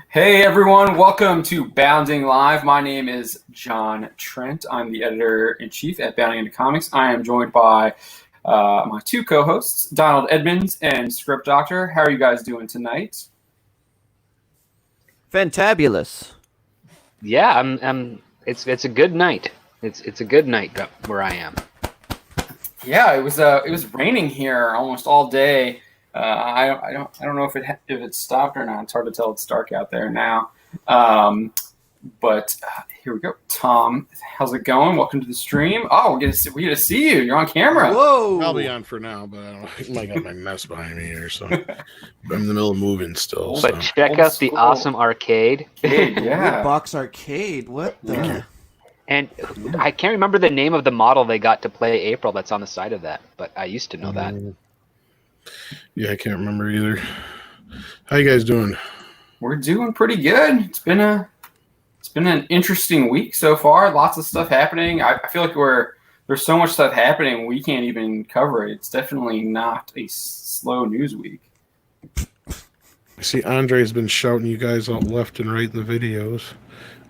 Hey everyone, welcome to Bounding Live. My name is John Trent. I'm the editor-in-chief at Bounding into Comics. I am joined by my two co-hosts, Donald Edmonds and Script Doctor. How are you guys doing tonight? Fantabulous. Yeah, it's a good night. It's a good night where I am. Yeah, it was raining here almost all day. I don't know if it stopped or not. It's hard to tell. It's dark out there now. But here we go. Tom, how's it going? Welcome to the stream. Oh, we get to see you. You're on camera. Whoa! I'll be on for now, but I might got my mess behind me here, so I'm in the middle of moving still. But check out the awesome arcade. Yeah. Box Arcade. What the? And I can't remember the name of the model they got to play April that's on the side of that, but I used to know that. Yeah, I can't remember either. How you guys doing? We're doing pretty good. It's been an interesting week so far. Lots of stuff happening. I feel like there's so much stuff happening we can't even cover it. It's definitely not a slow news week. I see Andre's been shouting you guys out left and right in the videos.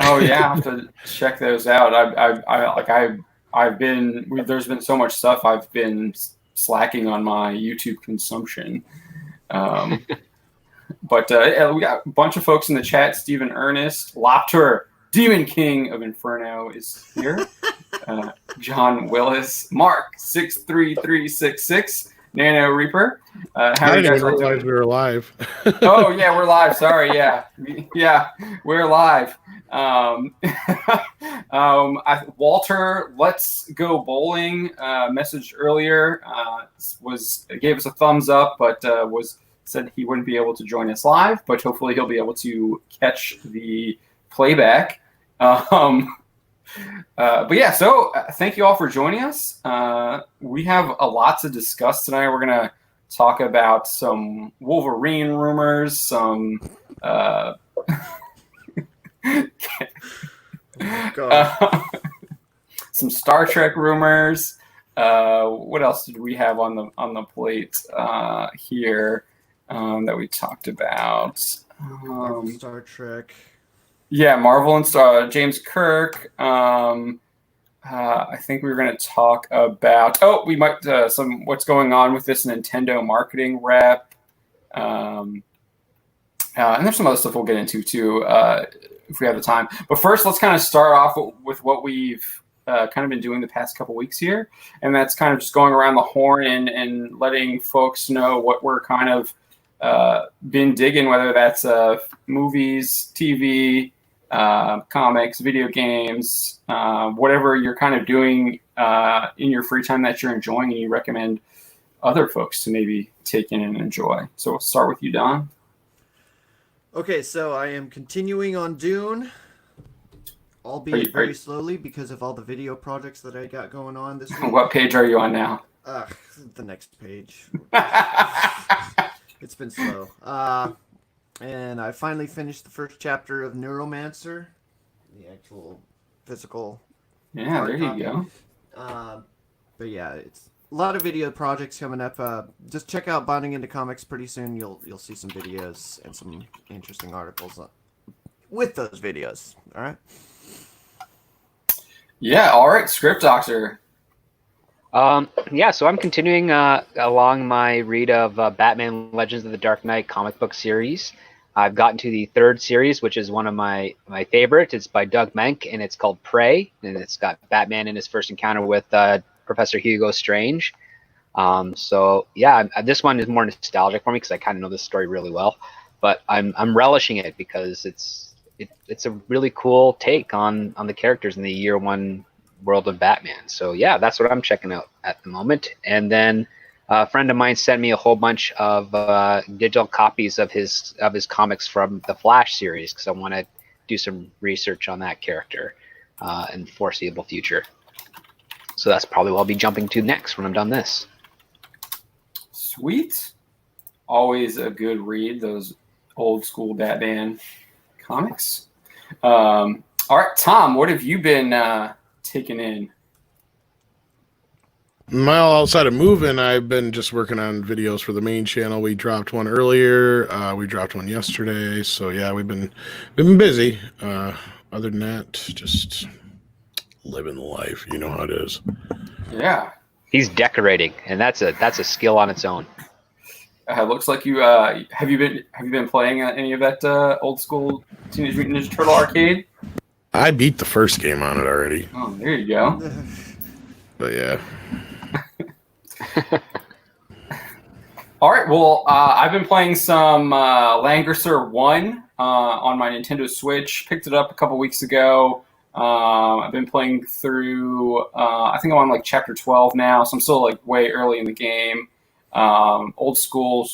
Oh yeah, I have to check those out. There's been so much stuff. I've been slacking on my YouTube consumption. But we got a bunch of folks in the chat. Stephen Ernest, Lopter, Demon King of Inferno is here. John Willis, Mark 63366, Nano Reaper. How are you guys I didn't doing? realize we were live. Oh yeah, we're live. Sorry, yeah, we're live. Walter, let's go bowling. Messaged earlier gave us a thumbs up, but said he wouldn't be able to join us live, but hopefully he'll be able to catch the playback. But yeah, so thank you all for joining us. We have a lot to discuss tonight. We're gonna talk about some Wolverine rumors, some some Star Trek rumors. What else did we have on the plate here that we talked about? Star Trek. Yeah, Marvel and James Kirk. I think we were going to talk about. We might what's going on with this Nintendo marketing rep. And there's some other stuff we'll get into too if we have the time. But first, let's kind of start off with what we've kind of been doing the past couple weeks here, and that's kind of just going around the horn and letting folks know what we're kind of been digging, whether that's movies, TV, comics, video games, whatever you're kind of doing in your free time that you're enjoying and you recommend other folks to maybe take in and enjoy. So we'll start with you, Don. Okay, so I am continuing on Dune, albeit very slowly because of all the video projects that I got going on this week. What page are you on now? The next page. It's been slow. And I finally finished the first chapter of Neuromancer, the actual physical. Yeah, there you go. But yeah, it's a lot of video projects coming up. Just check out Bonding into Comics pretty soon. You'll see some videos and some interesting articles with those videos. All right. Yeah. All right. Script Doctor. Yeah, so I'm continuing along my read of Batman Legends of the Dark Knight comic book series. I've gotten to the third series, which is one of my favorites. It's by Doug Menck, and it's called Prey, and it's got Batman in his first encounter with Professor Hugo Strange. So yeah, this one is more nostalgic for me because I kind of know this story really well, but I'm relishing it because it's a really cool take on the characters in the year one world of Batman. So yeah, that's what I'm checking out at the moment. And then a friend of mine sent me a whole bunch of digital copies of his comics from the Flash series because I want to do some research on that character in the foreseeable future. So that's probably what I'll be jumping to next when I'm done this. Sweet. Always a good read, those old school Batman comics. All right, Tom, what have you been taking in? Well, outside of moving, I've been just working on videos for the main channel. We dropped one earlier. We dropped one yesterday. So yeah, we've been busy. Other than that, just living life. You know how it is. Yeah. He's decorating, and that's a skill on its own. Looks like you have you been playing any of that old school Teenage Mutant Ninja Turtle arcade? I beat the first game on it already. Oh, there you go. But yeah. All right. Well, I've been playing some Langrisser 1 on my Nintendo Switch. Picked it up a couple weeks ago. I've been playing through. I think I'm on like chapter 12 now, so I'm still like way early in the game. Old school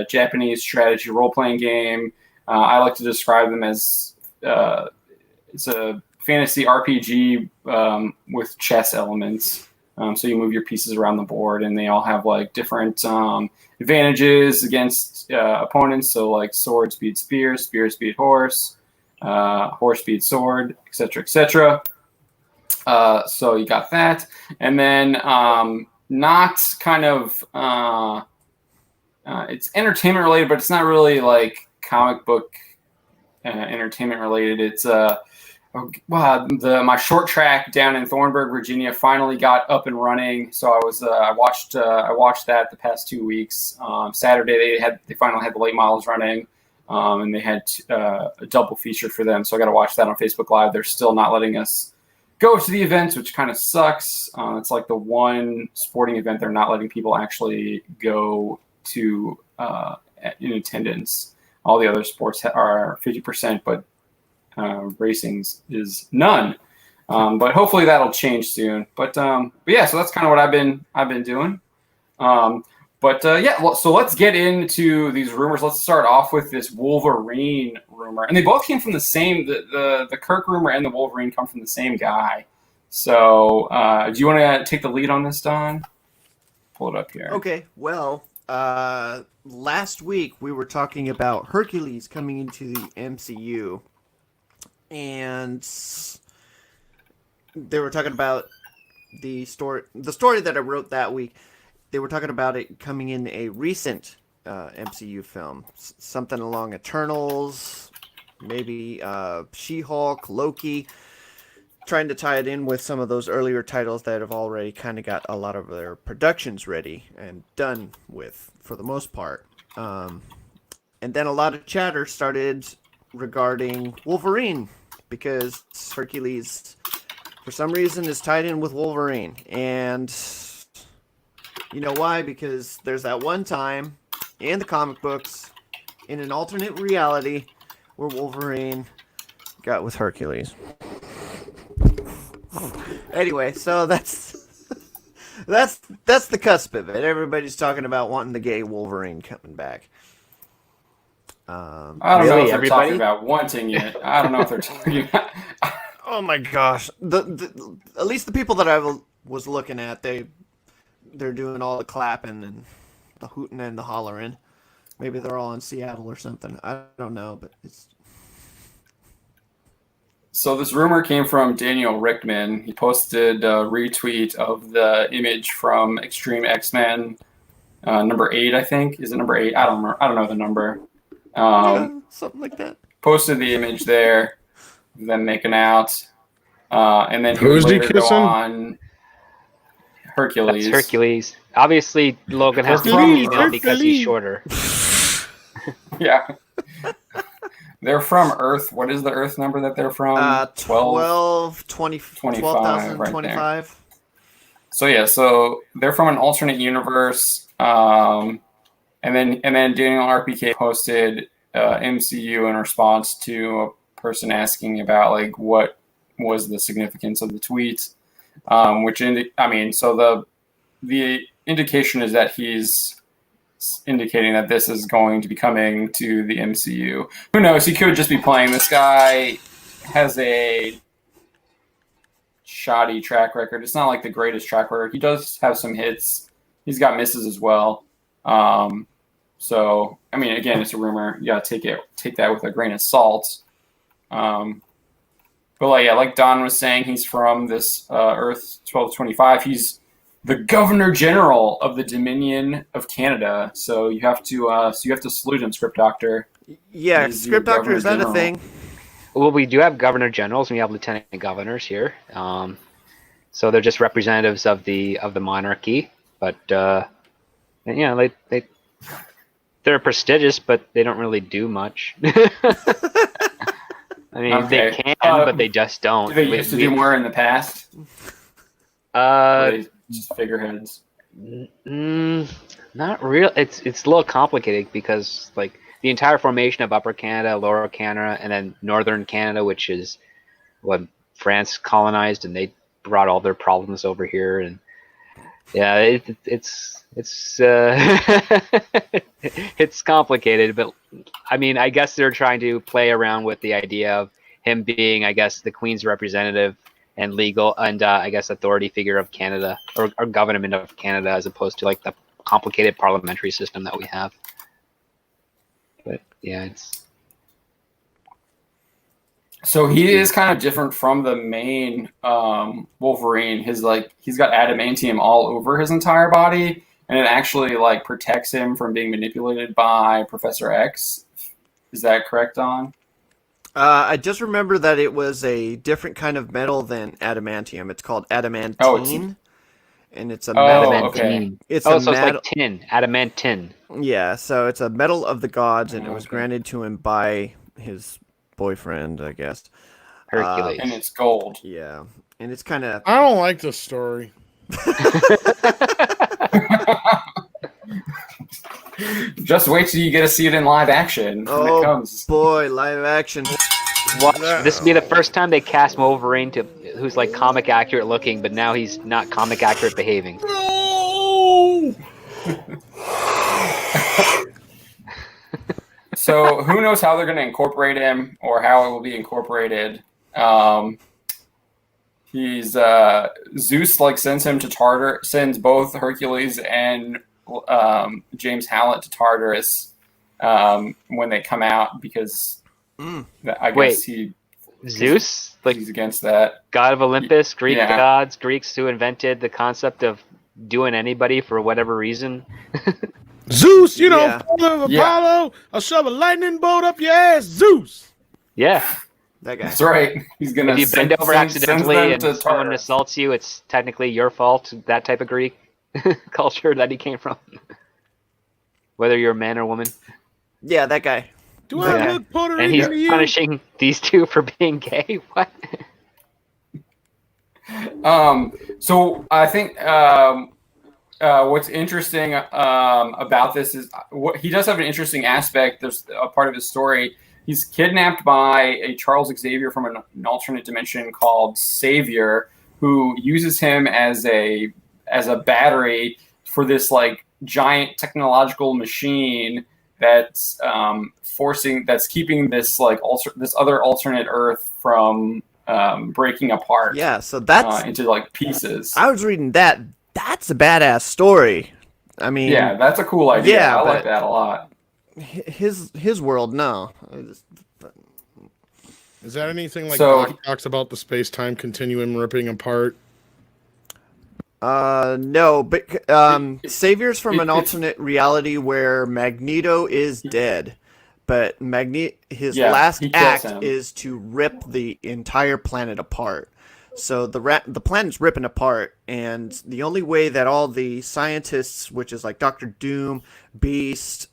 Japanese strategy role-playing game. I like to describe them as it's a fantasy RPG with chess elements. So you move your pieces around the board, and they all have like different advantages against opponents. So like sword speed spear, spear speed horse, horse speed sword, etc., etc. So you got that, and then not kind of it's entertainment related, but it's not really like comic book entertainment related. It's my short track down in Thornburg, Virginia, finally got up and running. So I watched that the past 2 weeks. Saturday they finally had the late models running, and they had a double feature for them. So I got to watch that on Facebook Live. They're still not letting us go to the events, which kind of sucks. It's like the one sporting event they're not letting people actually go to in attendance. All the other sports are 50%, but racing is none. But hopefully that'll change soon. But yeah, so that's kind of what I've been doing. So let's get into these rumors. Let's start off with this Wolverine rumor, and they both came from the same. The Kirk rumor and the Wolverine come from the same guy. So do you want to take the lead on this, Don? Pull it up here. Okay. Well, last week we were talking about Hercules coming into the MCU. And they were talking about the story that I wrote that week. They were talking about it coming in a recent MCU film, something along Eternals, maybe She-Hulk, Loki, trying to tie it in with some of those earlier titles that have already kind of got a lot of their productions ready and done with, for the most part. And then a lot of chatter started regarding Wolverine, because Hercules, for some reason, is tied in with Wolverine. And you know why? Because there's that one time in the comic books, in an alternate reality, where Wolverine got with Hercules. Anyway, so that's the cusp of it. Everybody's talking about wanting the gay Wolverine coming back. I don't know if they're talking about wanting it. I don't know if they're talking about... Oh my gosh! At least the people that I was looking at, they're doing all the clapping and the hooting and the hollering. Maybe they're all in Seattle or something. I don't know, but it's... So this rumor came from Daniel Rickman. He posted a retweet of the image from Extreme X-Men number 8, I think. Is it number 8? I don't know the number. Something like that. Posted the image there, them making out, and then who's he later kissing? go on Hercules. That's Hercules. Obviously, Logan has to be Hercules, female because he's shorter. Yeah. They're from Earth. What is the Earth number that they're from? 12,25. So yeah, so they're from an alternate universe. And then Daniel RPK posted MCU in response to a person asking about like what was the significance of the tweet, so the indication is that he's indicating that this is going to be coming to the MCU. Who knows? He could just be playing. This guy has a shoddy track record. It's not like the greatest track record. He does have some hits. He's got misses as well. So, I mean, again, it's a rumor. You gotta take that with a grain of salt. But like Don was saying, he's from this Earth 1225. He's the Governor General of the Dominion of Canada. So you have to salute him, Script Doctor. Yeah, He's your Script Doctor, is that Governor a thing? Well, we do have governor generals and we have lieutenant governors here. So they're just representatives of the monarchy, but they're prestigious, but they don't really do much. I mean, Okay. they can, but they just don't. Do they used to do more in the past? Or are they just figureheads? Not real. It's a little complicated because like the entire formation of Upper Canada, Lower Canada, and then Northern Canada, which is what France colonized, and they brought all their problems over here, and yeah, it's it's complicated. But I mean, I guess they're trying to play around with the idea of him being, I guess, the Queen's representative and legal and I guess authority figure of Canada or government of Canada, as opposed to like the complicated parliamentary system that we have. But yeah, it's. So he is kind of different from the main Wolverine. He's got adamantium all over his entire body, and it actually like protects him from being manipulated by Professor X. Is that correct, Don? I just remember that it was a different kind of metal than adamantium. It's called adamantine, and it's a metal. Okay. It's so it's like tin, adamantine. Yeah, so it's a metal of the gods, and it was Okay. granted to him by his boyfriend, I guess. Hercules. And it's gold. Yeah, and it's kind of. I don't like this story. Just wait till you get to see it in live action when it comes. Boy, live action. Watch, this will be the first time they cast Wolverine who's like comic accurate looking, but now he's not comic accurate behaving. No! So who knows how they're going to incorporate him or how it will be incorporated. He's Zeus sends both Hercules and James Hallett to Tartarus when they come out, because I guess Zeus, like he's against that. God of Olympus, Greek Yeah. gods, Greeks who invented the concept of doing anybody for whatever reason. Zeus, Yeah. father of Yeah. Apollo, I'll shove a lightning bolt up your ass, Zeus. Yeah. That guy. That's right. He's gonna If you bend over accidentally sends them and to someone Tartarus. assaults you, it's technically your fault. That type of Greek culture that he came from, whether you're a man or woman. Yeah, that guy. Do I Yeah. look Puerto And Rican he's to you? punishing these two for being gay. What? So I think what's interesting about this is he does have an interesting aspect. There's a part of his story. He's kidnapped by a Charles Xavier from an alternate dimension called Savior, who uses him as a battery for this like giant technological machine that's keeping this like this other alternate Earth from breaking apart. Yeah, so that's into like pieces. I was reading that. That's a badass story. I mean, Yeah, that's a cool idea. Yeah, I like but- that a lot. his world, no. Is that anything like So- Doc talks about the space-time continuum ripping apart? No, but Savior's from an it's- alternate reality where Magneto is dead, but his Yeah, last he kills act him. is to rip the entire planet apart. So the planet's ripping apart, and the only way that all the scientists, which is like Doctor Doom, Beast,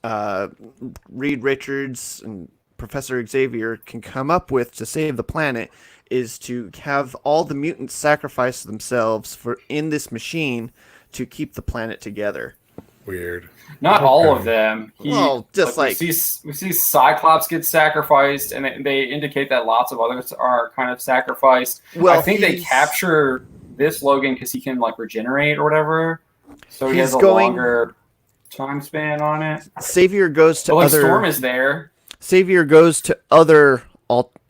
Reed Richards, and Professor Xavier, can come up with to save the planet is to have all the mutants sacrifice themselves in this machine to keep the planet together. Weird. Not all of them. Well, just we see Cyclops get sacrificed, and they indicate that lots of others are kind of sacrificed. Well, I think they he's- capture this Logan because he can like regenerate or whatever, so he He's has a going- longer time span on it. Savior goes to But like other. Storm is there. Savior goes to other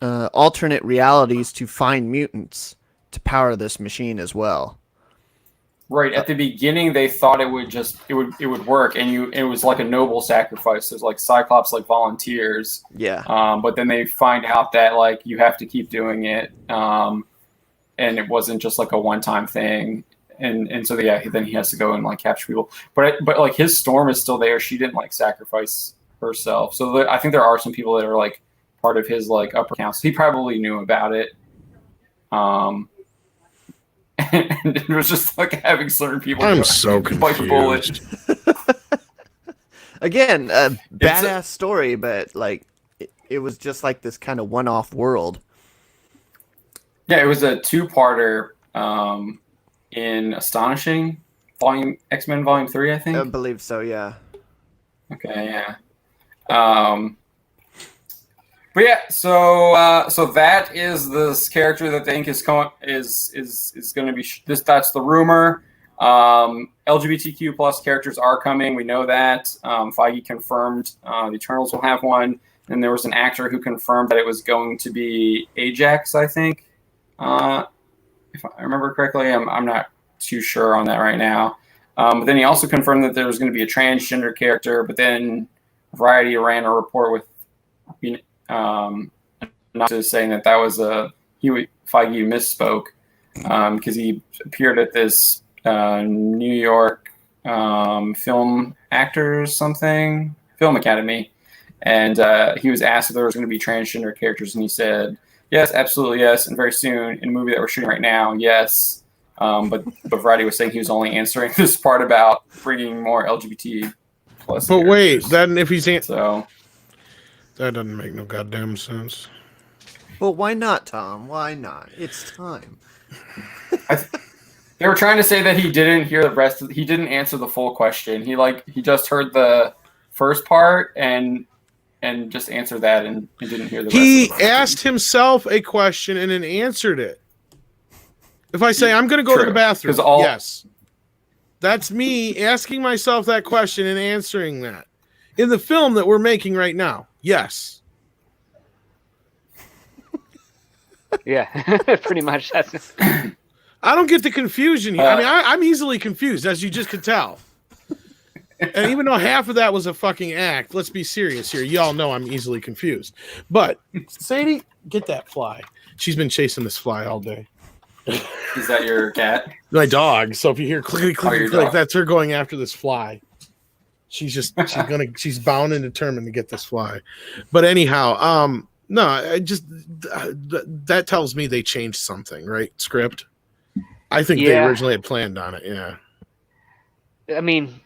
alternate realities to find mutants to power this machine as well. Right at the beginning, they thought it would work, and it was like a noble sacrifice. There's like Cyclops like volunteers, Yeah. but then they find out that like you have to keep doing it, and it wasn't just like a one-time thing. and so yeah, then he has to go and like capture people. But like his storm is still there. She didn't like sacrifice herself. So I think there are some people that are like part of his like upper council. He probably knew about it. And it was just like having certain people. I'm so confused. Again, badass story, but like it was just like this kind of one-off world. Yeah, it was a two-parter in Astonishing X-Men Volume 3, I think. I believe so, yeah. Okay, yeah. But yeah, so that is this character that they think is going to be this. That's the rumor. LGBTQ plus characters are coming. We know that. Feige confirmed the Eternals will have one. And there was an actor who confirmed that it was going to be Ajax, I think. If I remember correctly, I'm not too sure on that right now. But then he also confirmed that there was going to be a transgender character. But then Variety ran a report with not saying that was Feige misspoke because he appeared at this New York Film Academy, and he was asked if there was going to be transgender characters, and he said yes, absolutely yes, and very soon in a movie that we're shooting right now, yes. But Variety was saying he was only answering this part about bringing more LGBT plus. But characters. wait, then if he's so that doesn't make no goddamn sense. Well, why not, Tom? Why not? It's time. They were trying to say that he didn't hear the rest. He didn't answer the full question. He just heard the first part and just answered that and didn't hear the rest. He asked himself a question and then answered it. If I say I'm going to go to the bathroom, yes, that's me asking myself that question and answering that. In the film that we're making right now, yes. Yeah, pretty much. That's. I don't get the confusion here. I mean, I'm easily confused, as you just could tell. And even though half of that was a fucking act, let's be serious here. Y'all know I'm easily confused. But, Sadie, get that fly. She's been chasing this fly all day. Is that your cat? My dog. So if you hear clickety clickety click, that's her going after this fly. She's bound and determined to get this fly. But anyhow, no, that tells me they changed something, right? Script. I think they originally had planned on it. Yeah. I mean,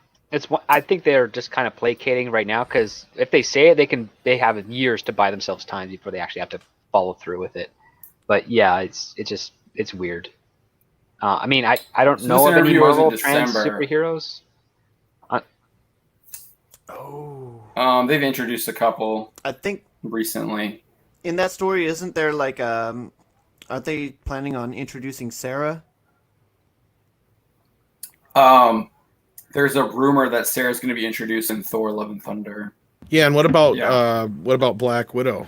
I think they're just kind of placating right now because if they say it, they have years to buy themselves time before they actually have to follow through with it. But yeah, it's weird. I mean, I don't know of any Marvel trans superheroes. They've introduced a couple. I think recently. In that story, isn't there like aren't they planning on introducing Sarah? There's a rumor that Sarah's going to be introduced in Thor: Love and Thunder. Yeah, and what about Black Widow?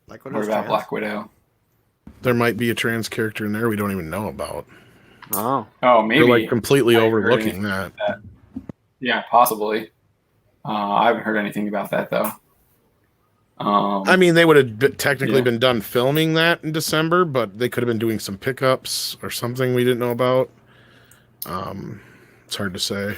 What about Black Widow? There might be a trans character in there we don't even know about. Oh, maybe. They're like completely overlooking that. Yeah, possibly. I haven't heard anything about that though. I mean, they would have technically been done filming that in December, but they could have been doing some pickups or something we didn't know about. It's hard to say.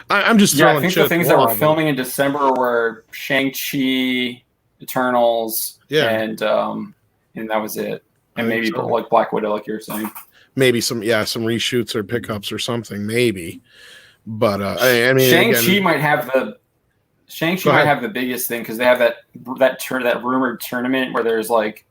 I'm just throwing. I think the things that were filming in December were Shang-Chi, Eternals, and that was it. And maybe like Black Widow, like you were saying. Maybe some reshoots or pickups or something, maybe. But I mean, Shang-Chi might have the biggest thing because they have that rumored tournament where there's like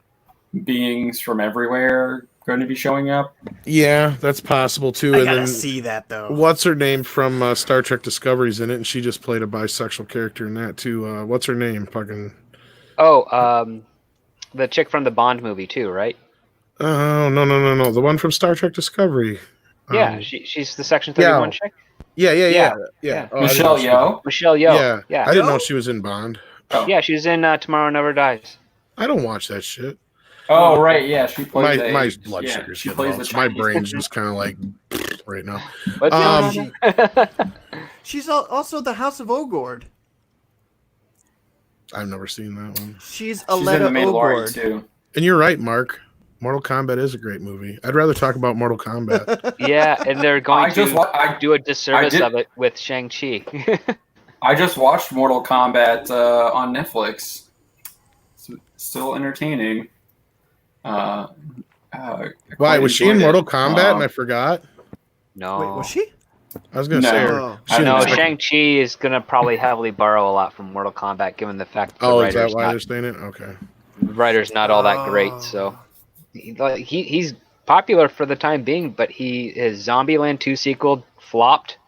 beings from everywhere going to be showing up. Yeah, that's possible too. I gotta see that though. What's her name from Star Trek Discovery's in it, and she just played a bisexual character in that too. What's her name? Fucking. Oh, the chick from the Bond movie too, right? Oh no! The one from Star Trek Discovery. Yeah, she's the Section 31 chick. Yeah. Oh, Michelle Yeoh. Yeah. I didn't know she was in Bond. Oh. Yeah, she's in Tomorrow Never Dies. I don't watch that shit. Oh right, yeah, she plays. My blood sugar's getting low. My brain's just kind of like right now. She's also the House of Ogord. I've never seen that one. She's in the Aletta Mandalorian Ogord too. And you're right, Mark. Mortal Kombat is a great movie. I'd rather talk about Mortal Kombat. Yeah, and they're going to do a disservice of it with Shang-Chi. I just watched Mortal Kombat on Netflix. It's still entertaining. Why was she in Mortal Kombat and I forgot? No. Wait, was she? I was gonna say Oh. her. No, Shang-Chi is gonna probably heavily borrow a lot from Mortal Kombat, given the fact that the Oh, is that why they're saying it? Okay. writer's not all that great. So he's popular for the time being, but his Zombieland 2 sequel flopped,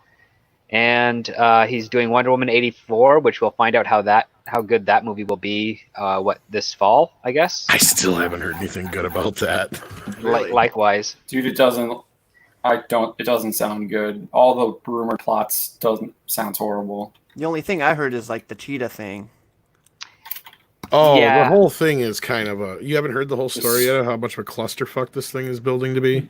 and he's doing Wonder Woman 84, which we'll find out how good that movie will be. This fall, I guess. I still haven't heard anything good about that. Really? Likewise, Dude, it doesn't sound good. All the rumor plots sounds horrible. The only thing I heard is like the cheetah thing. Oh, Yeah. the whole thing is kind of you haven't heard the whole story yet of how much of a clusterfuck this thing is building to be?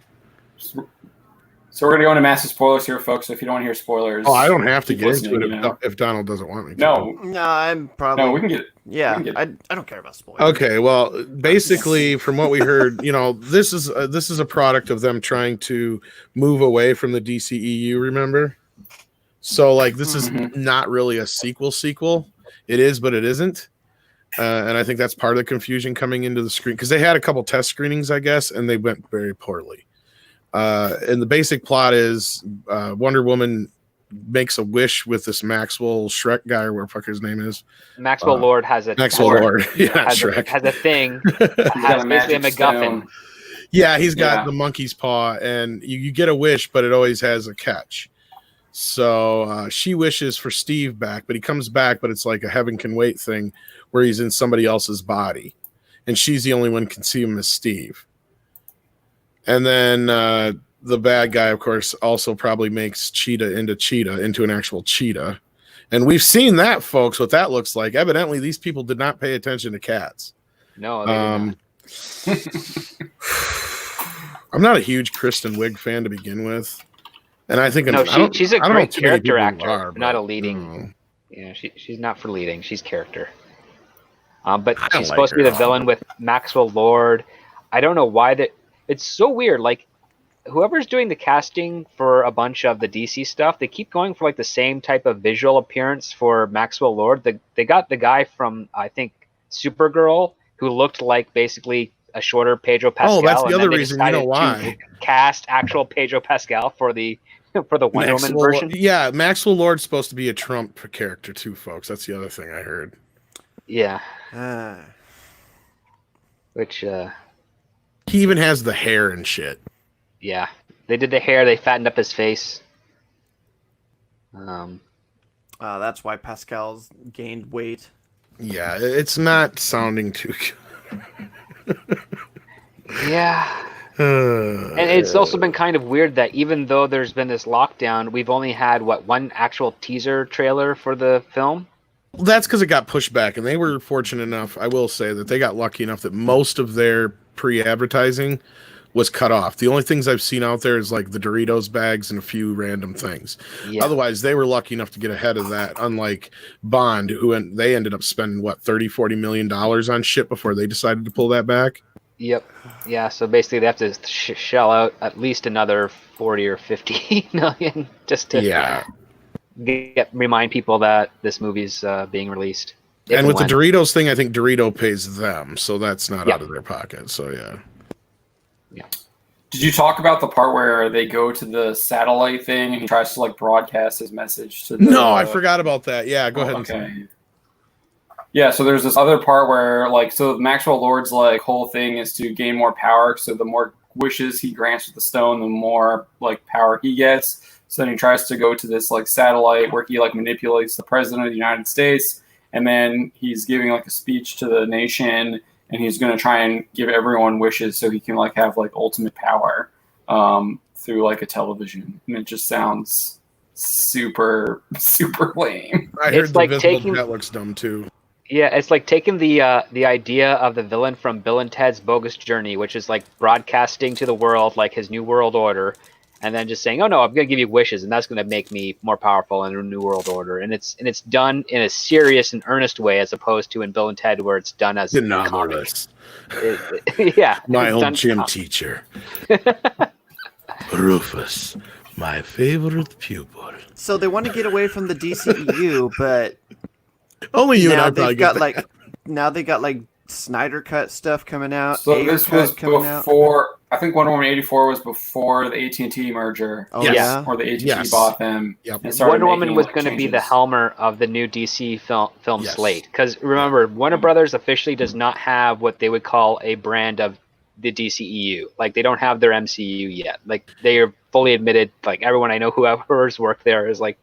So we're going to go into massive spoilers here, folks. So if you don't want to hear spoilers... Oh, I don't have to keep get into listening, it if Donald doesn't want me to. No, I'm probably. No, we can get it. Yeah, we can get I don't care about spoilers. Okay, well, basically, from what we heard, this is a product of them trying to move away from the DCEU. Remember, so like this is not really a sequel. It is, but it isn't, and I think that's part of the confusion coming into the screen because they had a couple test screenings, I guess, and they went very poorly. And the basic plot is Wonder Woman makes a wish with this Maxwell Shrek guy, or whatever the fuck his name is. Maxwell Lord has a Maxwell Lord, yeah, Shrek has a thing. got has a basically a magic MacGuffin. stone. Yeah, he's got the monkey's paw, and you get a wish, but it always has a catch. So she wishes for Steve back, but he comes back, but it's like a heaven can wait thing where he's in somebody else's body, and she's the only one who can see him as Steve. And then the bad guy, of course, also probably makes Cheetah into an actual cheetah. And we've seen that, folks, what that looks like. Evidently, these people did not pay attention to cats. No, they did not. I'm not a huge Kristen Wiig fan to begin with. And I think she's a great character actor, are, not a leading. Yeah, she's not for leading. She's character. But she's like supposed to be her. the villain with Maxwell Lord. I don't know why that. It's so weird. Like, whoever's doing the casting for a bunch of the DC stuff, they keep going for like the same type of visual appearance for Maxwell Lord. They got the guy from, I think, Supergirl, who looked like basically a shorter Pedro Pascal. Oh, that's the and other then they reason. You know decided why? to cast actual Pedro Pascal for the Wonder Woman version. Yeah, Maxwell Lord's supposed to be a Trump character too, folks. That's the other thing I heard. Yeah. Which, he even has the hair and shit. yeah. They did the hair, they fattened up his face. That's why Pascal's gained weight. Yeah, it's not sounding too good. Yeah. And it's also been kind of weird that even though there's been this lockdown, we've only had, one actual teaser trailer for the film? That's because it got pushed back, and they were fortunate enough, I will say, that they got lucky enough that most of their pre-advertising was cut off. The only things I've seen out there is like the Doritos bags and a few random things. Yeah. Otherwise, they were lucky enough to get ahead of that, unlike Bond, they ended up spending, $30-40 million on shit before they decided to pull that back. Yep. Yeah, so basically they have to shell out at least another 40 or 50 million just to remind people that this movie's being released. And with the Doritos thing, I think Dorito pays them, so that's not out of their pocket. So yeah. Did you talk about the part where they go to the satellite thing and he tries to broadcast his message to the... No, I forgot about that. Yeah, go ahead. Okay. Yeah, so there's this other part where so Maxwell Lord's whole thing is to gain more power. So the more wishes he grants with the stone, the more power he gets. So then he tries to go to this satellite where he manipulates the president of the United States, and then he's giving a speech to the nation, and he's going to try and give everyone wishes so he can have ultimate power through a television. And it just sounds super lame. I heard the Visible Jet looks dumb too. Yeah, it's taking the idea of the villain from Bill and Ted's Bogus Journey, which is broadcasting to the world his new world order, and then just saying, "Oh no, I'm going to give you wishes, and that's going to make me more powerful in a new world order." And it's done in a serious and earnest way, as opposed to in Bill and Ted, where it's done as Anomalous. Yeah, My old gym teacher, Rufus, my favorite pupil. So they want to get away from the DCEU, but Only you and now I probably they've got get that. now they got like Snyder Cut stuff coming out. So Ayer this Cut was coming out. before. I think Wonder Woman 84 was before the AT&T merger. Oh Yes. yeah. Or the AT&T Yes. bought them. Yep. and started Wonder Woman making, was like, going to be the changes. Helmer of the new DC film Yes. slate. Because remember, Warner Brothers officially does not have what they would call a brand of the DCEU. Like, they don't have their MCU yet. Like, they are fully admitted. Like, everyone I know whoever's worked there is like,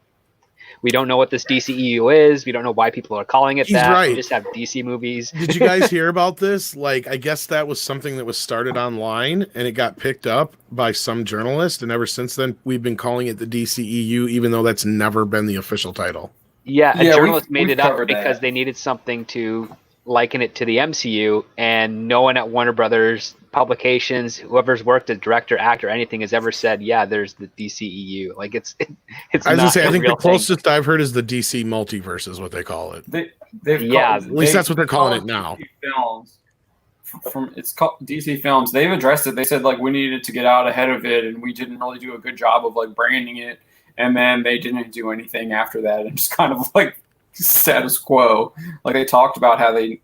we don't know what this DCEU is. We don't know why people are calling it He's that. right. We just have DC movies. Did you guys hear about this? Like, I guess that was something that was started online and it got picked up by some journalist. And ever since then, we've been calling it the DCEU, even though that's never been the official title. Yeah, a Yeah, journalist we've made it up covered because that. they needed something to liken it to the MCU, and no one at Warner Brothers Publications, whoever's worked as director, actor, anything, has ever said, "Yeah, there's the DCEU." Like, it's I was not gonna say, I a think the real thing. closest I've heard is the DC multiverse, is what they call it. They've Yeah, called, at least they that's what they're calling called it now. DC Films. It's called DC Films. They've addressed it. They said, like, we needed to get out ahead of it, and we didn't really do a good job of, like, branding it. And then they didn't do anything after that, and just kind of like status quo. Like, they talked about how they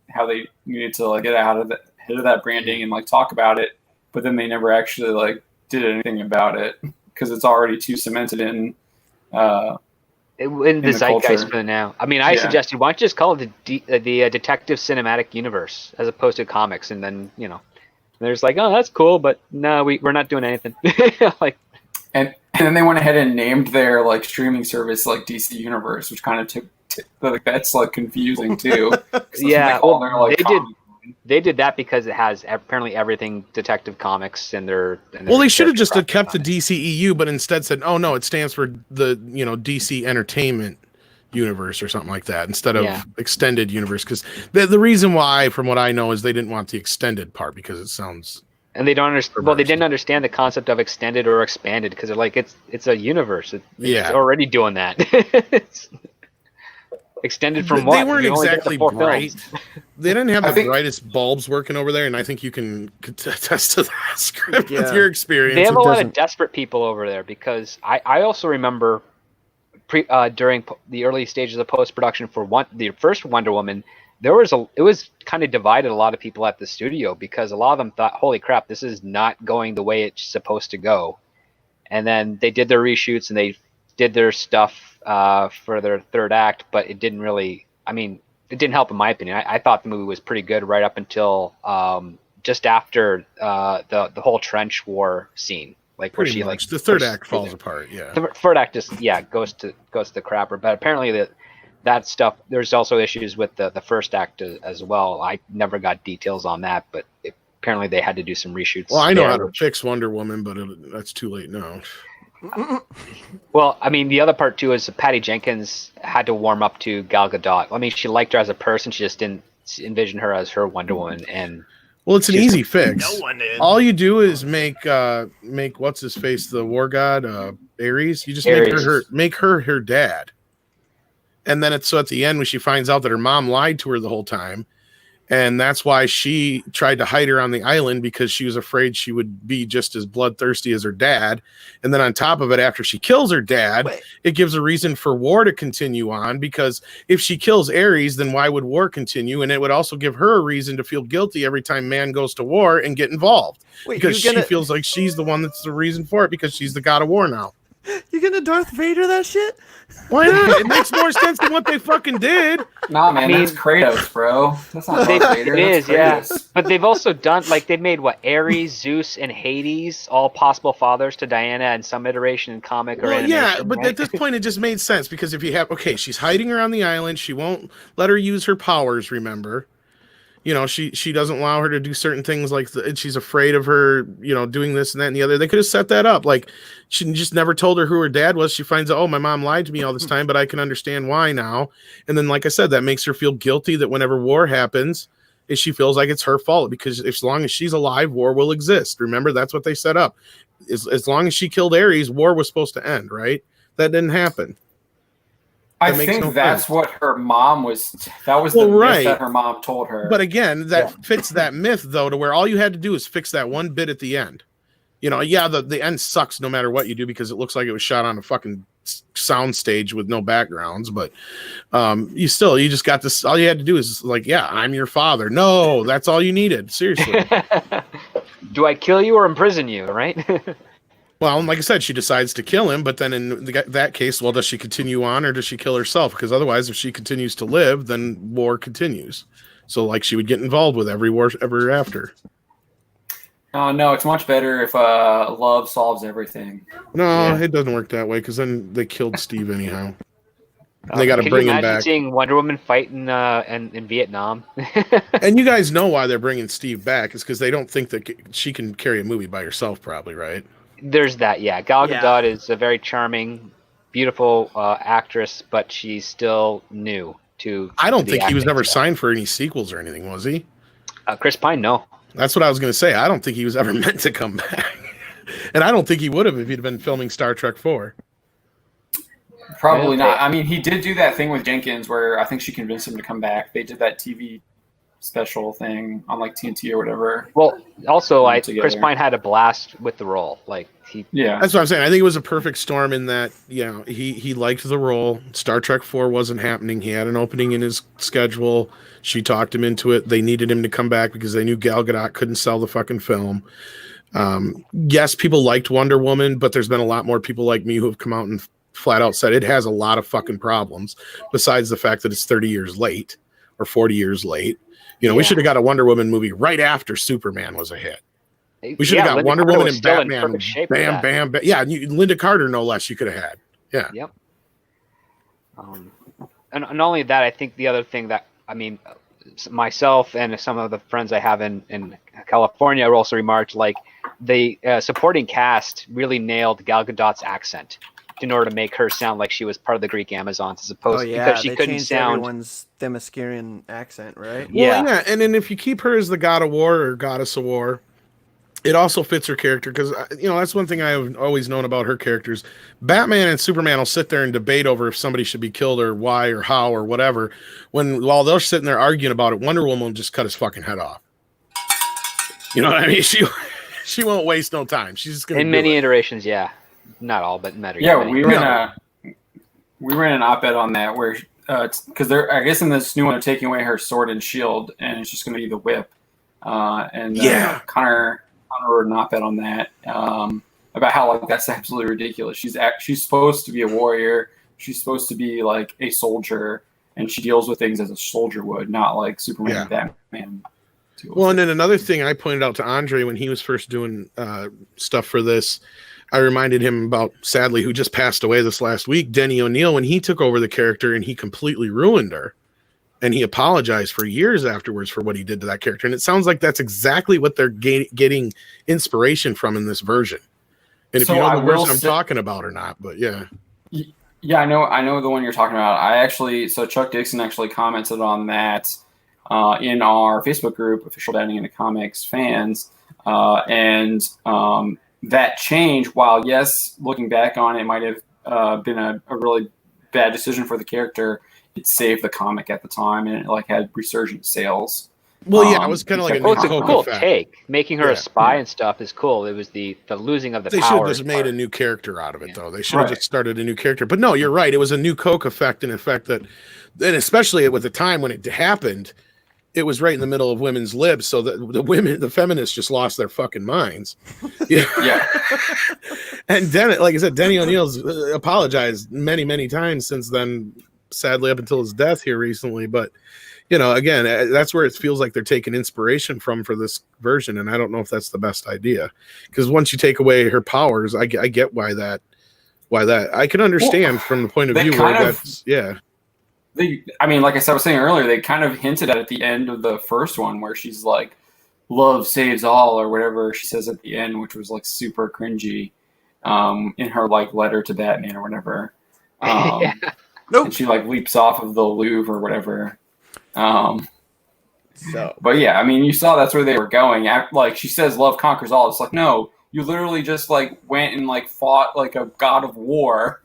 needed to, like, get out of the head of that branding and, like, talk about it, but then they never actually, like, did anything about it because it's already too cemented in in the zeitgeist culture. for now. I mean, I Yeah. suggested, why don't you just call it the Detective Cinematic Universe as opposed to comics, and then there's like, oh, that's cool, but no, we're not doing anything. Like, and then they went ahead and named their, like, streaming service, like, DC Universe, which kind of took like, that's, like, confusing too. 'Cause that's what Yeah, they call well, their, like, they did. comic. They did that because it has apparently everything Detective Comics in their. Well, they should have just character kept the comics. DCEU, but instead said, "Oh no, it stands for the DC Entertainment Universe or something like that," instead of Yeah. Extended Universe. Because the reason why, from what I know, is they didn't want the extended part because it sounds. And they don't understand. Well, they Reversed. didn't understand the concept of extended or expanded because they're like, it's a universe. It's Yeah. already doing that. It's extended from They what? weren't We only did the exactly 4 bright. films. They didn't have I the think- brightest bulbs working over there, and I think you can attest to that script Yeah. with your experience. They have It a lot doesn't- of desperate people over there because I also remember during the early stages of post-production for the first Wonder Woman, it was kind of divided a lot of people at the studio because a lot of them thought, holy crap, this is not going the way it's supposed to go. And then they did their reshoots and they did their stuff for their third act, but it didn't really, it didn't help in my opinion. I thought the movie was pretty good right up until just after the whole trench war scene. Like, where Pretty she much. like The third pushes act through falls there. apart. Yeah. The third act just goes to the crapper. But apparently that stuff, there's also issues with the first act as well. I never got details on that, but apparently they had to do some reshoots. Well, I know there, how to which- fix Wonder Woman, but that's too late now. Well, the other part too is Patty Jenkins had to warm up to Gal Gadot. She liked her as a person. She just didn't envision her as her Wonder Woman. And Well, it's an She's- easy fix. No one did. All you do is make what's his face, the war god, Ares. You just Ares. make her her dad, and then so at the end when she finds out that her mom lied to her the whole time, and that's why she tried to hide her on the island because she was afraid she would be just as bloodthirsty as her dad. And then on top of it, after she kills her dad, Wait. it gives a reason for war to continue on, because if she kills Ares, then why would war continue? And it would also give her a reason to feel guilty every time man goes to war and get involved, Wait, because you're she feels like she's the one that's the reason for it, because she's the god of war now. gonna Darth Vader that shit? Why not? It makes more sense than what they fucking did. Nah, man, I mean- that's Kratos, bro. That's not Darth Vader. it That's is, yeah. Kratos. But they've also done, they've made Ares, Zeus, and Hades all possible fathers to Diana in some iteration in comic or Well, animation. yeah, but right? at this point, it just made sense, because if you have, okay, she's hiding her on the island. She won't let her use her powers, remember? She doesn't allow her to do certain things, and she's afraid of her, doing this and that and the other. They could have set that up. Like, she just never told her who her dad was. She finds out, oh, my mom lied to me all this time, but I can understand why now. And then, like I said, that makes her feel guilty that whenever war happens, she feels like it's her fault, because as long as she's alive, war will exist. Remember, that's what they set up. as long as she killed Ares, war was supposed to end, right? That didn't happen. I think that's what her mom was. That was the myth that her mom told her. But again, that fits that myth, though, to where all you had to do is fix that one bit at the end. You know, yeah, the end sucks no matter what you do because it looks like it was shot on a fucking sound stage with no backgrounds. But you just got this. All you had to do is like, yeah, I'm your father. No, that's all you needed. Seriously. Do I kill you or imprison you? Right. Well, like I said, she decides to kill him, but then in that case, well, does she continue on or does she kill herself? Because otherwise, if she continues to live, then war continues. So, like, she would get involved with every war ever after. No, it's much better if love solves everything. No, it doesn't work that way because then they killed Steve anyhow. They got to bring him back. Seeing Wonder Woman fight in Vietnam. And you guys know why they're bringing Steve back is because they don't think that she can carry a movie by herself, probably, right? There's that, yeah. Gal Gadot is a very charming, beautiful actress, but she's still new to. I don't think he was ever signed for any sequels or anything, was he? Chris Pine, no. That's what I was going to say. I don't think he was ever meant to come back, and I don't think he would have if he'd been filming Star Trek 4. Probably not. I mean, he did do that thing with Jenkins where I think she convinced him to come back. They did that TV special thing on like TNT or whatever. Well, also, Chris Pine had a blast with the role. Like that's what I'm saying. I think it was a perfect storm in that, you know, he liked the role. Star Trek 4 wasn't happening. He had an opening in his schedule. She talked him into it. They needed him to come back because they knew Gal Gadot couldn't sell the fucking film. Yes, people liked Wonder Woman, but there's been a lot more people like me who have come out and flat out said it has a lot of fucking problems besides the fact that it's 30 years late or 40 years late. You know, we should have got a Wonder Woman movie right after Superman was a hit. We should have got Wonder Woman and Batman. Bam, bam, bam. Yeah, Linda Carter, no less, you could have had. Yeah. Yep. And not only that, I think the other thing that, I mean, myself and some of the friends I have in California also remarked, like, the supporting cast really nailed Gal Gadot's accent in order to make her sound like she was part of the Greek Amazons, as opposed because she couldn't sound everyone's Themyscirian accent, right? Well, yeah, and then if you keep her as the god of war or goddess of war, it also fits her character because, you know, that's one thing I've always known about her characters. Batman and Superman will sit there and debate over if somebody should be killed or why or how or whatever. While they're sitting there arguing about it, Wonder Woman will just cut his fucking head off. You know what I mean? She won't waste no time. She's just gonna in many iterations, yeah. Not all, but many. Yeah, we ran an op-ed on that where because they're, I guess in this new one they're taking away her sword and shield and it's just going to be the whip. Connor wrote an op-ed on that about how like that's absolutely ridiculous. She's supposed to be a warrior. She's supposed to be like a soldier, and she deals with things as a soldier would, not like Superman and Batman. Well, and then another thing I pointed out to Andre when he was first doing stuff for this, I reminded him about, sadly, who just passed away this last week, Denny ONeill, when he took over the character and he completely ruined her. And he apologized for years afterwards for what he did to that character. And it sounds like that's exactly what they're getting inspiration from in this version. And if you know the version I'm talking about or not, but yeah. Yeah, I know the one you're talking about. So Chuck Dixon actually commented on that in our Facebook group, Official Diving into Comics Fans. That change, while yes, looking back on it, might have been a really bad decision for the character, it saved the comic at the time, and it like had resurgent sales. Well, yeah, it was kind of like it's a cool take. Making her a spy and stuff is cool. It was the losing of the power. They should have just made a new character out of it, though. They should have just started a new character. But no, you're right. It was a new Coke effect, in effect that, and especially with the time when it happened, it was right in the middle of women's libs, so that the feminists just lost their fucking minds. Yeah. And like I said, Denny ONeill's apologized many, many times since then, sadly, up until his death here recently. But, you know, again, that's where it feels like they're taking inspiration from for this version, and I don't know if that's the best idea. Because once you take away her powers, I get why that I can understand from the point of view where that's, I mean, like I was saying earlier, they kind of hinted at the end of the first one where she's like, love saves all or whatever she says at the end, which was like super cringy in her like letter to Batman or whatever. And she like leaps off of the Louvre or whatever. But yeah, I mean, you saw that's where they were going. Like she says love conquers all. It's like, no, You literally just like went and like fought like a god of war.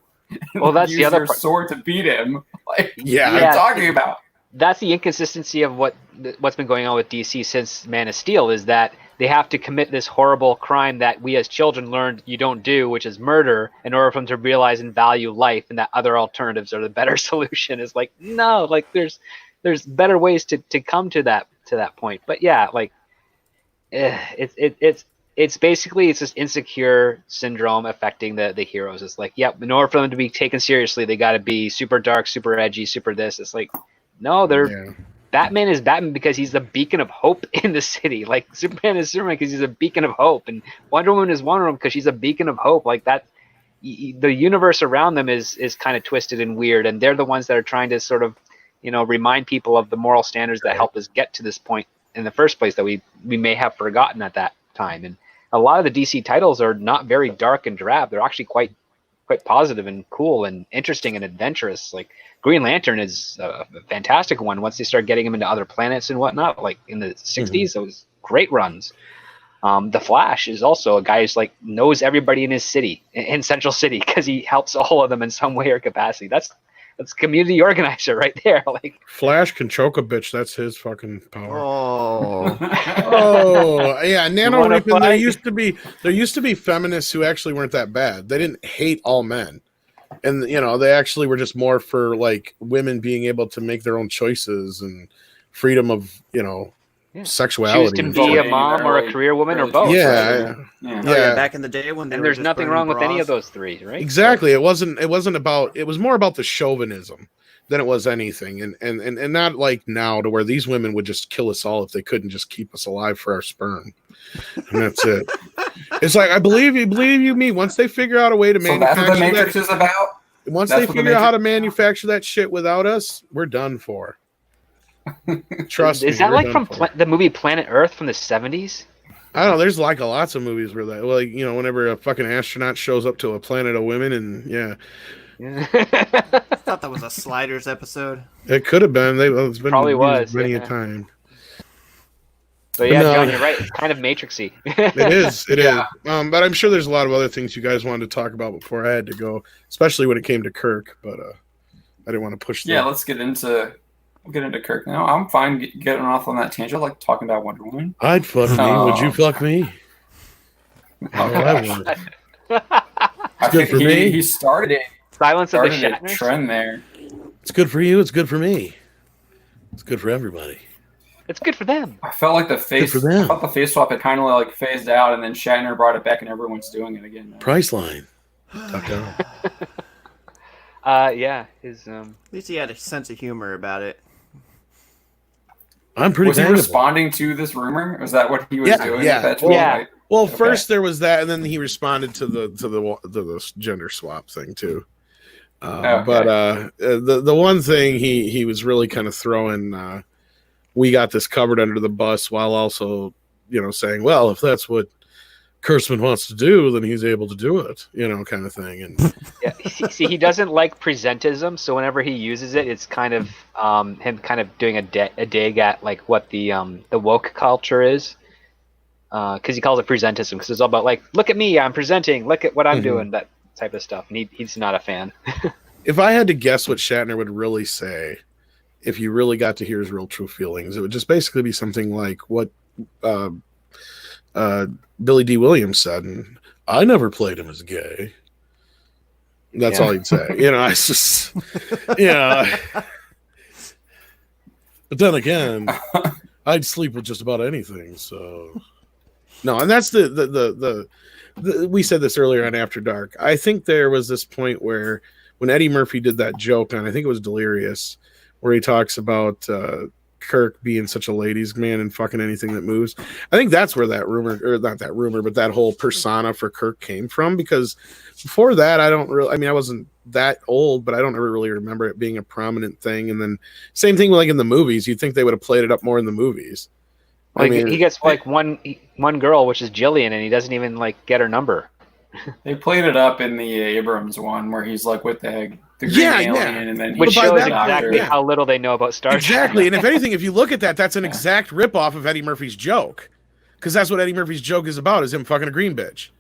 Well, that's used the other your part. sword to beat him. Like, Yeah. what are you talking about? That's the inconsistency of what's been going on with DC since Man of Steel, is that they have to commit this horrible crime that we as children learned you don't do, which is murder, in order for them to realize and value life, and that other alternatives are the better solution. It's like, no, like there's better ways to come to that point. But yeah, like it's basically it's this insecure syndrome affecting the heroes. It's like, yep, in order for them to be taken seriously, they got to be super dark, super edgy, super this. It's like, no, Batman is Batman because he's the beacon of hope in the city. Like Superman is Superman because he's a beacon of hope, and Wonder Woman is Wonder Woman because she's a beacon of hope. Like that, the universe around them is kind of twisted and weird, and they're the ones that are trying to sort of, remind people of the moral standards that helped us get to this point in the first place that we may have forgotten at that time. And a lot of the DC titles are not very dark and drab. They're actually quite positive and cool and interesting and adventurous. Like Green Lantern is a fantastic one once they start getting him into other planets and whatnot. Like in the 60s, those great runs. The Flash is also a guy who's like knows everybody in his city, in Central City, because he helps all of them in some way or capacity. That's community organizer right there. Like Flash can choke a bitch. That's his fucking power. Oh, Oh yeah, Nano wanna Reaping. There fight? used to be feminists who actually weren't that bad. They didn't hate all men, and they actually were just more for like women being able to make their own choices and freedom of sexuality. choose to be a mom or a career woman or both. Yeah, Yeah. Oh, yeah, back in the day when they And were there's just nothing burning wrong with any bras. of those three, right? exactly. It was more about the chauvinism than it was anything, and not like now to where these women would just kill us all if they couldn't just keep us alive for our sperm, and that's it. It's like, I believe you me. Once they figure out a way to So that's what the manufacture Matrix is about? once That's they what the figure out how to Matrix- manufacture that shit without us, we're done for. Trust me. Is that we're like done from for. the movie Planet Earth from the 70s? I don't know. There's like lots of movies where that, like, whenever a fucking astronaut shows up to a planet of women, and yeah, I thought that was a Sliders episode. it could have been. It's been Probably used was, many yeah. a time. But yeah, No. John, you're right. It's kind of Matrixy. It is. It is. Yeah. But I'm sure there's a lot of other things you guys wanted to talk about before I had to go, especially when it came to Kirk. But I didn't want to push. Yeah, let's get into Kirk now. I'm fine getting off on that tangent. I like talking about Wonder Woman. I'd fuck me. Oh. Would you fuck me? Oh, I gosh. would. I good think for me. he started Silence of the a Shatners. trend there. It's good for you. It's good for me. It's good for everybody. It's good for them. I felt like the face. for them. I thought the face swap had kind of like phased out, and then Shatner brought it back, and everyone's doing it again now. Priceline. Tuck down. Yeah, his At least he had a sense of humor about it. I'm pretty. Was he bangable. responding to this rumor? Was that what he was doing? Yeah. At that Well, tweet? yeah. Like, Well, Okay. first there was that, and then he responded to the gender swap thing too. Okay. But the one thing he was really kind of throwing, we got this covered under the bus, while also saying, well, if that's what Kurtzman wants to do, then he's able to do it, kind of thing. And yeah. See, he doesn't like presentism, so whenever he uses it, it's kind of him kind of doing a dig at like what the woke culture is. Because he calls it presentism, because it's all about like, look at me, I'm presenting, look at what I'm doing, that type of stuff. And he's not a fan. if I had to guess what Shatner would really say, if you really got to hear his real true feelings, it would just basically be something like what Billy D. Williams said, and I never played him as gay. That's all he'd say. It's just, But then again, I'd sleep with just about anything. So, no, and that's the we said this earlier on After Dark. I think there was this point where when Eddie Murphy did that joke on, I think it was Delirious, where he talks about Kirk being such a ladies' man and fucking anything that moves. I think that's where that rumor, or not that rumor, but that whole persona for Kirk came from. Because before that, I wasn't that old, but I don't ever really remember it being a prominent thing. And then same thing like in the movies. You'd think they would have played it up more in the movies. Like he gets like one girl, which is Jillian, and he doesn't even like get her number. They played it up in the Abrams one where he's like with the green alien, and then Which he's shows the doctor. exactly how little they know about Star Trek. Exactly. And if anything, if you look at that, that's an exact ripoff of Eddie Murphy's joke. Because that's what Eddie Murphy's joke is about, is him fucking a green bitch.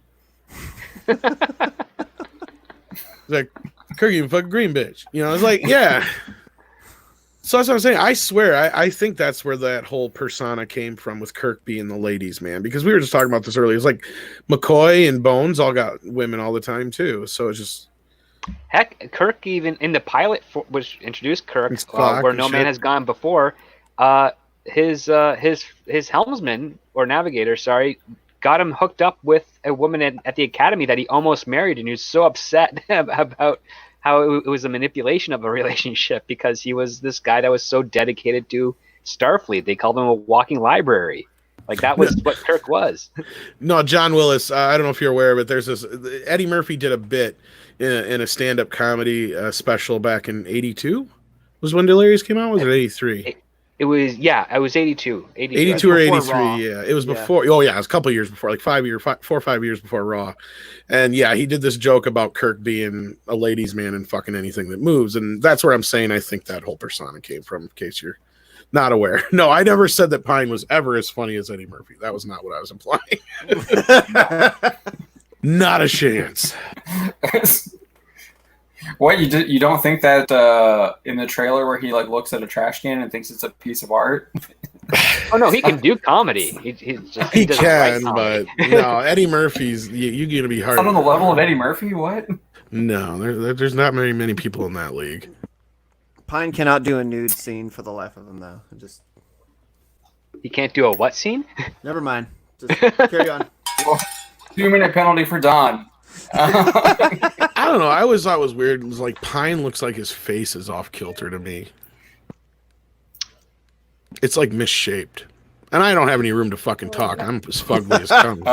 like, Kirk, you fucking green bitch. You know, it's like, yeah. So that's what I'm saying. I swear, I think that's where that whole persona came from with Kirk being the ladies' man. Because we were just talking about this earlier. It's like McCoy and Bones all got women all the time too. So it's just heck. Kirk even in the pilot was introduced. Kirk, where no shit. man has gone before. His helmsman or navigator, sorry, got him hooked up with a woman at the academy that he almost married, and he was so upset about how it was a manipulation of a relationship because he was this guy that was so dedicated to Starfleet. They called him a walking library. Like that was what Kirk was. No, John Willis. I don't know if you're aware, but there's this. Eddie Murphy did a bit in a stand-up comedy special back in '82. Was when Delirious came out? Was it '83? It was 82. 82 or 83, Raw. yeah. It was before. Oh, yeah, it was a couple years before, like 4 or 5 years before Raw. And yeah, he did this joke about Kirk being a ladies' man and fucking anything that moves. And that's where I'm saying I think that whole persona came from, in case you're not aware. No, I never said that Pine was ever as funny as Eddie Murphy. That was not what I was implying. Not a chance. What, you don't think that in the trailer where he like looks at a trash can and thinks it's a piece of art? Oh no, he can do comedy. He does can, comedy. but no, Eddie Murphy's you're gonna be hard. Not on the level of Eddie Murphy. What? No, there's not many people in that league. Pine cannot do a nude scene for the life of him, though. He can't do a what scene? Never mind. Just carry on. Well, 2-minute penalty for Don. I don't know. I always thought it was weird. It was like Pine looks like his face is off kilter to me. It's like misshaped. And I don't have any room to fucking talk. I'm as fugly as comes.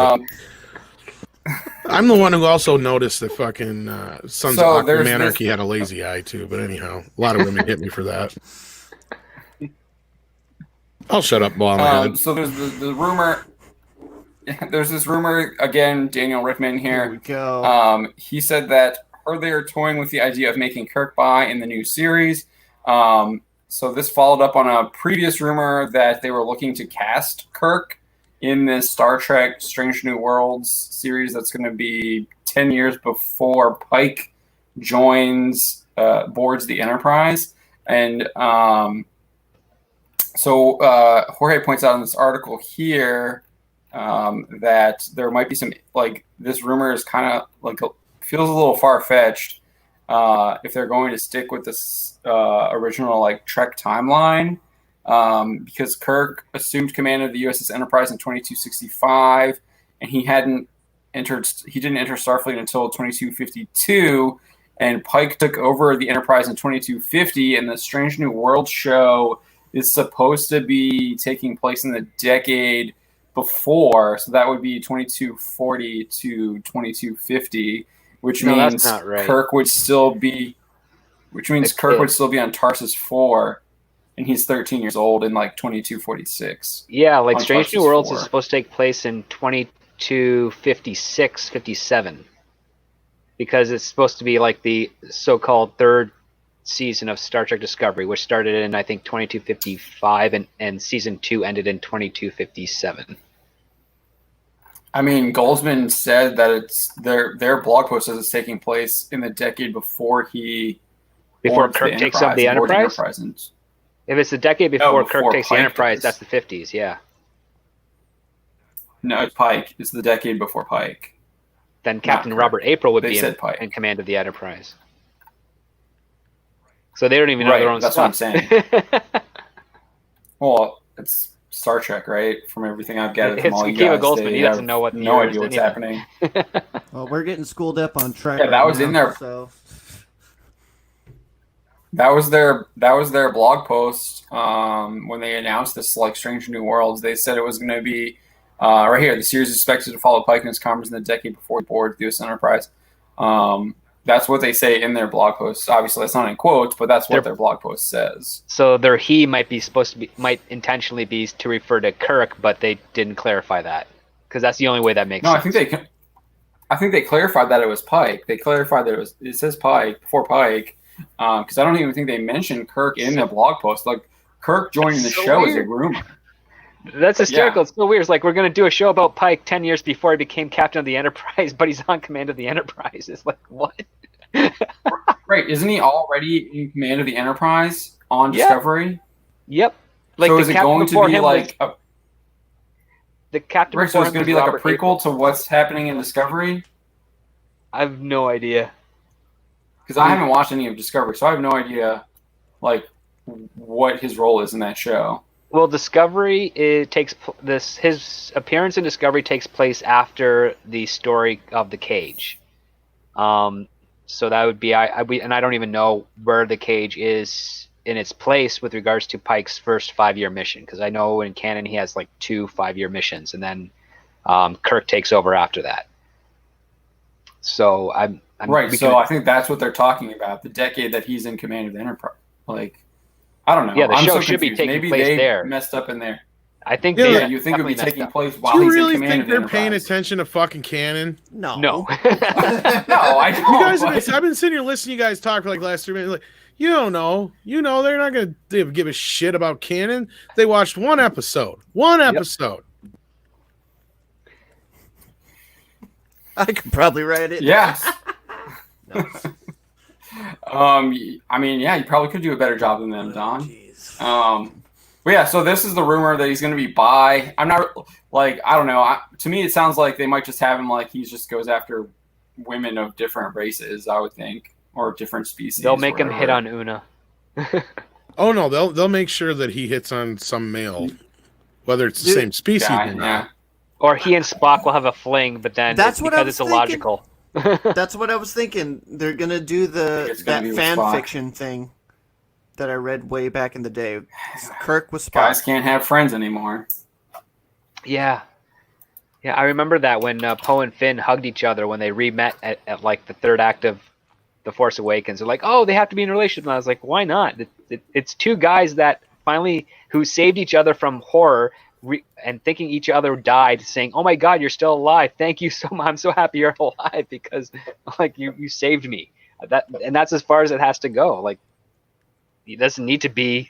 I'm the one who also noticed that fucking Sons of Anarchy had a lazy eye too. But anyhow, a lot of women hit me for that. I'll shut up while I'm ahead. So there's the rumor. There's this rumor again. Daniel Rittman here. Here we go. He said that they are toying with the idea of making Kirk bi in the new series. So this followed up on a previous rumor that they were looking to cast Kirk in this Star Trek Strange New Worlds series that's going to be 10 years before Pike boards the Enterprise. And so Jorge points out in this article here that there might be some, like, this rumor is kind of like feels a little far-fetched if they're going to stick with this original like Trek timeline, because Kirk assumed command of the USS Enterprise in 2265, and he didn't enter Starfleet until 2252, and Pike took over the Enterprise in 2250, and the Strange New World show is supposed to be taking place in the decade before, so that would be 2240 to 2250, which means Kirk would still be on Tarsus 4, and he's 13 years old in like 2246. Yeah, like Strange Tarsus New Worlds 4. is supposed to take place in 2256, 57, because it's supposed to be like the so-called third season of Star Trek Discovery, which started in I think 2255, and season 2 ended in 2257. I mean, Goldsman said that it's their blog post says it's taking place in the decade before Kirk takes up the Enterprise. If it's the decade before Kirk takes the Enterprise, that's the 50s. Yeah. No, it's Pike. It's the decade before Pike. Then Captain Robert April would be in command of the Enterprise. So they don't even know their own stuff. That's what I'm saying. Well, it's Star Trek, right? From everything I've gathered from all you guys, Goldsman, he doesn't know what no idea what's happening. Well, we're getting schooled up on Trek. Yeah, that was in there. So. That was their blog post when they announced this like Strange New Worlds. They said it was going to be right here. The series is expected to follow Pike and his comrades in the decade before he boarded the U.S. Enterprise. That's what they say in their blog post. Obviously, that's not in quotes, but that's what their blog post says. So their he might intentionally be to refer to Kirk, but they didn't clarify that because that's the only way that makes sense. I think they clarified that it was Pike. They clarified that it says Pike before Pike, because I don't even think they mentioned Kirk in the blog post. Like Kirk joining the show is a rumor. That's hysterical. It's so weird. It's like we're going to do a show about Pike 10 years before he became captain of the Enterprise, but he's on command of the Enterprise. It's like, what? Right. Isn't he already in command of the Enterprise on Discovery? Yep. Like so is it going to be like the captain? Right, so it's going to be like a prequel to what's happening in Discovery? I have no idea. Because I haven't watched any of Discovery, so I have no idea like what his role is in that show. Well, Discovery his appearance in Discovery takes place after the story of the Cage. So that would be and I don't even know where the Cage is in its place with regards to Pike's first 5-year mission, because I know in canon he has like 2 5-year missions, and then Kirk takes over after that. So I'm right. So I think that's what they're talking about, the decade that he's in command of the Enterprise. Like, I don't know. Yeah, the I'm show so should be confused. taking Maybe place they there. Messed up in there. I think you think it'd be taking place while Do you he's really in command think of the they're Enterprise? paying attention to fucking canon? No. No, I don't. You guys, I've been sitting here listening to you guys talk for like the last 3 minutes. Like, you don't know. You know, they're not going to give a shit about canon. They watched one episode. Yep. I could probably write it. Yes. I mean, yeah, you probably could do a better job than them, Don. But yeah, so this is the rumor that he's going to be bi. I'm not like, I don't know. To me, it sounds like they might just have him like he just goes after women of different races, I would think, or different species. They'll make him hit on Una. Oh no, they'll make sure that he hits on some male, whether it's the same species or not. Yeah. Or he and Spock will have a fling, but then because it's illogical. That's what I was thinking. They're gonna do that fan fiction thing that I read way back in the day. Kirk with Spock. Guys can't have friends anymore. Yeah, I remember that when Poe and Finn hugged each other when they re-met at like the 3rd act of The Force Awakens. They're like, oh, they have to be in a relationship. And I was like, why not? It's 2 guys that who saved each other from horror and thinking each other died, saying, oh my God, you're still alive. Thank you so much. I'm so happy you're alive because like you saved me. That's as far as it has to go. Like, it doesn't need to be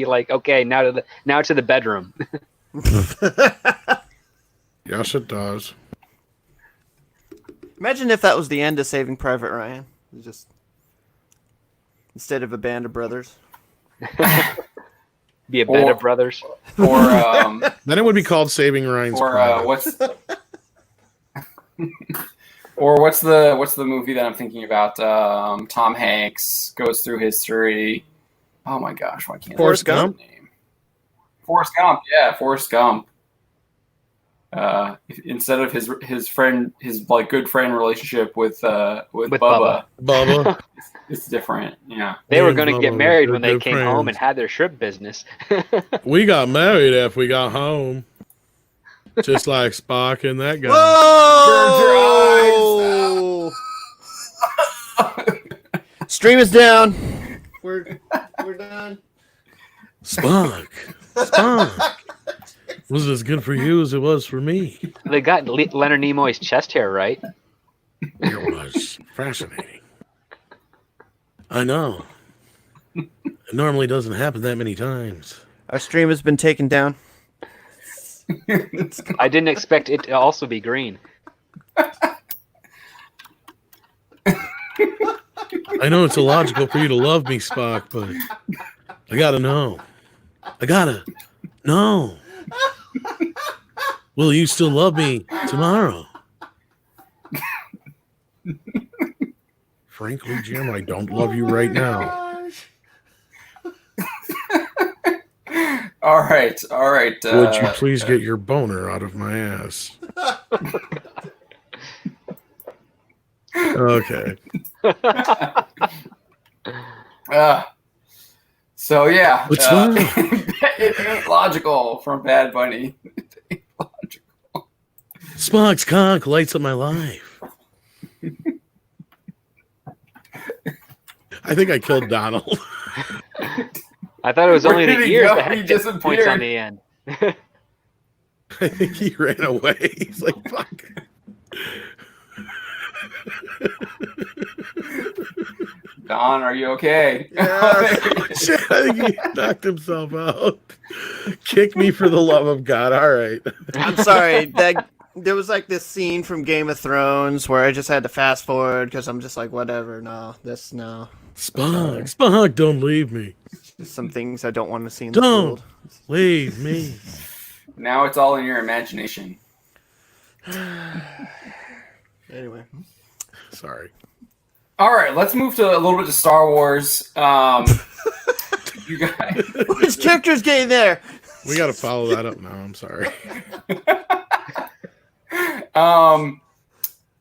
like, okay, now to the bedroom. Yes, it does. Imagine if that was the end of Saving Private Ryan. Just instead of a band of brothers. Be a band of brothers. Or then it would be called Saving Ryan's Pride. What's the movie that I'm thinking about? Tom Hanks goes through history. Oh my gosh, why can't I Forrest Gump? Name? Forrest Gump, yeah, Forrest Gump. Instead of his friend, his like good friend relationship with Bubba. It's different, yeah. They were going to get married when they came home and had their shrimp business. We got married after we got home. Just like Spock and that guy. Whoa! Stream is down. We're done. Spock. Was as good for you as it was for me. They got Leonard Nimoy's chest hair right. It was fascinating. I know. It normally doesn't happen that many times. Our stream has been taken down. I didn't expect it to also be green. I know it's illogical for you to love me, Spock, but I gotta know. Will you still love me tomorrow? Frankly, Jim, I don't love you right now. All right. Would you please get your boner out of my ass? Okay. So yeah, what's wrong? It ain't logical from Bad Bunny. It ain't logical. Spock's cock lights up my life. I think I killed Donald. I thought it was only the ears that He had disappeared. points on the end. I think he ran away. He's like, fuck. Don, are you okay? Yeah. Shit, I think he knocked himself out. Kick me for the love of God. All right. I'm sorry. There was like this scene from Game of Thrones where I just had to fast forward because I'm just like, whatever. No. Spock, don't leave me. Just some things I don't want to see in the Don't world. leave me. Now it's all in your imagination. Anyway. Sorry. All right, let's move to a little bit to Star Wars. You guys, Which character's getting there? We got to follow that up now. I'm sorry.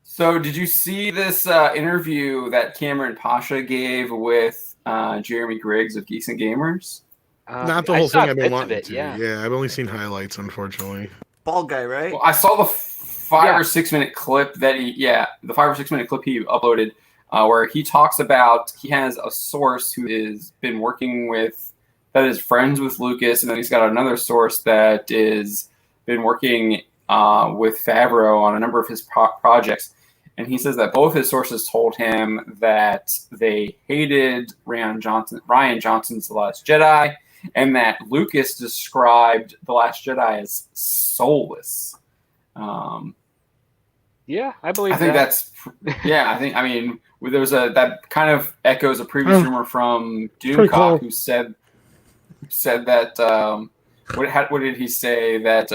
So did you see this interview that Cameron Pasha gave with Jeremy Griggs of Geeks and Gamers? Not the I whole saw thing I've been bits of wanting it, to. yeah. Yeah, I've only seen highlights, unfortunately. Bald guy, right? Well, I saw the 5 or 6 minute clip that the 5 or 6 minute clip he uploaded where he talks about he has a source who is been working with, that is friends with Lucas, and then he's got another source that is been working with Favreau on a number of his projects. And he says that both his sources told him that they hated Rian Johnson's The Last Jedi, and that Lucas described The Last Jedi as soulless. Yeah, I believe I think that. I mean, there was that kind of echoes a previous rumor from Pretty cool. Doomcock who said that what did he say, that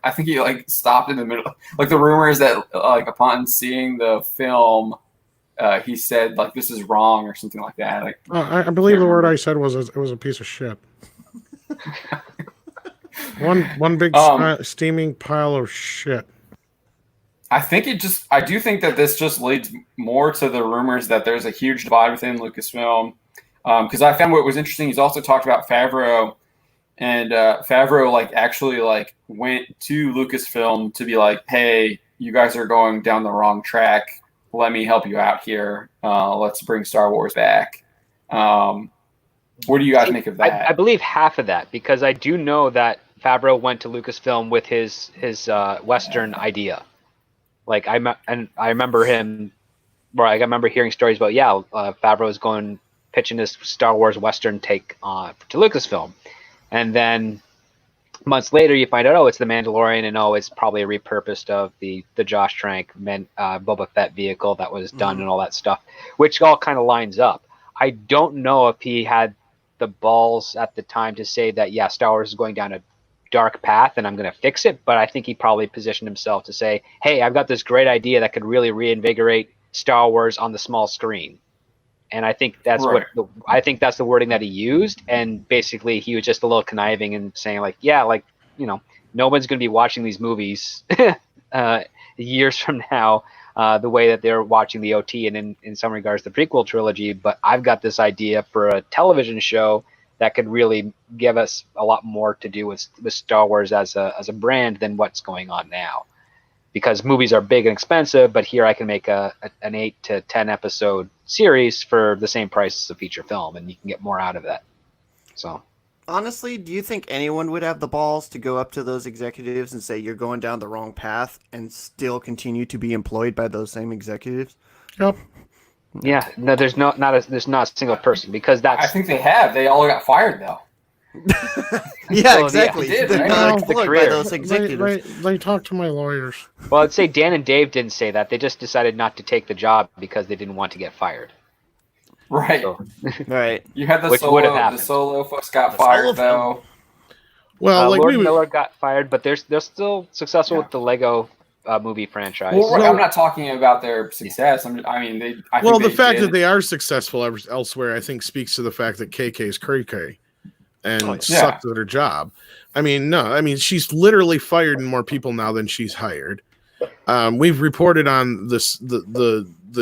I think he like stopped in the middle, like the rumor is that like upon seeing the film he said like this is wrong or something like that. Like I believe the word I said was it was a piece of shit. one big steaming pile of shit. I do think that this just leads more to the rumors that there's a huge divide within Lucasfilm. Because I found what was interesting, he's also talked about Favreau, and Favreau actually went to Lucasfilm to be like, hey, you guys are going down the wrong track. Let me help you out here. Let's bring Star Wars back. What do you guys make of that? I believe half of that, because I do know that Favreau went to Lucasfilm with his Western idea. I remember him, I remember hearing stories about Favreau is going pitching this Star Wars Western take to Lucasfilm, and then months later you find out it's the Mandalorian, and it's probably a repurposed of the Josh Trank Boba Fett vehicle that was done and all that stuff, which all kind of lines up. I don't know if he had the balls at the time to say that Star Wars is going down a dark path and I'm going to fix it, but I think he probably positioned himself to say, hey, I've got this great idea that could really reinvigorate Star Wars on the small screen. And I think that's right. that's the wording that he used. And basically he was just a little conniving and saying no one's going to be watching these movies years from now the way that they're watching the OT and in some regards the prequel trilogy. But I've got this idea for a television show that could really give us a lot more to do with Star Wars as a brand than what's going on now. Because movies are big and expensive, but here I can make an 8 to 10 episode series for the same price as a feature film, and you can get more out of that. So, honestly, do you think anyone would have the balls to go up to those executives and say you're going down the wrong path and still continue to be employed by those same executives? Yep. Yeah, no, there's not a single person, because that's. I think they have. They all got fired though. Exactly. They did, They're right? not The employed by career. those executives. They talked to my lawyers. Well, I'd say Dan and Dave didn't say that. They just decided not to take the job because they didn't want to get fired. Right. So, Right. You had Which would have the happened. solo folks got The fired solo though. Well, Lord Miller got fired, but they're still successful with the Lego movie franchise. Well, I'm not talking about their success. The fact that they are successful elsewhere, I think, speaks to the fact that KK is cray and sucks at her job. She's literally fired more people now than she's hired. We've reported on this, that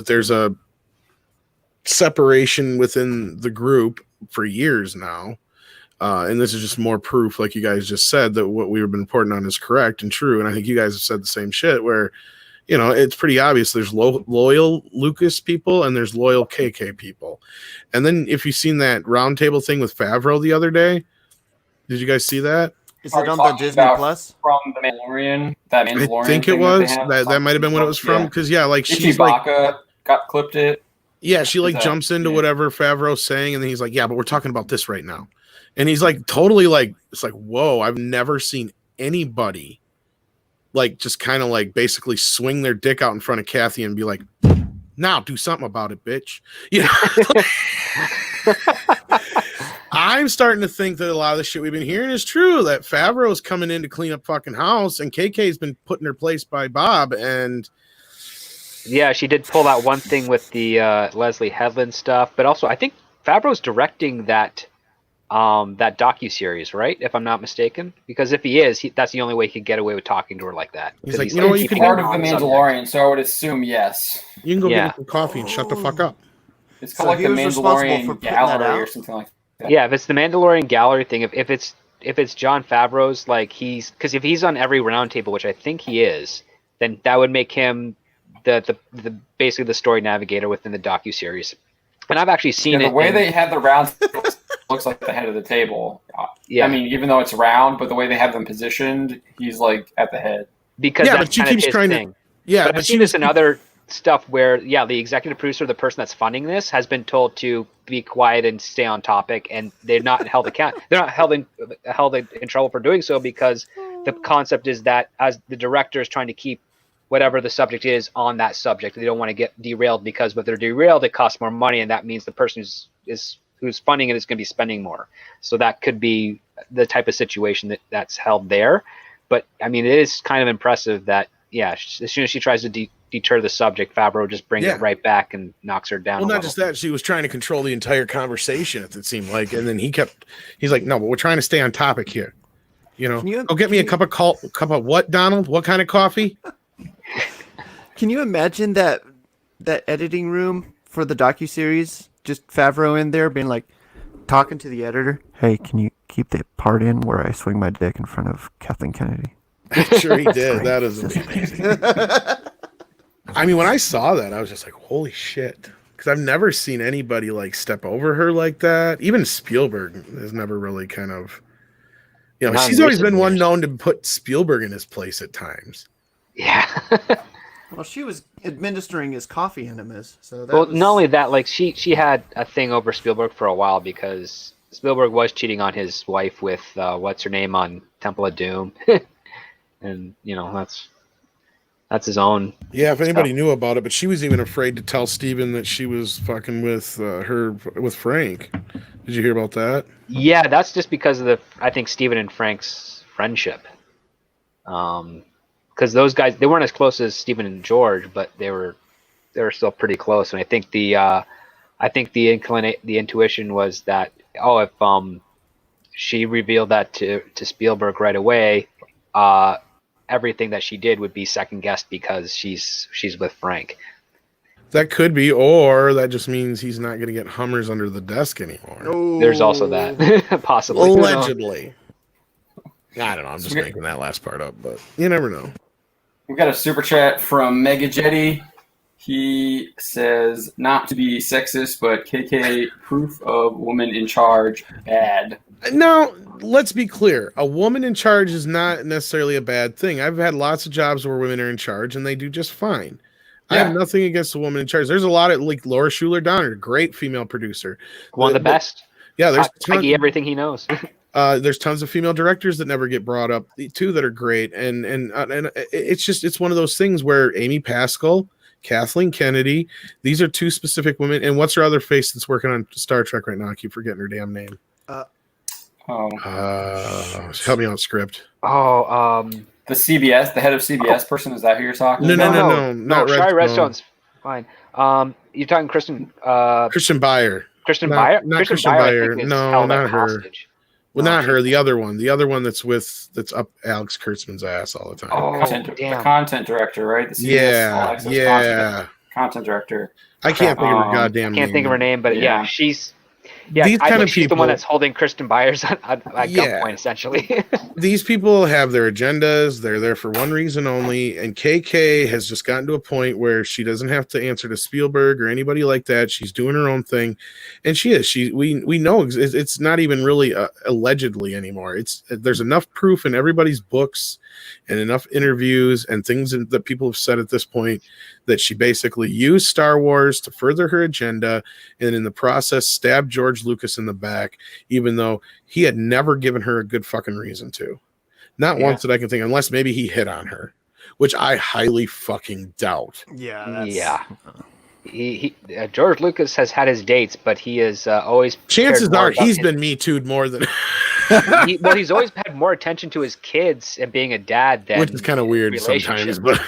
there's a separation within the group for years now. And this is just more proof, like you guys just said, that what we've been reporting on is correct and true. And I think you guys have said the same shit where, it's pretty obvious there's loyal Lucas people and there's loyal KK people. And then if you've seen that roundtable thing with Favreau the other day, did you guys see that? Is it on the Disney Plus? From the Mandalorian? I think it was. That might have been what it was from. Because, she's Chewbacca got clipped it. Yeah, she like Is that- jumps into yeah. whatever Favreau's saying, and then he's like, "Yeah, but we're talking about this right now," and he's like, totally like, it's like, whoa, I've never seen anybody like just kind of like basically swing their dick out in front of Kathy and be like, "Now do something about it, bitch." You know, I'm starting to think that a lot of the shit we've been hearing is true. That Favreau's coming in to clean up fucking house, and KK's been put in her place by Bob, and. Yeah, she did pull that one thing with the Leslie Headland stuff, but also I think Favreau's directing that that docu-series, right? If I'm not mistaken, because if he is, that's the only way he could get away with talking to her like that. He's like, he's you know what, you It's can part keeping of the her on Mandalorian, so I would assume yes. You can go Yeah. get me some coffee and shut the fuck up. It's So called like he the was responsible for Mandalorian putting that Gallery or out? something like that. subject. Yeah, if it's the Mandalorian gallery thing, if it's John Favreau's, like because if he's on every roundtable, which I think he is, then that would make him the basically the story navigator within the docu-series. And I've actually seen Yeah, it. the way they have the round looks like the head of the table. Yeah. I mean, even though it's round, but the way they have them positioned, he's like at the head. because Yeah, that's but she kind of keeps his trying thing. to. Yeah, But I've seen this in other stuff where, the executive producer, the person that's funding this, has been told to be quiet and stay on topic, and they're not held account. They're not held in trouble for doing so, because the concept is that as the director is trying to keep whatever the subject is on that subject, they don't want to get derailed, because if they're derailed, it costs more money, and that means the person who's funding it is going to be spending more. So that could be the type of situation that's held there. But I mean, it is kind of impressive that as soon as she tries to deter the subject, Favreau just brings it right back and knocks her down. Well, not just that, she was trying to control the entire conversation, it seemed like, and then he's like, "No, but we're trying to stay on topic here." You know, go get me a cup of what, Donald? What kind of coffee? Can you imagine that editing room for the docuseries? Just Favreau in there being like, talking to the editor. Hey, can you keep that part in where I swing my dick in front of Kathleen Kennedy? I'm sure he did. Great. That is amazing. I mean, when I saw that, I was just like, holy shit. Because I've never seen anybody like step over her like that. Even Spielberg has never really kind of, Not she's in always recent been one years. known to put Spielberg in his place at times. Yeah. Well, she was administering his coffee enemas, so that Well, was... not only that, like she had a thing over Spielberg for a while, because Spielberg was cheating on his wife with what's her name on Temple of Doom, and that's his own. Yeah, if anybody stuff. knew about it, but she was even afraid to tell Steven that she was fucking with Frank. Did you hear about that? Yeah, that's just because of I think Stephen and Frank's friendship. Because those guys, they weren't as close as Stephen and George, but they were still pretty close. And I think the intuition was that if she revealed that to Spielberg right away, everything that she did would be second guessed because she's with Frank. That could be, or that just means he's not going to get Hummers under the desk anymore. Oh. There's also that possibly. Allegedly. I don't know. I'm just making that last part up, but you never know. We got a super chat from Mega Jetty. He says, not to be sexist, but KK proof of woman in charge bad. Now, let's be clear. A woman in charge is not necessarily a bad thing. I've had lots of jobs where women are in charge, and they do just fine. I have nothing against a woman in charge. There's a lot of, like, Laura Schuler Donner, great female producer. One of the best. Yeah, there's everything he knows. There's tons of female directors that never get brought up too that are great, and it's one of those things where Amy Pascal, Kathleen Kennedy, these are two specific women. And what's her other face that's working on Star Trek right now? I keep forgetting her damn name. Help me out, script. The CBS, the head of CBS person. Is that who you're talking No, about? not Shari Redstone. Redstone's fine. You're talking Kristen Byer. Kristen Not- Byer? not Kristen I Byer. think, is No, held not at her. hostage. Well, not her. The other one that's up Alex Kurtzman's ass all the time. The content director, right? The CBS All Access content director. I can't think of her goddamn name. Can't think of her name, but Yeah. she's Yeah, these I kind think of she's people, the one that's holding Kristen Byers at gunpoint, essentially. these people have their agendas. They're there for one reason only. And KK has just gotten to a point where she doesn't have to answer to Spielberg or anybody like that. She's doing her own thing, and she is. We know it's not even really allegedly anymore. There's enough proof in everybody's books and enough interviews and things that people have said at this point that she basically used Star Wars to further her agenda, and in the process stabbed George Lucas in the back, even though he had never given her a good fucking reason to. Not once that I can think, unless maybe he hit on her, which I highly fucking doubt. Yeah. George Lucas has had his dates, but he is always. Chances are he's been Me Too'd more than. He's always had more attention to his kids and being a dad than. Which is kind of weird sometimes, but.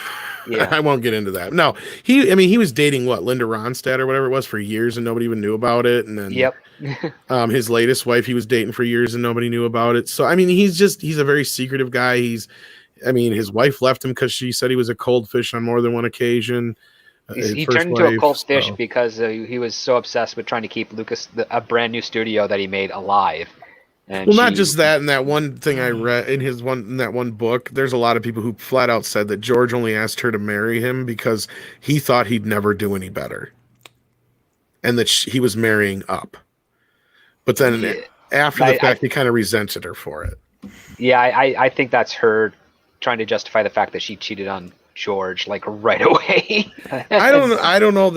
Yeah. I won't get into that. No, he was dating Linda Ronstadt or whatever it was for years and nobody even knew about it. And then, his latest wife, he was dating for years and nobody knew about it. So, I mean, he's a very secretive guy. His wife left him because she said he was a cold fish on more than one occasion. He turned into a cold fish because he was so obsessed with trying to keep Lucas, a brand new studio that he made, alive. And not just that, and that one thing I read in that one book, there's a lot of people who flat out said that George only asked her to marry him because he thought he'd never do any better. And that he was marrying up. But then after the fact, he kind of resented her for it. Yeah, I think that's her trying to justify the fact that she cheated on George right away. I don't know I don't know,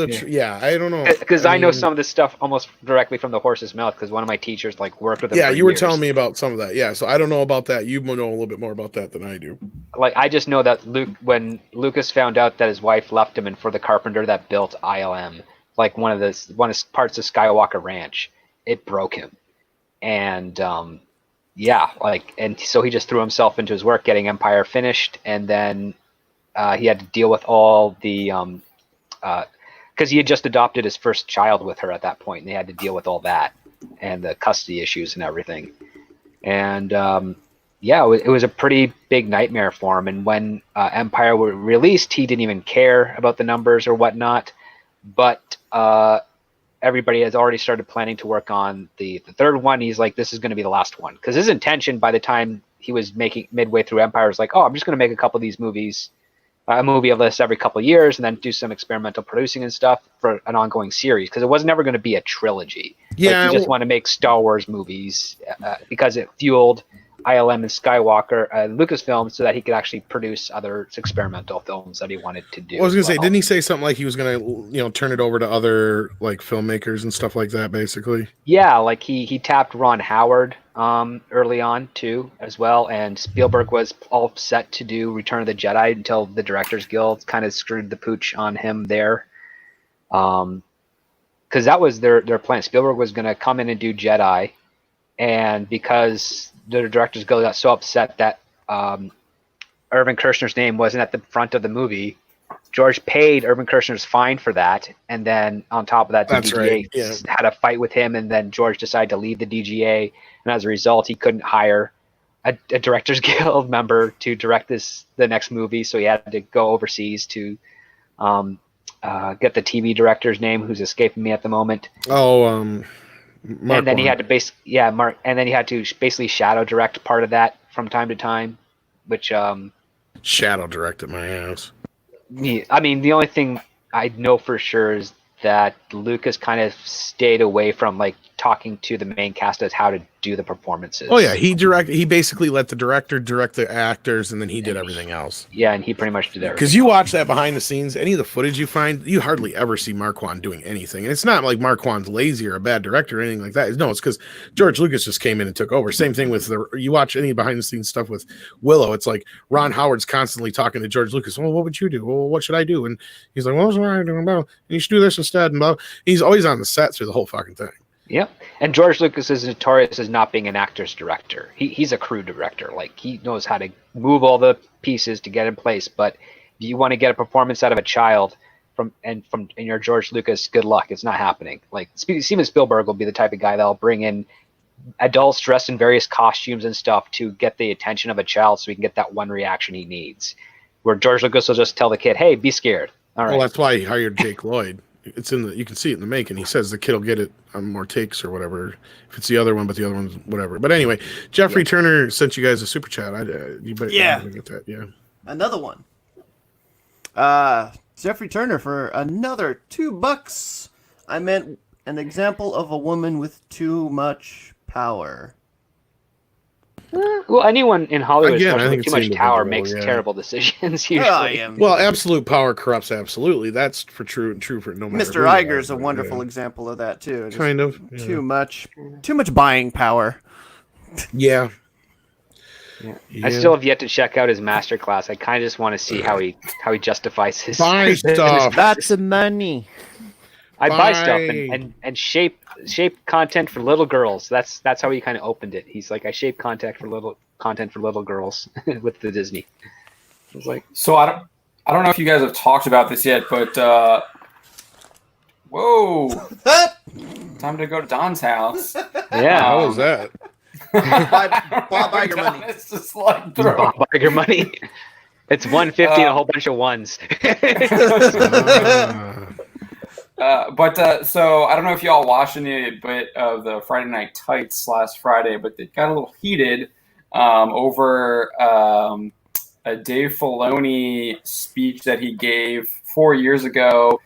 because I know some of this stuff almost directly from the horse's mouth, because one of my teachers worked with him for you were years. telling me about some of that, so I don't know about that. You know a little bit more about that than I do. I just know that when Lucas found out that his wife left him, and for the carpenter that built ILM, one of parts of Skywalker Ranch, it broke him. And and so he just threw himself into his work getting Empire finished, and then he had to deal with all the because he had just adopted his first child with her at that point, and they had to deal with all that and the custody issues and everything. And it was a pretty big nightmare for him. And when Empire were released, he didn't even care about the numbers or whatnot. But everybody has already started planning to work on the third one. He's like, this is going to be the last one, because his intention by the time he was making midway through Empire was like, I'm just going to make a couple of these movies. A movie of this every couple of years, and then do some experimental producing and stuff for an ongoing series, because it was never going to be a trilogy. He just want to make Star Wars movies because it fueled ILM and Skywalker, Lucasfilm, so that he could actually produce other experimental films that he wanted to do. I was going to say, didn't he say something like he was going to, turn it over to other filmmakers and stuff like that, basically? Yeah, he tapped Ron Howard early on too, as well, and Spielberg was all set to do Return of the Jedi until the Directors Guild kind of screwed the pooch on him there. Because that was their plan. Spielberg was going to come in and do Jedi, and because the Directors Guild got so upset that Irvin Kershner's name wasn't at the front of the movie, George paid Irvin Kershner's fine for that, and then on top of that, the DGA had a fight with him, and then George decided to leave the DGA, and as a result, he couldn't hire a Directors Guild member to direct the next movie, so he had to go overseas to get the TV director's name, who's escaping me at the moment. Mark and then he had to Mark, and then he had to basically shadow direct part of that from time to time, which shadow directed my ass. I mean, the only thing I know for sure is that Lucas kind of stayed away from talking to the main cast as how to do the performances. Oh yeah, he basically let the director direct the actors, and then he did everything else. Yeah, and he pretty much did everything. Because you watch that behind the scenes, any of the footage you find, you hardly ever see Marquand doing anything. And it's not like Marquand's lazy or a bad director or anything like that. No, it's because George Lucas just came in and took over. Same thing with you watch any behind the scenes stuff with Willow. It's like Ron Howard's constantly talking to George Lucas. Well, what would you do? Well, what should I do? And he's like, well, what's I doing about? You should do this instead. And blah. He's always on the set through the whole fucking thing. Yeah, and George Lucas is notorious as not being an actor's director. He's a crew director. He knows how to move all the pieces to get in place. But if you want to get a performance out of a child from your George Lucas, good luck. It's not happening. Steven Spielberg will be the type of guy that'll bring in adults dressed in various costumes and stuff to get the attention of a child, so he can get that one reaction he needs. Where George Lucas will just tell the kid, "Hey, be scared." All right. Well, that's why he hired Jake Lloyd. it's in the, you can see it in the making. He says the kid will get it on more takes or whatever. If it's the other one, but the other one's whatever. But anyway, Jeffrey Turner sent you guys a super chat. You better get that. Yeah. Another one. Jeffrey Turner for another $2. I meant an example of a woman with too much power. Well, anyone in Hollywood with too much power makes yeah. terrible decisions usually. Well, absolute power corrupts absolutely. That's for true for no matter. Mr. Iger's a wonderful example of that too. Just kind of too much buying power. Yeah. I still have yet to check out his masterclass. I kind of just want to see how he justifies his buy stuff. Lots of money. I buy stuff and shape content for little girls. That's how he kind of opened it. He's like, I shape content for little girls with the Disney. I was like, so I don't know if you guys have talked about this yet, but whoa, time to go to Don's house. Yeah, how was that? Bob Iger money. It's just like Bob Iger money. It's 150 and a whole bunch of ones. So I don't know if y'all watched any bit of the Friday Night Tights last Friday, but it got a little heated over a Dave Filoni speech that he gave 4 years ago,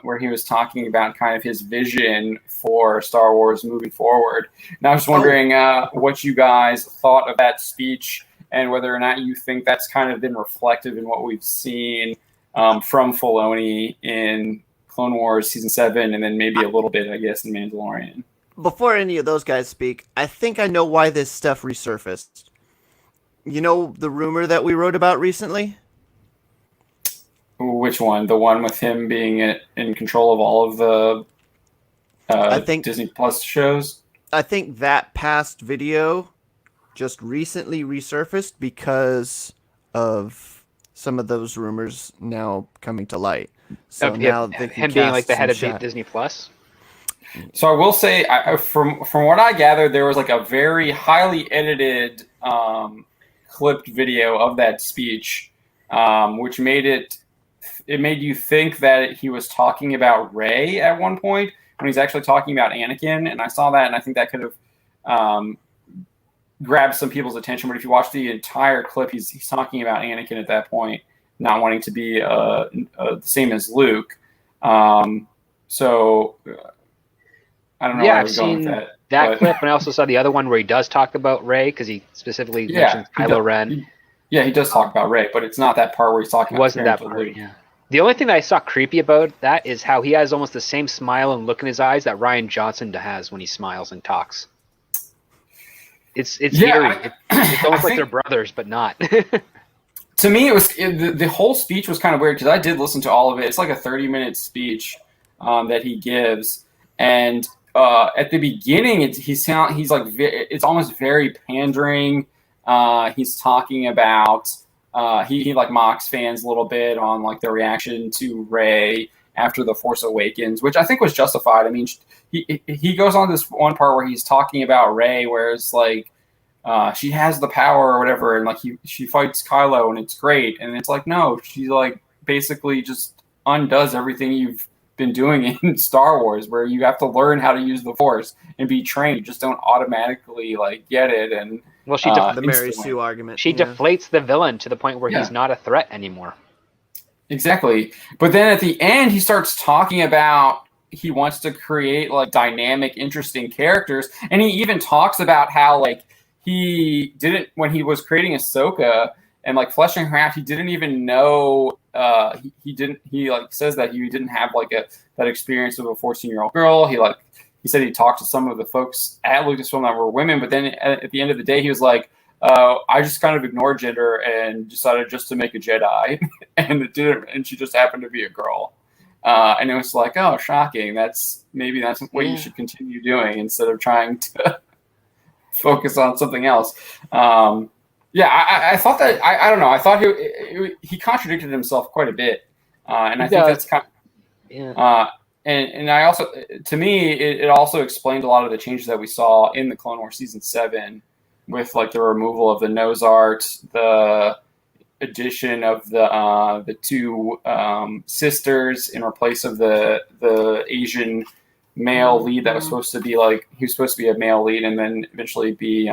where he was talking about kind of his vision for Star Wars moving forward. And I was wondering what you guys thought of that speech and whether or not you think that's kind of been reflective in what we've seen from Filoni in Clone Wars Season 7, and then maybe a little bit, I guess, in Mandalorian. Before any of those guys speak, I think I know why this stuff resurfaced. You know the rumor that we wrote about recently? Which one? The one with him being in control of all of the I think Disney Plus shows? I think that past video just recently resurfaced because of some of those rumors now coming to light. So now they can him being like the head of shot. Disney Plus. So I will say, from what I gathered, there was like a very highly edited clipped video of that speech, which made you think that he was talking about Rey at one point when he's actually talking about Anakin. And I saw that, and I think that could have grabbed some people's attention. But if you watch the entire clip, he's talking about Anakin at that point, not wanting to be the same as Luke. So I don't know where I was going with that. Clip, and I also saw the other one where he does talk about Rey because he specifically mentions Kylo Ren. He does talk about Rey, but it's not that part where he's talking. It wasn't that part. Yeah. The only thing that I saw creepy about that is how he has almost the same smile and look in his eyes that Rian Johnson has when he smiles and talks. It's eerie. It's almost like they're brothers, but not. To me, the whole speech was kind of weird because I did listen to all of it. It's like a 30-minute speech that he gives, and at the beginning, he's like it's almost very pandering. He's talking about he like mocks fans a little bit on like their reaction to Rey after The Force Awakens, which I think was justified. I mean, he goes on this one part where he's talking about Rey, where it's like she has the power or whatever, and like she fights Kylo and it's great, and it's like no, she like basically just undoes everything you've been doing in Star Wars, where you have to learn how to use the Force and be trained. You just don't automatically like get it. And well, the Mary Sue argument. She deflates the villain to the point where he's not a threat anymore. Exactly. But then at the end, he starts talking about he wants to create like dynamic, interesting characters, and he even talks about how like he didn't when he was creating Ahsoka and like fleshing her out, he didn't even know. He like says that he didn't have like that experience of a 14-year-old girl. He said he talked to some of the folks at Lucasfilm that were women, but then at the end of the day, he was like, I just kind of ignored gender and decided just to make a Jedi, and it didn't, and she just happened to be a girl. And it was like, oh, shocking. That's what you should continue doing instead of trying to focus on something else. I thought that I don't know. I thought he contradicted himself quite a bit, and I think that's kind of, and I also, to me, it also explained a lot of the changes that we saw in the Clone Wars Season 7 with like the removal of the nose art, the addition of the two sisters in place of the Asian male lead that was supposed to be like he was supposed to be a male lead and then eventually be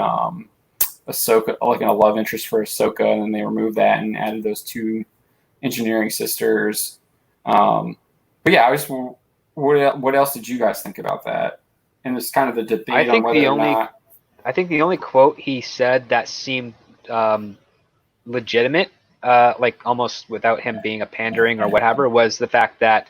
Ahsoka, like a love interest for Ahsoka, and then they removed that and added those two engineering sisters. But yeah, what else did you guys think about that? And it's kind of the debate on whether or not. I think the only quote he said that seemed legitimate, like almost without him being a pandering or whatever, was the fact that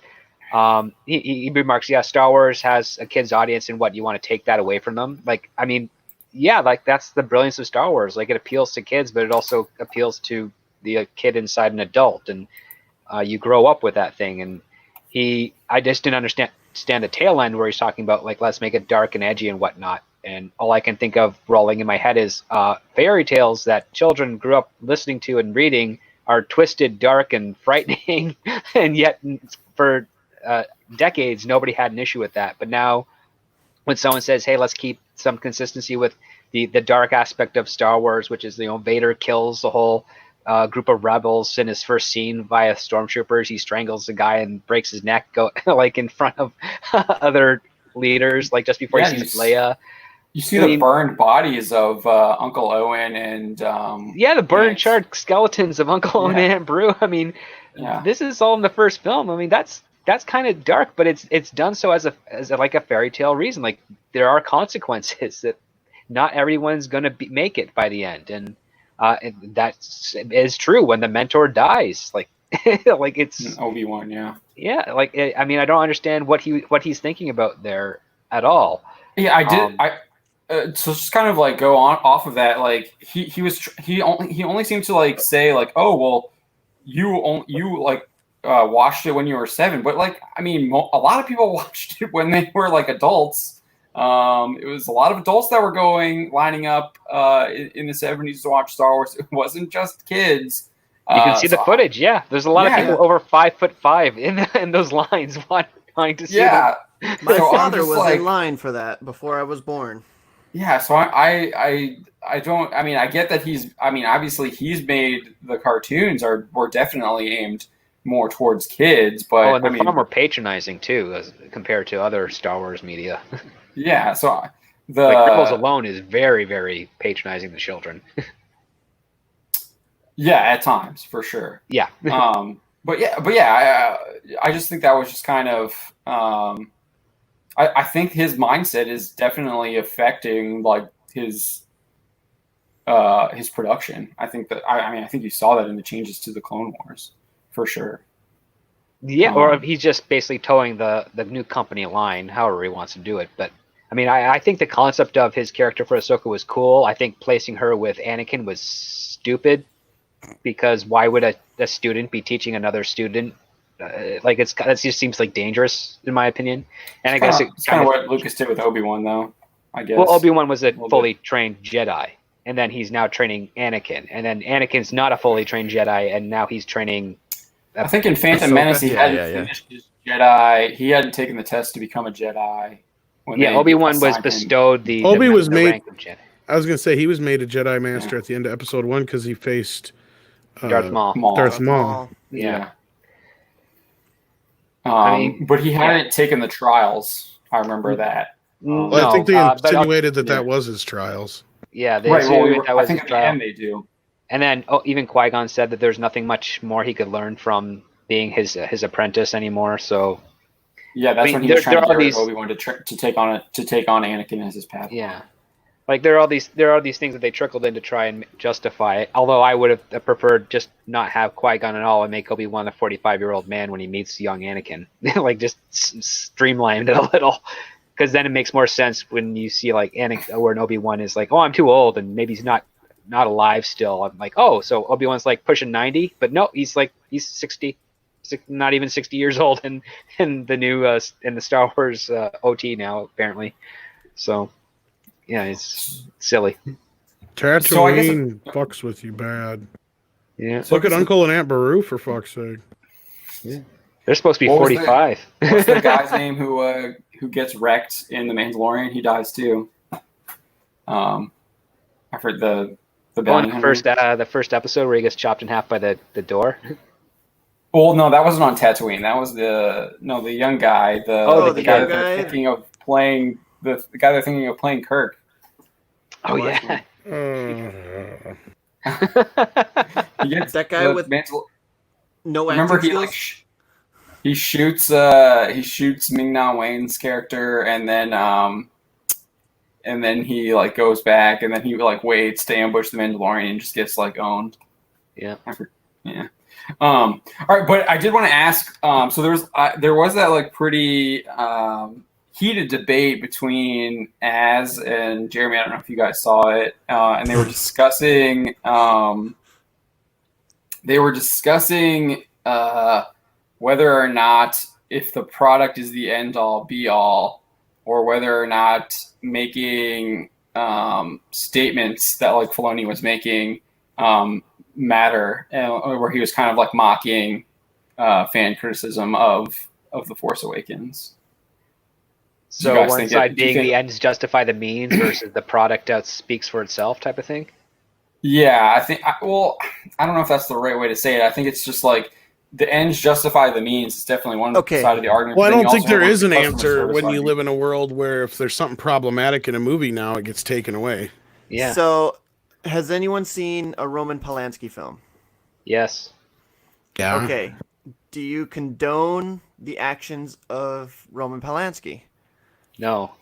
he remarks, yeah, Star Wars has a kid's audience, and what, you want to take that away from them? Like, I mean, yeah, like that's the brilliance of Star Wars. Like, it appeals to kids, but it also appeals to the kid inside an adult, and you grow up with that thing. And I just didn't understand the tail end where he's talking about, like, let's make it dark and edgy and whatnot. And all I can think of rolling in my head is fairy tales that children grew up listening to and reading are twisted, dark, and frightening, and yet for decades nobody had an issue with that. But now when someone says, hey, let's keep some consistency with the dark aspect of Star Wars, which is, Vader kills the whole group of rebels in his first scene via stormtroopers. He strangles the guy and breaks his neck, like in front of other leaders, like just before he sees Leia. You see the burned bodies of Uncle Owen and the burned, charred skeletons of Uncle Owen and Aunt Beru. I mean, this is all in the first film. I mean, that's kind of dark, but it's done so as like a fairy tale reason. Like, there are consequences that not everyone's gonna make it by the end, and that is true when the mentor dies. Like, like it's Obi-Wan, yeah. Like, I mean, I don't understand what he's thinking about there at all. Yeah, I did. So just kind of like go on off of that. Like he only seemed to like say like, oh well, you like watched it when you were 7, but like, I mean, a lot of people watched it when they were like adults. It was a lot of adults that were lining up in the 70s to watch Star Wars. It wasn't just kids. You can see the footage. Yeah, there's a lot of people over 5'5" in those lines wanting to see them. My father was in line for that before I was born. Yeah, so I don't. I mean, I get that obviously he's made the cartoons were definitely aimed more towards kids, but and they're far more patronizing too, as compared to other Star Wars media. Yeah, so like Rebels alone is very, very patronizing to children. Yeah, at times for sure. Yeah. But I just think that was just kind of. I think his mindset is definitely affecting like his production. I think that I think you saw that in the changes to the Clone Wars, for sure. Yeah, or he's just basically towing the new company line, however he wants to do it. But I mean, I think the concept of his character for Ahsoka was cool. I think placing her with Anakin was stupid, because why would a student be teaching another student? Like, it just seems like dangerous, in my opinion. And I guess it's kind of what Lucas did with Obi-Wan, though. I guess. Well, Obi-Wan was a fully trained Jedi, and then he's now training Anakin, and then Anakin's not a fully trained Jedi, and now he's training. I think in Phantom Menace he hadn't finished his Jedi. He hadn't taken the test to become a Jedi. Obi-Wan was bestowed the rank of Jedi. I was gonna say he was made a Jedi Master at the end of Episode 1 because he faced Darth Maul. Darth Maul. Yeah. But he hadn't taken the trials. I remember that. Well, I think they insinuated that was his trials. Yeah, they I think at the end they do. And then even Qui-Gon said that there's nothing much more he could learn from being his apprentice anymore. So yeah, that's when he was trying to get Obi-Wan to take on Anakin as his path. Yeah, like there are all these things that they trickled in to try and justify it. Although I would have preferred just not have Qui-Gon at all and make Obi-Wan a 45-year-old man when he meets young Anakin. Like, just streamlined it a little, because then it makes more sense when you see like Anakin or Obi-Wan is like, oh, I'm too old, and maybe he's not alive still. I'm like, oh, so Obi-Wan's like pushing 90, but no, he's 60, not even 60 years old, in the new in the Star Wars OT now, apparently. So yeah, it's silly. Tatooine fucks with you bad. Yeah. Look at Uncle and Aunt Beru, for fuck's sake. Yeah. They're supposed to be 45. What's the guy's name who gets wrecked in The Mandalorian? He dies too. I've heard The bounty the hunter. the first episode where he gets chopped in half by the door. Well, no, that wasn't on Tatooine. That was the young guy. The guy young that they're guy? thinking of playing the guy they're thinking of playing Kirk. Oh yeah. He gets That guy with no remember acting he skills? like he shoots Ming-Na Wen's character, and then he like goes back, and then he like waits to ambush the Mandalorian and just gets like owned. Yeah. Yeah. All right, but I did want to ask. So there was that like pretty heated debate between Az and Jeremy. I don't know if you guys saw it, and they were discussing. Whether or not if the product is the end all be all, or whether or not making statements that like Filoni was making matter, where he was kind of like mocking fan criticism of The Force Awakens. So one side being the ends justify the means versus the product out speaks for itself type of thing? Yeah, I don't know if that's the right way to say it. I think it's just like the ends justify the means. It's definitely one side of the argument. Well, I don't think there is an answer when you live in a world where if there's something problematic in a movie now, it gets taken away. Yeah. So, has anyone seen a Roman Polanski film? Yes. Yeah. Okay. Do you condone the actions of Roman Polanski? No.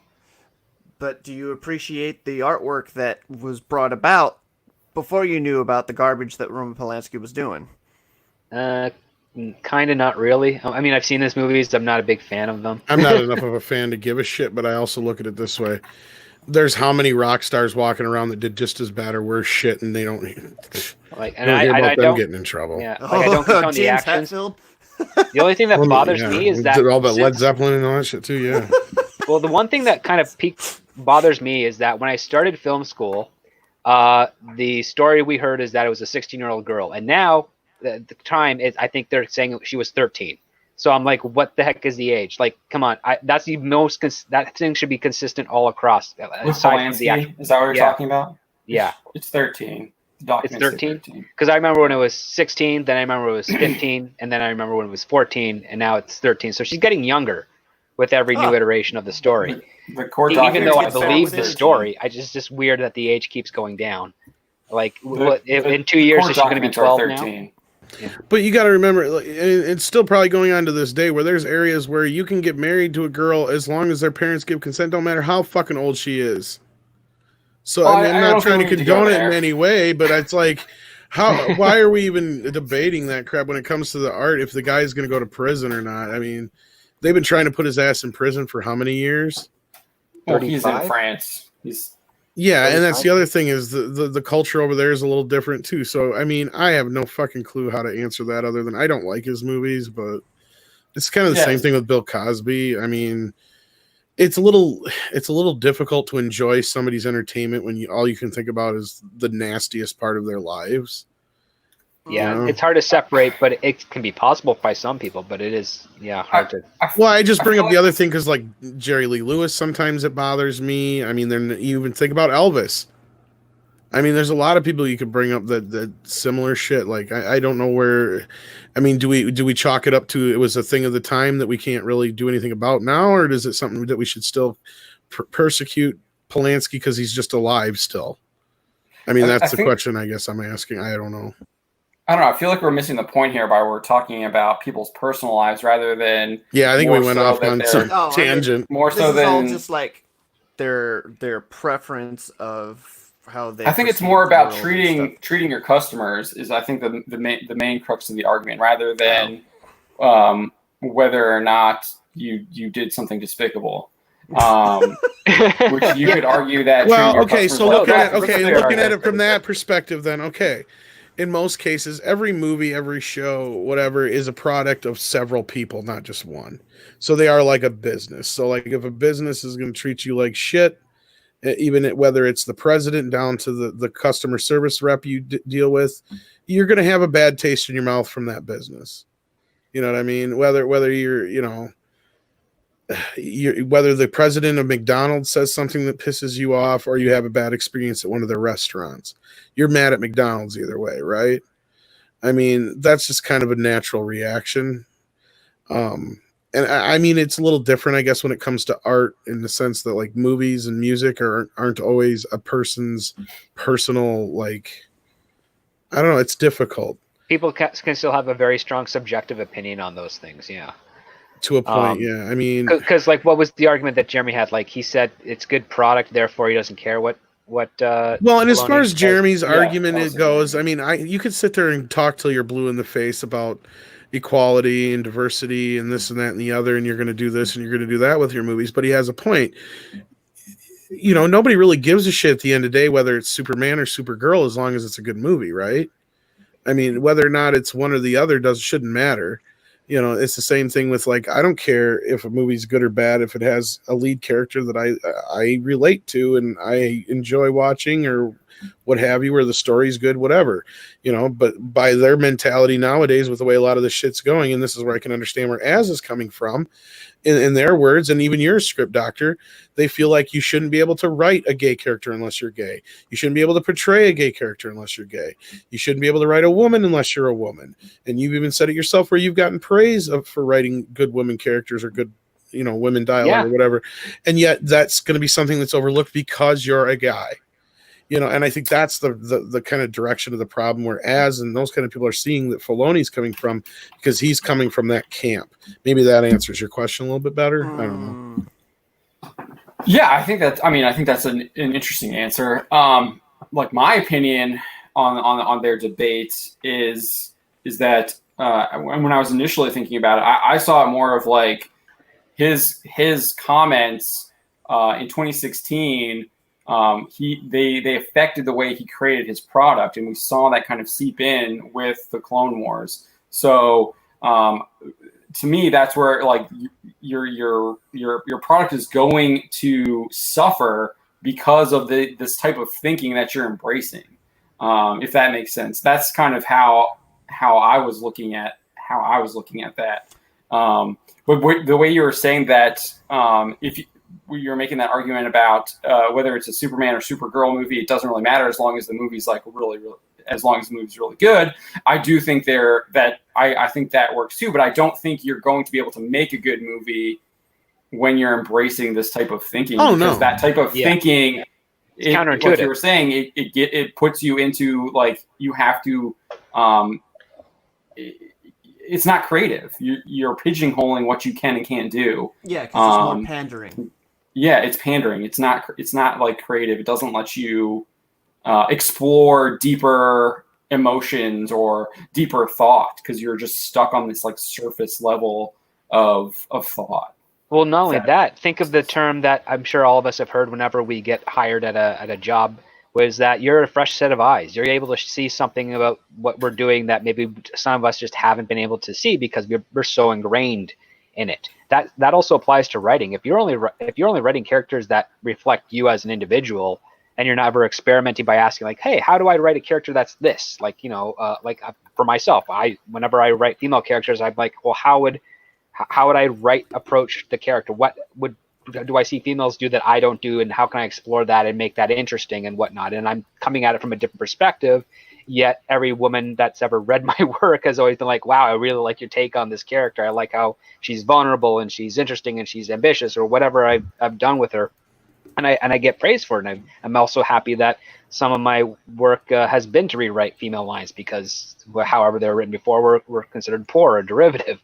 But do you appreciate the artwork that was brought about before you knew about the garbage that Roman Polanski was doing? Kind of not really. I mean, I've seen his movies. I'm not a big fan of them. I'm not enough of a fan to give a shit, but I also look at it this way. There's how many rock stars walking around that did just as bad or worse shit, and they don't like. And I don't getting in trouble. Yeah, like, I don't condone the actions. The only thing that bothers me is that all that Led Zeppelin and all that shit too. Yeah. Well, the one thing that kind of bothers me is that when I started film school, the story we heard is that it was a 16-year-old girl, and now the time is I think they're saying she was 13. So I'm like, what the heck is the age? Like, come on, that's the most that thing should be consistent all across. Aside from the actual, is that what you're talking about? Yeah, it's 13. It's 13 because I remember when it was 16, then I remember it was 15, and then I remember when it was 14, and now it's 13. So she's getting younger with every new iteration of the story. The court even though I believe the story, it's just weird that the age keeps going down. Like, in 2 years, is she going to be 12 now? Yeah. But you got to remember, it's still probably going on to this day where there's areas where you can get married to a girl as long as their parents give consent, no matter how fucking old she is. So I'm not trying to condone it in any way, but it's like, why are we even debating that crap when it comes to the art if the guy's going to go to prison or not? I mean, they've been trying to put his ass in prison for how many years? Well, he's in France. Yeah, and that's the other thing is the culture over there is a little different too. So I mean, I have no fucking clue how to answer that other than I don't like his movies, but it's kind of the same thing with Bill Cosby. I mean, it's a little difficult to enjoy somebody's entertainment when all you can think about is the nastiest part of their lives. Yeah, it's hard to separate, but it can be possible by some people, but it is, hard to. Well, I just bring up the other thing because, like, Jerry Lee Lewis, sometimes it bothers me. I mean, then you even think about Elvis. I mean, there's a lot of people you could bring up that similar shit. Like, I don't know where. I mean, do we chalk it up to it was a thing of the time that we can't really do anything about now, or is it something that we should still persecute Polanski because he's just alive still? I mean, that's the question I guess I'm asking. I don't know. I don't know. I feel like we're missing the point here by we're talking about people's personal lives rather than. Yeah, I think we went off on some tangent. More so than all just like their preference of how they. I think it's more about treating your customers is I think the main crux of the argument rather than whether or not you did something despicable. Which you could argue that. Well, okay, so looking at it from that perspective, then okay. In most cases, every movie, every show, whatever, is a product of several people, not just one. So they are like a business. So like if a business is going to treat you like shit, even whether it's the president down to the customer service rep you deal with, you're going to have a bad taste in your mouth from that business. You know what I mean? Whether you're, whether the president of McDonald's says something that pisses you off or you have a bad experience at one of their restaurants, you're mad at McDonald's either way, right? I mean, that's just kind of a natural reaction. And I mean, it's a little different, I guess, when it comes to art, in the sense that like movies and music aren't always a person's personal, like, I don't know, it's difficult. People can still have a very strong subjective opinion on those things. Yeah. To a point, yeah. I mean, because like, what was the argument that Jeremy had? Like, he said it's good product, therefore he doesn't care what. Well, and as far as Jeremy's argument it goes, I mean, you could sit there and talk till you're blue in the face about equality and diversity and this and that and the other, and you're going to do this and you're going to do that with your movies. But he has a point. You know, nobody really gives a shit at the end of the day whether it's Superman or Supergirl, as long as it's a good movie, right? I mean, whether or not it's one or the other shouldn't matter. You know, it's the same thing with, like, I don't care if a movie's good or bad if it has a lead character that I relate to and I enjoy watching or what have you, or the story's good, whatever, you know. But by their mentality nowadays, with the way a lot of this shit's going, and this is where I can understand where Az is coming from, in their words, and even your script doctor, they feel like you shouldn't be able to write a gay character unless you're gay. You shouldn't be able to portray a gay character unless you're gay. You shouldn't be able to write a woman unless you're a woman. And you've even said it yourself, where you've gotten praise for writing good women characters or good, you know, women dialogue or whatever. And yet that's going to be something that's overlooked because you're a guy. You know, and I think that's the kind of direction of the problem, where Az and those kind of people are seeing that Filoni's coming from, because he's coming from that camp. Maybe that answers your question a little bit better. I don't know. Yeah, I think that's an interesting answer. Like, my opinion on their debate is that when I was initially thinking about it, I saw it more of like his comments in 2016. They affected the way he created his product, and we saw that kind of seep in with the Clone Wars. So to me, that's where, like, your product is going to suffer because of this type of thinking that you're embracing. If that makes sense, that's kind of how I was looking at that. But the way you were saying that, if you're making that argument about whether it's a Superman or Supergirl movie, it doesn't really matter as long as the movie's like really good. I do think I think that works too, but I don't think you're going to be able to make a good movie when you're embracing this type of thinking. Oh, because no. that type of thinking, it's counterintuitive. Like you were saying, it puts you into, like, you have to. It's not creative. You're pigeonholing what you can and can't do. Yeah, because it's more pandering. Yeah, it's pandering. It's not like creative. It doesn't let you explore deeper emotions or deeper thought, because you're just stuck on this, like, surface level of thought. Well, not only that, think of the term that I'm sure all of us have heard whenever we get hired at a job, was that you're a fresh set of eyes. You're able to see something about what we're doing that maybe some of us just haven't been able to see because we're so ingrained in it. That also applies to writing. If you're only writing characters that reflect you as an individual, and you're never experimenting by asking, like, hey, how do I write a character that's this? Like, you know, for myself, whenever I write female characters, I'm like, well, how would I approach the character? What do I see females do that I don't do, and how can I explore that and make that interesting and whatnot? And I'm coming at it from a different perspective. Yet every woman that's ever read my work has always been like, wow, I really like your take on this character. I like how she's vulnerable and she's interesting and she's ambitious, or whatever I've done with her. And I get praise for it. And I'm also happy that some of my work has been to rewrite female lines, because however they were written before were considered poor or derivative.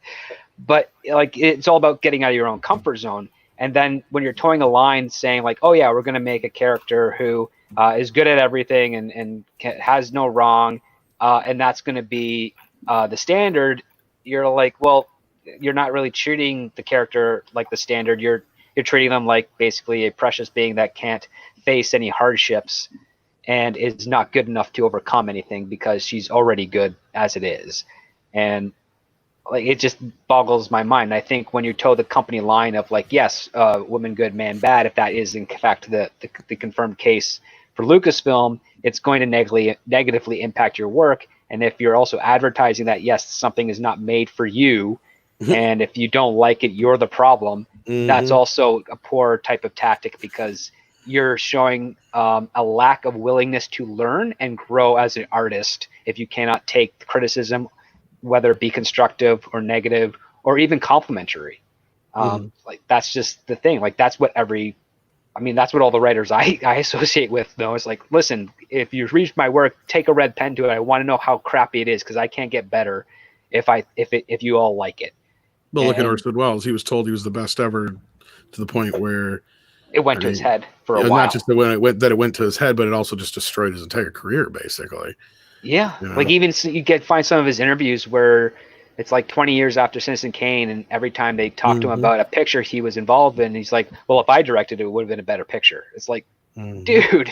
But, like, it's all about getting out of your own comfort zone. And then when you're towing a line saying, like, oh yeah, we're going to make a character who is good at everything and has no wrong, and that's going to be the standard, you're like, well, you're not really treating the character like the standard. You're treating them like basically a precious being that can't face any hardships and is not good enough to overcome anything because she's already good as it is. And, like, it just boggles my mind. I think when you toe the company line of, like, yes, woman good, man bad, if that is in fact the confirmed case for Lucasfilm, it's going to negatively impact your work. And if you're also advertising that, yes, something is not made for you, and if you don't like it, you're the problem. That's also a poor type of tactic, because you're showing a lack of willingness to learn and grow as an artist if you cannot take criticism, whether it be constructive or negative or even complimentary. Like, that's just the thing. Like, that's what that's what all the writers I associate with, though. It's like, listen, if you read my work, take a red pen to it. I want to know how crappy it is, because I can't get better if you all like it. But look at Orson Welles. He was told he was the best ever, to the point where it went to his head for a while. Not just that it went to his head, but it also just destroyed his entire career, basically. Yeah, you know? Like, even find some of his interviews where it's like 20 years after Citizen Kane, and every time they talk to him about a picture he was involved in, he's like, well, if I directed it, it would have been a better picture. It's like, dude.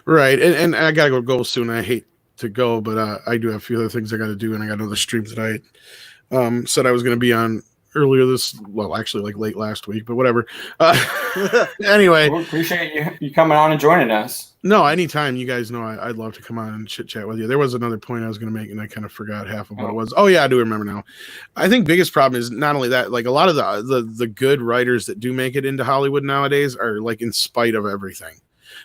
Right. And I got to go soon. I hate to go, but I do have a few other things I got to do, and I got another stream that I said I was going to be on earlier actually like late last week, but whatever. Anyway. We appreciate you coming on and joining us. No, anytime. You guys know I'd love to come on and chit chat with you. There was another point I was going to make, and I kind of forgot half of what it was. Oh yeah, I do remember now. I think biggest problem is not only that, like, a lot of the good writers that do make it into Hollywood nowadays are like in spite of everything,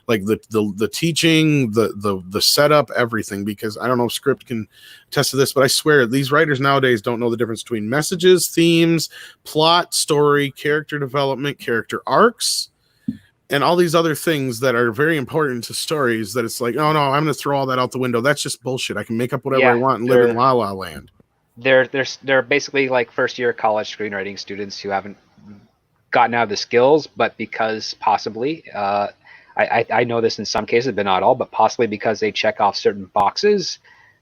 like the teaching, the setup, everything. Because I don't know if Script can attest to this, but I swear these writers nowadays don't know the difference between messages, themes, plot, story, character development, character arcs, and all these other things that are very important to stories. That it's like, oh no, I'm going to throw all that out the window. That's just bullshit. I can make up whatever I want and live in La La Land. They're basically like first-year college screenwriting students who haven't gotten out of the skills, but because possibly, I know this in some cases, but not all, but possibly because they check off certain boxes,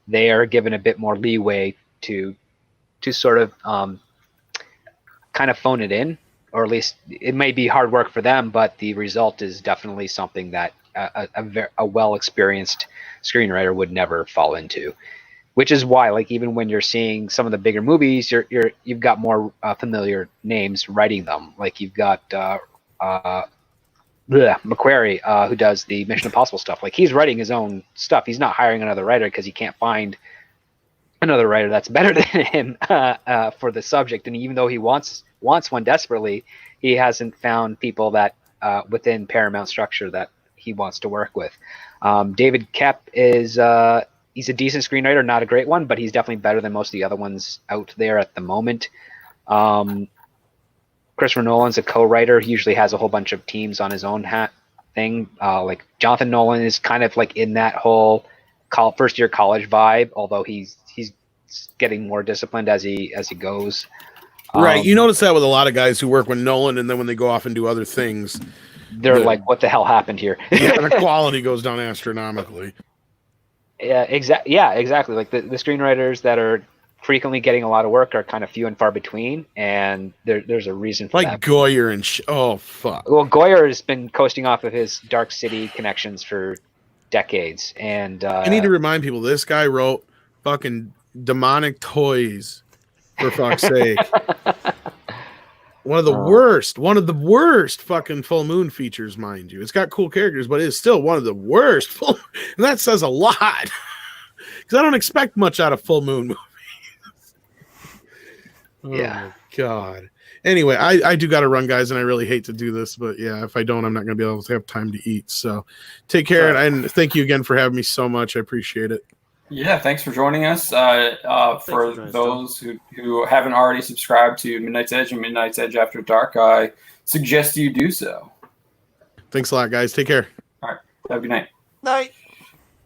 they are given a bit more leeway to sort of kind of phone it in. Or at least it may be hard work for them, but the result is definitely something that a well-experienced screenwriter would never fall into. Which is why, like, even when you're seeing some of the bigger movies, you've got more familiar names writing them. Like, you've got McQuarrie, who does the Mission Impossible stuff. Like, he's writing his own stuff. He's not hiring another writer because he can't find another writer that's better than him for the subject. And even though he wants one desperately, he hasn't found people that within Paramount structure that he wants to work with. David Koepp is he's a decent screenwriter, not a great one, but he's definitely better than most of the other ones out there at the moment. Christopher Nolan's a co-writer. He usually has a whole bunch of teams on his own thing. Like Jonathan Nolan is kind of like in that whole first year college vibe, although he's getting more disciplined as he goes. Right. You notice that with a lot of guys who work with Nolan, and then when they go off and do other things, they're like, what the hell happened here? Yeah, the quality goes down astronomically. Yeah, exactly. Like the screenwriters that are frequently getting a lot of work are kind of few and far between, and there's a reason for that. Like Goyer and oh fuck. Well, Goyer has been coasting off of his Dark City connections for decades, and I need to remind people this guy wrote fucking Demonic Toys, for fuck's sake. One of the worst fucking Full Moon features, mind you. It's got cool characters, but it's still one of the worst. And that says a lot, because I don't expect much out of Full Moon movies. Yeah. Oh my God. Anyway, I do got to run, guys, and I really hate to do this, but yeah, if I don't, I'm not going to be able to have time to eat. So take care, and thank you again for having me so much. I appreciate it. Yeah, thanks for joining us. For those who haven't already subscribed to Midnight's Edge and Midnight's Edge After Dark, I suggest you do so. Thanks a lot, guys. Take care. All right. Have a good night. Night.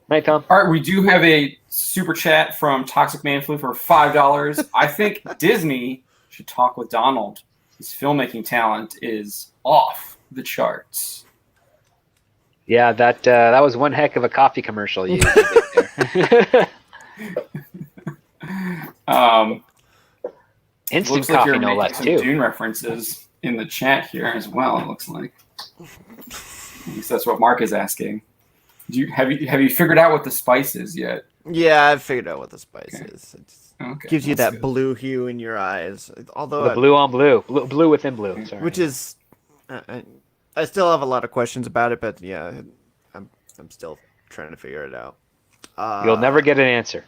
Night, Tom. All right, we do have a super chat from Toxic Man Flu for $5. I think Disney should talk with Donald. His filmmaking talent is off the charts. Yeah, that was one heck of a coffee commercial you did there. Instant coffee, like no less, too. Dune references in the chat here as well, it looks like. At least that's what Mark is asking. Have you figured out what the spice is yet? Yeah, I've figured out what the spice is. It gives you that blue hue in your eyes. Although the blue on blue. Blue within blue. Sorry. Which is... I still have a lot of questions about it, but yeah, I'm still trying to figure it out. You'll never get an answer.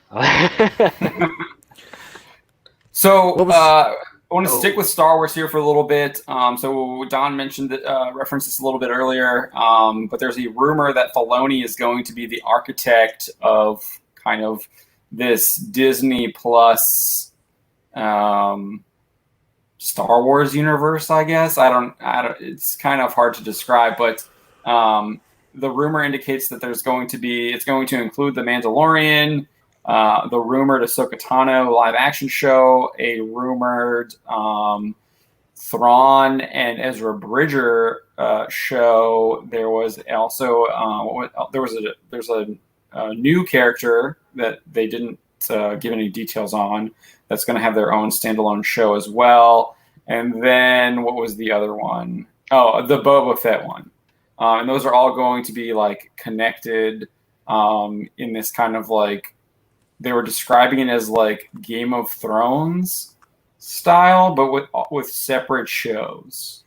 So What was- I want to Oh. stick with Star Wars here for a little bit. So Don mentioned that referenced this a little bit earlier, but there's a rumor that Filoni is going to be the architect of kind of this Disney Plus Star Wars universe. I guess I don't. It's kind of hard to describe, but the rumor indicates that it's going to include the Mandalorian. The rumored Ahsoka Tano live action show, a rumored Thrawn and Ezra Bridger show. There was also there's a new character that they didn't give any details on that's going to have their own standalone show as well. And then what was the other one? Oh, the Boba Fett one. And those are all going to be like connected in this kind of like, they were describing it as like Game of Thrones style, but with separate shows.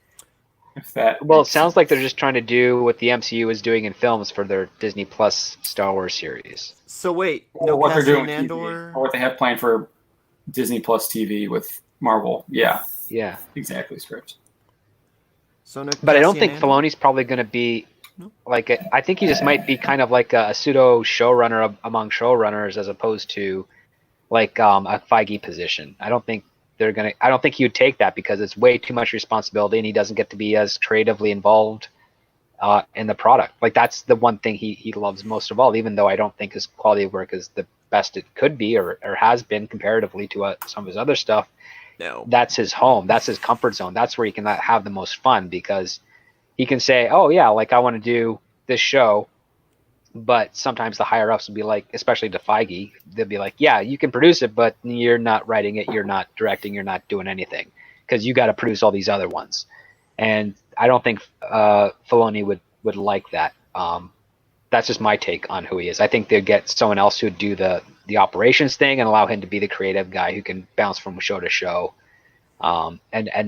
If that Well, it sounds like they're just trying to do what the MCU is doing in films for their Disney Plus Star Wars series. So wait, or no what they're doing Cassian with TV, Andor? or what they have planned for Disney Plus TV with Marvel. Yeah, Yeah. exactly. Script. But I don't think Andor? Filoni's probably going to be like I think he just might be kind of like a pseudo showrunner among showrunners as opposed to like a Feige position. I don't think he would take that because it's way too much responsibility and he doesn't get to be as creatively involved in the product. Like that's the one thing he loves most of all, even though I don't think his quality of work is the best it could be or has been comparatively to some of his other stuff. No. That's his home. That's his comfort zone. That's where he can have the most fun because he can say, oh yeah, like I want to do this show, but sometimes the higher ups will be like, especially to Feige, they'll be like, yeah, you can produce it, but you're not writing it, you're not directing, you're not doing anything because you got to produce all these other ones. And I don't think Filoni would like that. That's just my take on who he is. I think they'd get someone else who would do the operations thing and allow him to be the creative guy who can bounce from show to show and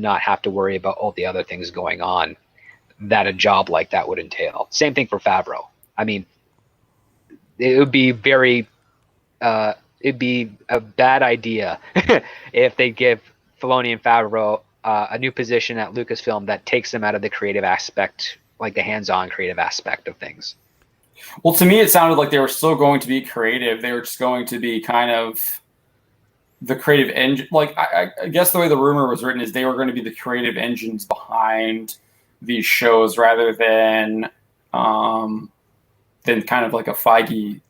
not have to worry about all the other things going on that a job like that would entail. Same thing for Favreau. I mean, it would be it'd be a bad idea if they give Filoni and Favreau a new position at Lucasfilm that takes them out of the creative aspect, like the hands-on creative aspect of things. Well, to me, it sounded like they were still going to be creative. They were just going to be kind of the creative engine. Like, I guess the way the rumor was written is they were going to be the creative engines behind these shows rather than kind of like a Feige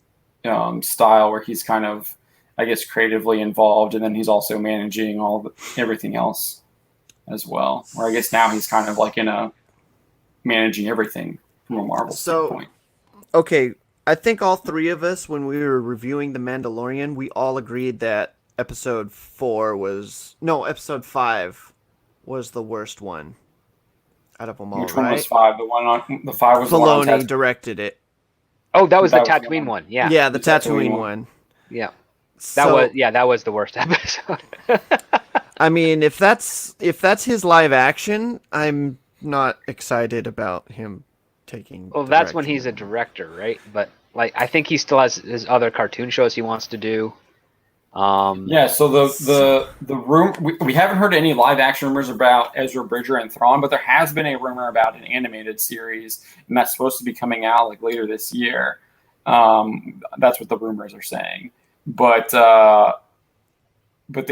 style where he's kind of, I guess, creatively involved, and then he's also managing everything else as well. Where I guess now he's kind of like managing everything from a Marvel standpoint. Okay, I think all three of us, when we were reviewing The Mandalorian, we all agreed that episode 5 was the worst one out of them all, Which one was 5? The 5 was the one on Filoni directed it. Oh, that was the That was the Tatooine one. one. Yeah. Yeah, the The Tatooine Tatooine one. one. Yeah. So, That was the worst episode. I mean, if that's his live action, I'm not excited about him taking. Well, that's when direction. he's a director, right? But like, I think he still has his other cartoon shows he wants to do. Yeah, so the room we haven't heard any live action rumors about Ezra Bridger and Thrawn, but there has been a rumor about an animated series, and that's supposed to be coming out like later this year. That's what the rumors are saying. But the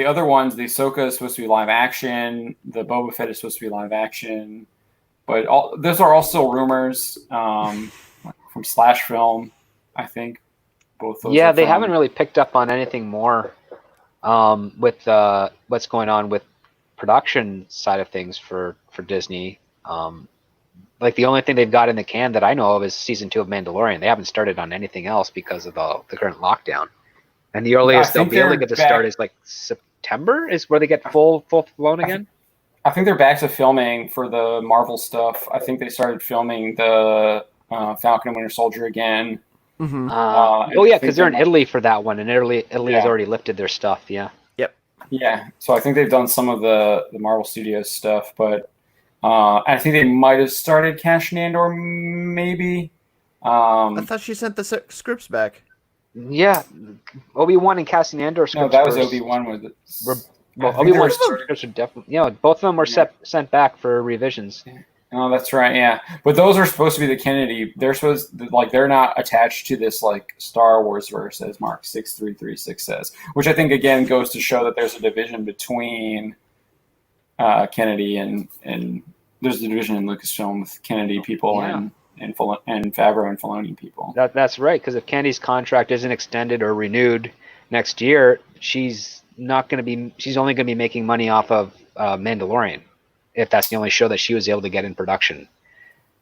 other ones, the Ahsoka is supposed to be live action, the Boba Fett is supposed to be live action, but those are also rumors from Slash Film, I think. Both those Yeah, are they from- haven't really picked up on anything more with what's going on with production side of things for Disney. Like the only thing they've got in the can that I know of is season 2 of Mandalorian. They haven't started on anything else because of the current lockdown. And the earliest they'll think be able to they're get to back- start is like September is where they get full blown again. I think they're back to filming for the Marvel stuff. I think they started filming the Falcon and Winter Soldier again. Mhm. Oh yeah, I think because they're in they might- Italy for that one, and Italy has Yeah. already lifted their stuff. Yeah. Yeah, so I think they've done some of the Marvel Studios stuff, but I think they might have started Cash Andor, maybe. I thought she sent the scripts back. Yeah, Obi-Wan and Cassian Andor No, scripts that was first Obi-Wan. were Well, I think they were Obi-Wan scripts are definitely, both of them were sent back for revisions. Oh, that's right. Yeah, but those are supposed to be the Kennedy. They're they're not attached to this like Star Wars verse, as Mark 6336 says, which I think again goes to show that there's a division between Kennedy and there's a division in Lucasfilm with Kennedy people and Favreau and Filoni people. That's right, because if Kennedy's contract isn't extended or renewed next year, she's only going to be making money off of Mandalorian, if that's the only show that she was able to get in production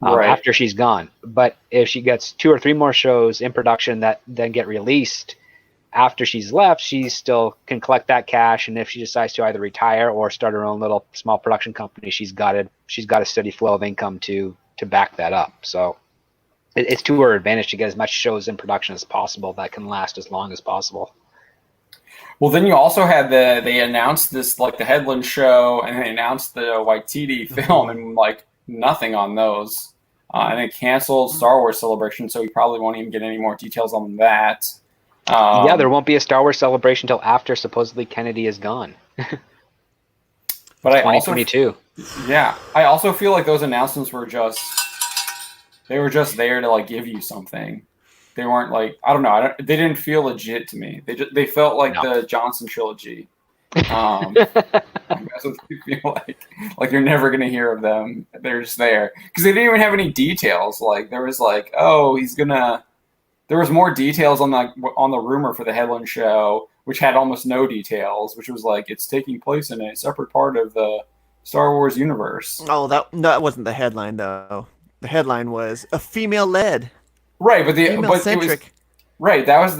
after she's gone. But if she gets 2 or 3 more shows in production that then get released after she's left, she still can collect that cash. And if she decides to either retire or start her own little small production company, she's got a steady flow of income to back that up. So it's to her advantage to get as much shows in production as possible that can last as long as possible. Well, then you also had they announced this like the Headland show, and they announced the Waititi film, and like nothing on those, and they canceled Star Wars Celebration, so we probably won't even get any more details on that. There won't be a Star Wars Celebration until after supposedly Kennedy is gone. But 2022. I also feel like those announcements were just there to like give you something. They weren't like, I don't know. They didn't feel legit to me. They felt like the Johnson trilogy. That's what they feel like you're never going to hear of them. They're just there. Because they didn't even have any details. Like, there was like, there was more details on the rumor for the Headland show, which had almost no details, which was like, it's taking place in a separate part of the Star Wars universe. Oh, that wasn't the headline, though. The headline was a female-led. Right, but female-centric. Right, that was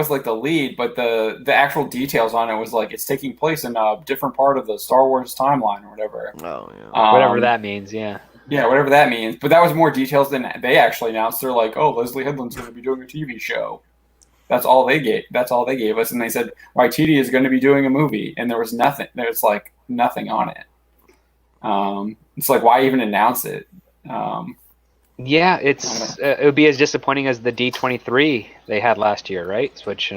like the lead, but the actual details on it was like it's taking place in a different part of the Star Wars timeline or whatever. Oh yeah, whatever that means, yeah. Yeah, whatever that means. But that was more details than they actually announced. They're like, oh, Leslie Headland's going to be doing a TV show. That's all they gave us, and they said Waititi is going to be doing a movie, and there was nothing. There's like nothing on it. It's like, why even announce it? Yeah, it would be as disappointing as the D23 they had last year, right? Which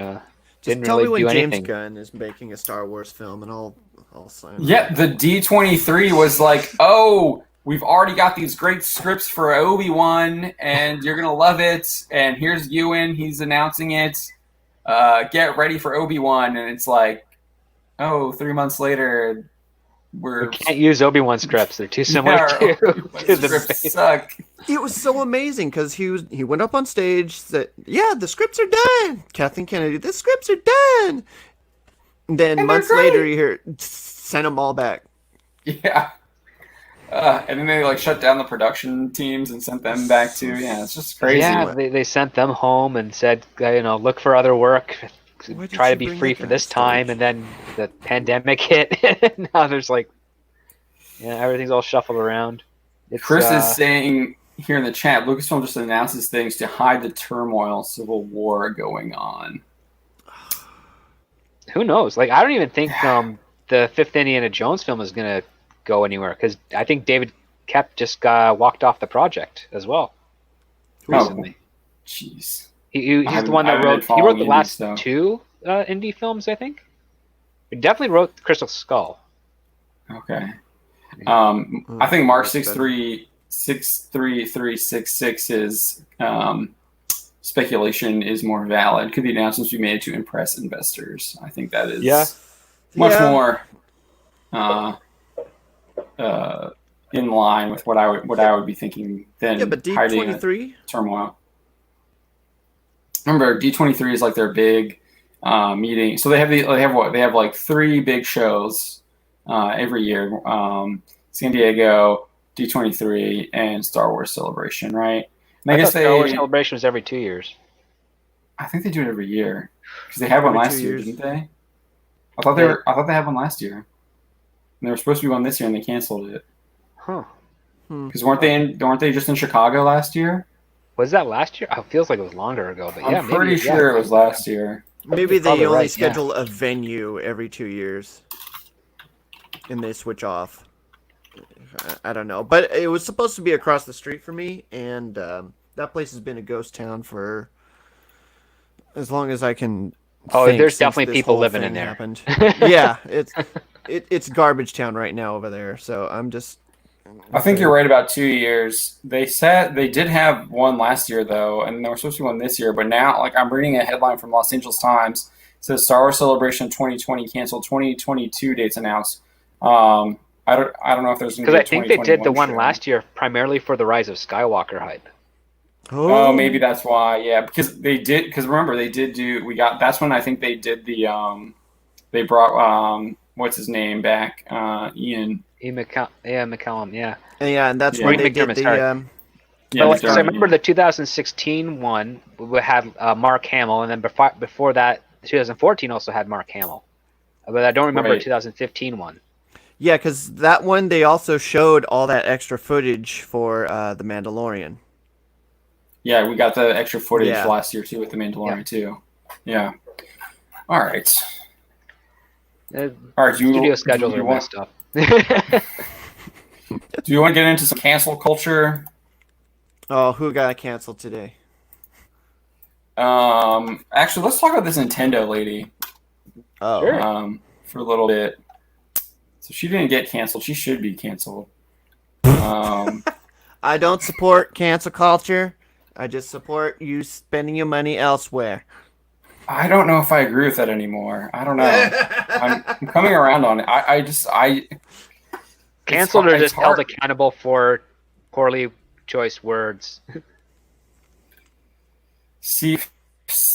didn't tell really me when do James anything. Gunn is making a Star Wars film, and I'll sign. Yeah, the D23 was like, oh, we've already got these great scripts for Obi-Wan, and you're gonna love it. And here's Ewan, he's announcing it. Get ready for Obi-Wan, and it's like, oh, 3 months later. We can't use Obi-Wan scripts. They're too similar to the scripts suck. It was so amazing because he went up on stage, said, "Yeah, the scripts are done." Kathleen Kennedy, the scripts are done. And then months later, he sent them all back. Yeah. And then they like shut down the production teams and sent them back too. Yeah, it's just crazy. Yeah, they sent them home and said, look for other work. Try to be free for this time, and then the pandemic hit. And now there's everything's all shuffled around. Chris is saying here in the chat, Lucasfilm just announces things to hide the turmoil, civil war going on. Who knows? Like, I don't even think the 5th Indiana Jones film is going to go anywhere, because I think David Koepp just walked off the project as well recently. Jeez. He's the one that wrote the last 2 indie films, I think. He definitely wrote Crystal Skull. Okay. I think Mark 63366's speculation is more valid. Could the announcements be made to impress investors? I think that is much more in line with what I would be thinking than but D23 turmoil. Remember, D23 is like their big meeting. So they have like 3 big shows every year. San Diego, D23, and Star Wars Celebration, right? And I guess Star Wars Celebration was every 2 years. I think they do it every year because they had one last year, didn't they? I thought they had one last year. And they were supposed to be one this year, and they canceled it. Huh? Because weren't they just in Chicago last year? Was that last year? It feels like it was longer ago, but I'm pretty sure it was last year. Maybe they only schedule a venue every 2 years, and they switch off. I don't know, but it was supposed to be across the street for me, and that place has been a ghost town for as long as I can Oh, think there's since definitely this people whole living thing in there. happened. Yeah, it's garbage town right now over there. So I'm just. I think you're right about 2 years. They said they did have one last year though, and there was supposed to be one this year. But now, like I'm reading a headline from Los Angeles Times. It says Star Wars Celebration 2020 canceled, 2022 dates announced. I don't know if there's going to Because be a I think they did the 2021 one show. last year primarily for the Rise of Skywalker hype. Oh, maybe that's why. Yeah, because they did. Because remember, they did do. We got. That's when I think they did the. They brought what's his name back? Ian. McCallum. Yeah. Yeah, and that's Yeah. when they Reed did McDermott's the. hard. Yeah, But because I McDermott, remember yeah. the 2016 one we had Mark Hamill, and then before that, 2014 also had Mark Hamill. But I don't remember Right. the 2015 one. Yeah, because that one they also showed all that extra footage for the Mandalorian. Yeah, we got the extra footage Yeah. last year too with the Mandalorian too. Yeah. All right. All right. Studio schedules are messed up. Do you want to get into some cancel culture? Oh, who got canceled today? Actually, let's talk about this Nintendo lady. Oh, Sure. For a little bit. So she didn't get canceled. She should be canceled. I don't support cancel culture. I just support you spending your money elsewhere. I don't know if I agree with that anymore. I don't know. I'm coming around on it. I Canceled it's or just hard. held accountable for poorly choice words. See,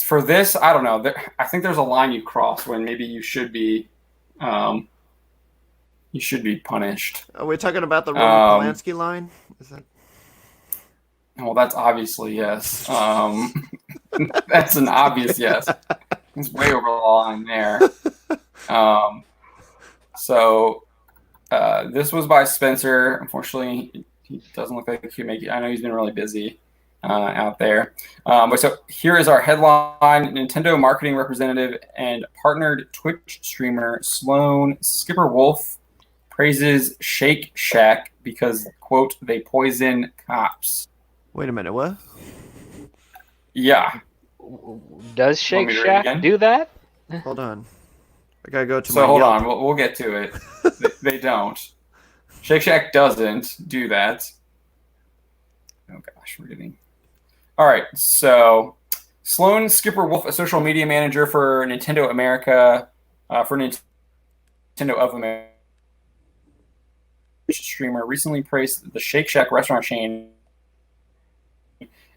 for this, I don't know. I think there's a line you cross when maybe you should be punished. Are we talking about the Roman Polanski line? Is that... Well, that's obviously yes. That's an obvious yes. It's way over the line there. This was by Spencer. Unfortunately, he doesn't look like he can make it. I know he's been really busy out there. But so here is our headline. Nintendo marketing representative and partnered Twitch streamer Sloan Skipper Wolf praises Shake Shack because, quote, they poison cops. Wait a minute, what? Yeah. Does Shake me to read it Shack again? do that? Hold on. I gotta go to So my hold Yelp. on, we'll get to it. They don't. Shake Shack doesn't do that. Oh gosh, we're getting. All right, so Sloan Skipper Wolf, a social media manager for Nintendo America, for Nintendo of America, streamer, recently praised the Shake Shack restaurant chain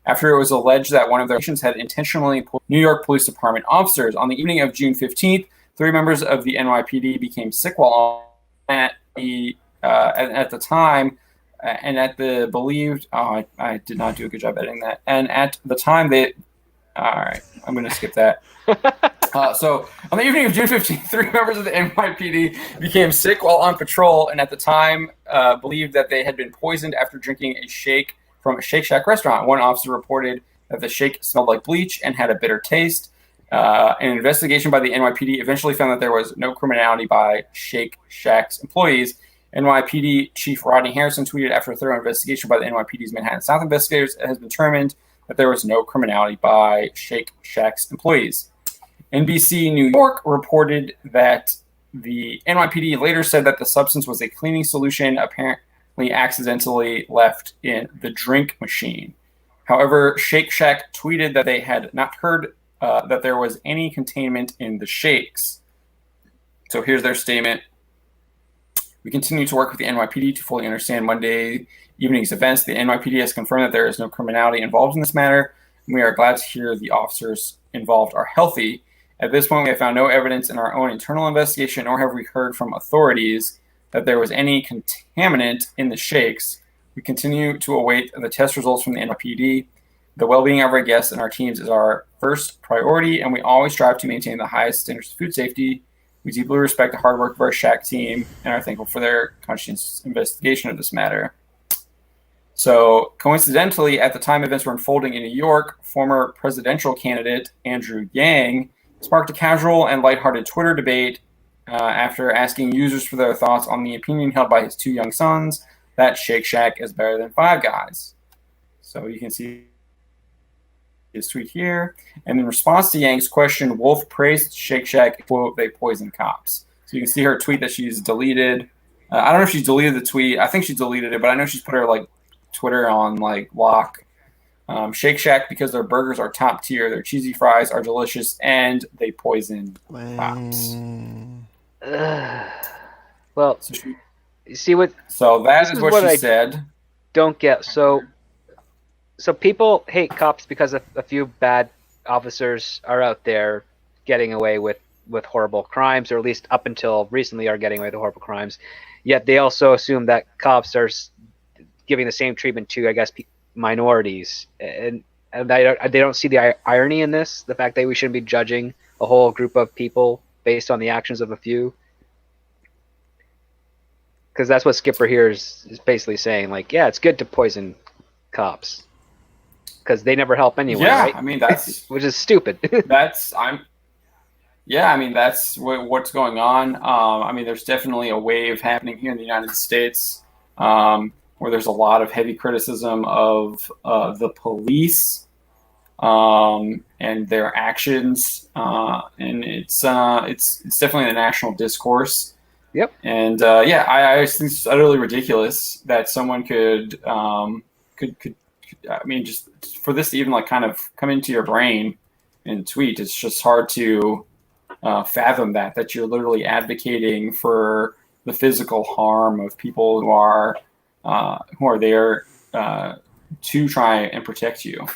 after it was alleged that one of their patients had intentionally pulled New York Police Department officers. On the evening of June 15th, 3 members of the NYPD became sick while at the time, and at the believed. Oh, I did not do a good job editing that. And at the time, they. All right, I'm going to skip that. So on the evening of June 15th, 3 members of the NYPD became sick while on patrol, and at the time believed that they had been poisoned after drinking a shake from a Shake Shack restaurant. One officer reported that the shake smelled like bleach and had a bitter taste. An investigation by the NYPD eventually found that there was no criminality by Shake Shack's employees. NYPD Chief Rodney Harrison tweeted after a thorough investigation by the NYPD's Manhattan South investigators, it has been determined that there was no criminality by Shake Shack's employees. NBC New York reported that the NYPD later said that the substance was a cleaning solution apparently accidentally left in the drink machine. However, Shake Shack tweeted that they had not heard that there was any containment in the shakes. So here's their statement. We continue to work with the NYPD to fully understand Monday evening's events. The NYPD has confirmed that there is no criminality involved in this matter, and we are glad to hear the officers involved are healthy. At this point, we have found no evidence in our own internal investigation, nor have we heard from authorities that there was any contaminant in the shakes. We continue to await the test results from the NYPD. The well-being of our guests and our teams is our first priority, and we always strive to maintain the highest standards of food safety. We deeply respect the hard work of our Shack team and are thankful for their conscientious investigation of this matter. So, coincidentally, at the time events were unfolding in New York, former presidential candidate Andrew Yang sparked a casual and lighthearted Twitter debate after asking users for their thoughts on the opinion held by his 2 young sons that Shake Shack is better than Five Guys. So you can see his tweet here. And in response to Yang's question, Wolf praised Shake Shack, quote, they poison cops. So you can see her tweet that she's deleted. I don't know if she's deleted the tweet. I think she deleted it, but I know she's put her like Twitter on like lock. Shake Shack, because their burgers are top tier, their cheesy fries are delicious, and they poison cops. Well, So you see what? So that This is is what what she I said. Don't get so people hate cops because a few bad officers are out there getting away with horrible crimes, or at least up until recently are getting away with horrible crimes. Yet they also assume that cops are giving the same treatment to, I guess, minorities, and they don't see the irony in this, the fact that we shouldn't be judging a whole group of people based on the actions of a few. Because that's what Skipper here is basically saying. Like, yeah, it's good to poison cops because they never help anyone, right? I mean, that's which is stupid. that's what's going on. I mean, there's definitely a wave happening here in the United States where there's a lot of heavy criticism of the police and their actions, and it's definitely the national discourse. Yep. And I think it's utterly ridiculous that someone could I mean, just for this to even like kind of come into your brain and tweet, it's just hard to fathom that you're literally advocating for the physical harm of people who are there to try and protect you.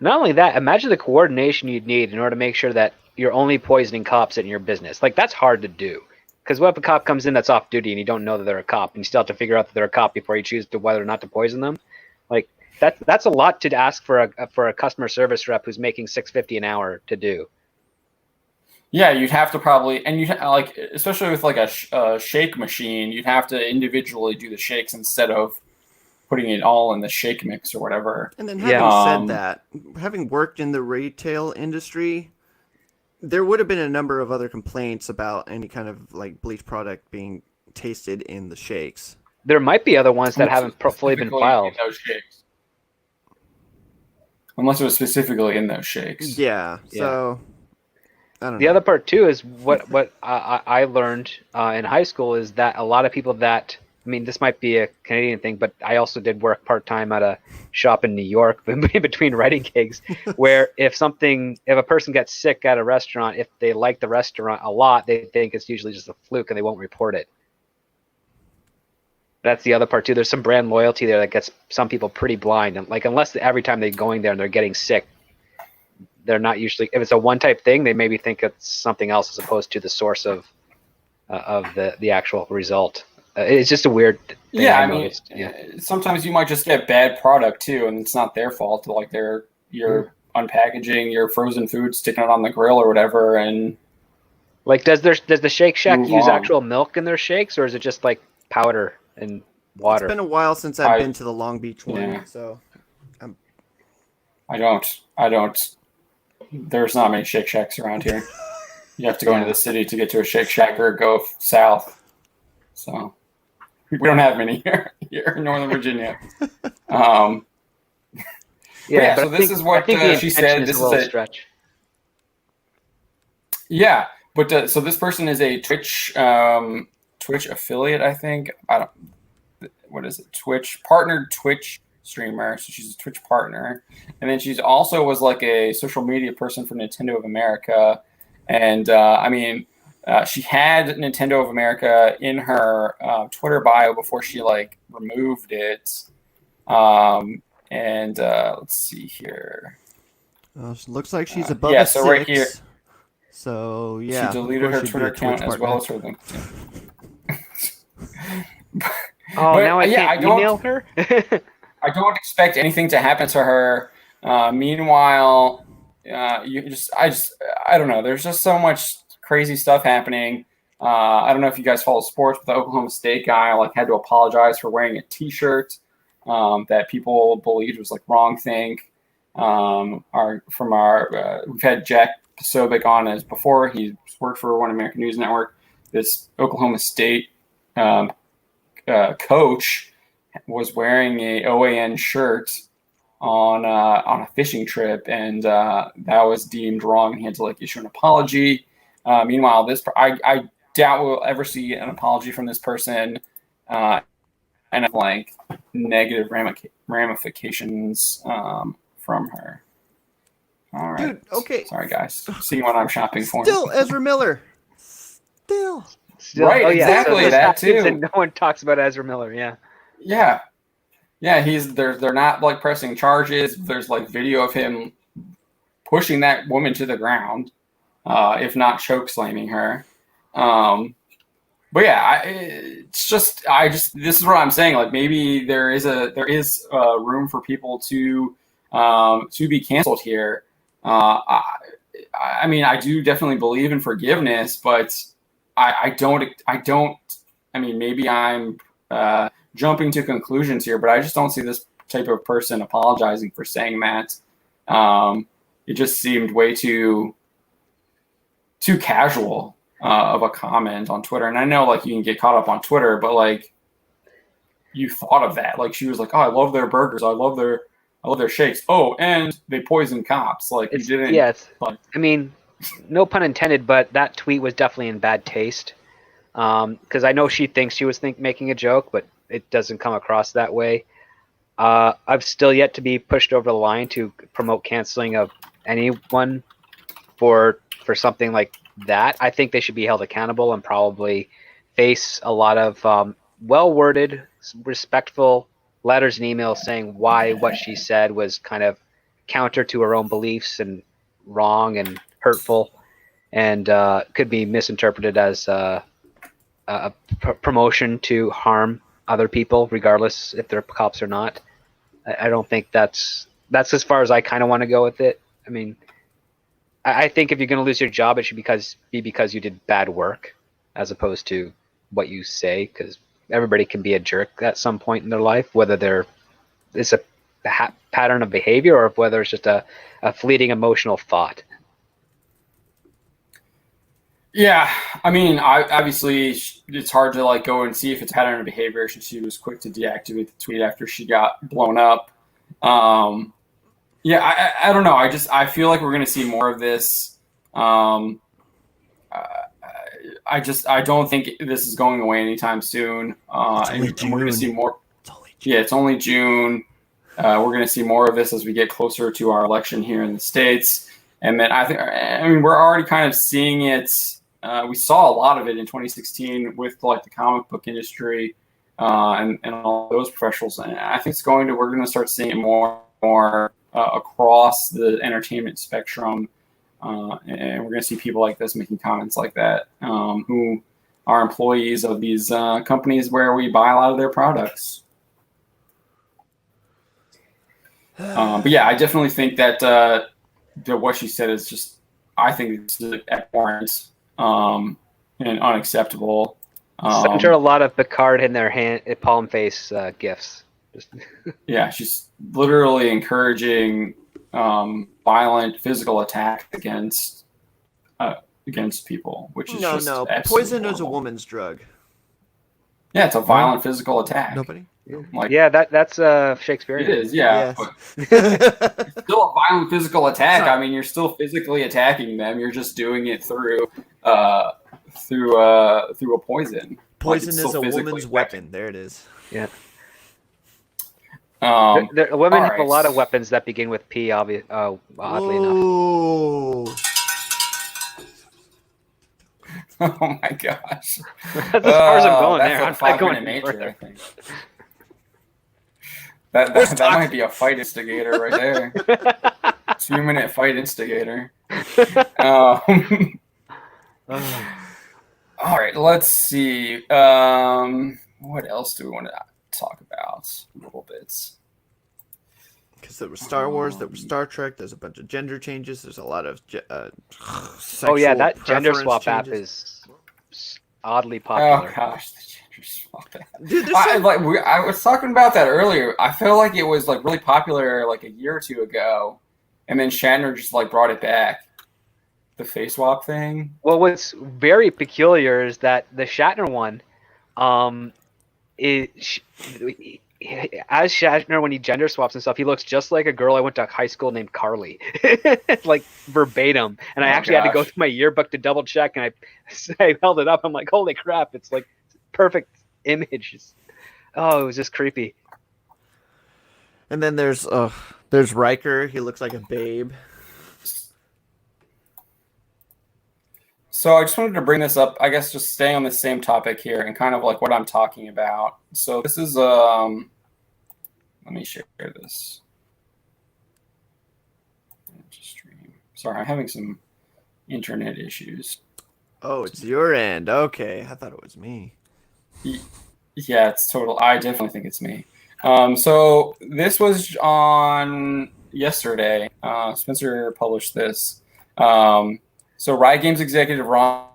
Not only that, imagine the coordination you'd need in order to make sure that you're only poisoning cops in your business. Like, that's hard to do. Because what if a cop comes in that's off duty and you don't know that they're a cop, and you still have to figure out that they're a cop before you choose to whether or not to poison them? Like, that's a lot to ask for a customer service rep who's making $6.50 an hour to do. Yeah, you'd have to probably, and you like, especially with like a shake machine, you'd have to individually do the shakes instead of putting it all in the shake mix or whatever. And then having said that, having worked in the retail industry, there would have been a number of other complaints about any kind of like bleach product being tasted in the shakes. There might be other ones that haven't fully been filed. Those shakes. Unless it was specifically in those shakes. Yeah. So I don't know. The other part too is what I learned in high school is that a lot of people that, I mean, this might be a Canadian thing, but I also did work part-time at a shop in New York in between writing gigs, where if a person gets sick at a restaurant, if they like the restaurant a lot, they think it's usually just a fluke and they won't report it. That's the other part too. There's some brand loyalty there that gets some people pretty blind. And like, unless every time they're going there and they're getting sick, they're not usually, if it's a one-type thing, they maybe think it's something else as opposed to the source of the actual result. It's just a weird thing. Yeah, I mean, sometimes you might just get bad product too, and it's not their fault. Like you're unpackaging your frozen food, sticking it on the grill or whatever, and like does the Shake Shack use actual milk in their shakes, or is it just like powder and water? It's been a while since I've been to the Long Beach one, so I don't. There's not many Shake Shacks around here. You have to go into the city to get to a Shake Shack or go south. So we don't have many here in Northern Virginia. So this is what she said. This is a stretch. Yeah, but so this person is a Twitch affiliate, I think. What is it? Partnered Twitch streamer. So she's a Twitch partner, and then she's also was like a social media person for Nintendo of America, and she had Nintendo of America in her Twitter bio before she like removed it. Let's see here. Looks like she's above a 6. So right here. So yeah, she deleted her Twitter account as well as her LinkedIn. Now I can't email her. I don't expect anything to happen to her. Meanwhile, I don't know. There's just so much crazy stuff happening. I don't know if you guys follow sports, but the Oklahoma State guy had to apologize for wearing a T-shirt that people believed was like wrong think. We've had Jack Posobiec on as before. He worked for One American News Network. This Oklahoma State coach was wearing a OAN shirt on a fishing trip, and that was deemed wrong, and he had to like issue an apology. Meanwhile, I doubt we'll ever see an apology from this person, and like negative ramifications from her. All right, Dude. Okay. Sorry, guys. See what I'm shopping for. Still Ezra Miller. Still. Right, exactly, so that too. And no one talks about Ezra Miller. Yeah. They're not like pressing charges. There's like video of him pushing that woman to the ground, if not choke slamming her. But yeah, this is what I'm saying. Like maybe there is room for people to be canceled here. I mean, I do definitely believe in forgiveness, but I don't. I mean, maybe I'm jumping to conclusions here, but I just don't see this type of person apologizing for saying that. It just seemed way too casual of a comment on Twitter. And I know like you can get caught up on Twitter, but like you thought of that. Like she was like, "Oh, I love their burgers. I love their shakes. Oh, and they poison cops." Like you didn't. Yes. Like, I mean, no pun intended, but that tweet was definitely in bad taste. Because I know she thinks she was making a joke, but it doesn't come across that way. I've still yet to be pushed over the line to promote canceling of anyone for something like that. I think they should be held accountable and probably face a lot of well-worded, respectful letters and emails saying why what she said was kind of counter to her own beliefs and wrong and hurtful, and could be misinterpreted as a promotion to harm other people, regardless if they're cops or not. I don't think that's as far as I kind of want to go with it. I mean, I think if you're going to lose your job, it should be because you did bad work, as opposed to what you say. Because everybody can be a jerk at some point in their life, whether it's a pattern of behavior or whether it's just a fleeting emotional thought. yeah, I mean, obviously it's hard to like go and see if it's a pattern of behavior. She was quick to deactivate the tweet after she got blown up. Yeah, I don't know. I feel like we're going to see more of this. I don't think this is going away anytime soon. And we're going to see more. It's only June. We're going to see more of this as we get closer to our election here in the States. And then I mean, we're already kind of seeing it. We saw a lot of it in 2016 with like the comic book industry and all those professionals. And I think we're going to start seeing it more across the entertainment spectrum. And we're going to see people like this making comments like that, who are employees of these companies where we buy a lot of their products. But yeah, I definitely think that what she said is just, I think it's abhorrent and unacceptable. Sent her a lot of Picard in their hand, palm face gifts. Yeah, she's literally encouraging violent physical attack against people, which is no. Poison is a woman's drug. Yeah, it's a violent physical attack. Nobody. Like, yeah, that's Shakespearean. It is, yeah. Yes. But it's still a violent physical attack. Sorry. I mean, you're still physically attacking them. You're just doing it through a poison. Poison like, is a woman's weapon. There it is. Yeah. all Women have right. a lot of weapons that begin with P. Oddly enough. Oh. Oh my gosh. That's as far as I'm going that's there. a I'm not 5 going minute any major, further. I think. That might be a fight instigator right there. 2-minute fight instigator. All right, let's see. What else do we want to talk about? A little bit. Because there was Star Wars, there was Star Trek. There's a bunch of gender changes. There's a lot of Oh yeah, that gender preference swap app changes. is oddly popular. Oh gosh, the gender swap app. Dude, I was talking about that earlier. I feel like it was like really popular like a year or two ago, and then Shatner just like brought it back. The face swap thing. Well, what's very peculiar is that the Shatner one, as Shatner, when he gender swaps and stuff, he looks just like a girl I went to high school named Carly, like verbatim. And I actually had to go through my yearbook to double check, and I held it up. I'm like, holy crap! It's like perfect image. Oh, it was just creepy. And then there's Riker. He looks like a babe. So I just wanted to bring this up, I guess, just staying on the same topic here and kind of like what I'm talking about. So this is, let me share this. Stream. Sorry, I'm having some internet issues. Oh, it's your end. Okay, I thought it was me. Yeah, it's total. I definitely think it's me. So this was on yesterday. Spencer published this. So Riot Games executive Ron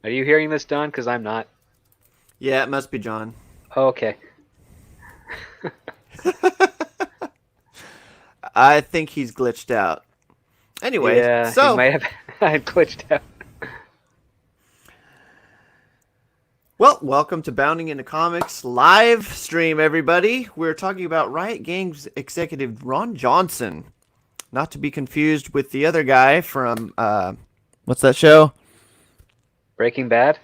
Are you hearing this, Don? Because I'm not. Yeah, it must be John. Oh, okay. I think he's glitched out. Anyway, yeah, so he might have glitched out. Well, welcome to Bounding into Comics live stream, everybody. We're talking about Riot Games executive Ron Johnson, not to be confused with the other guy from what's that show? Breaking Bad.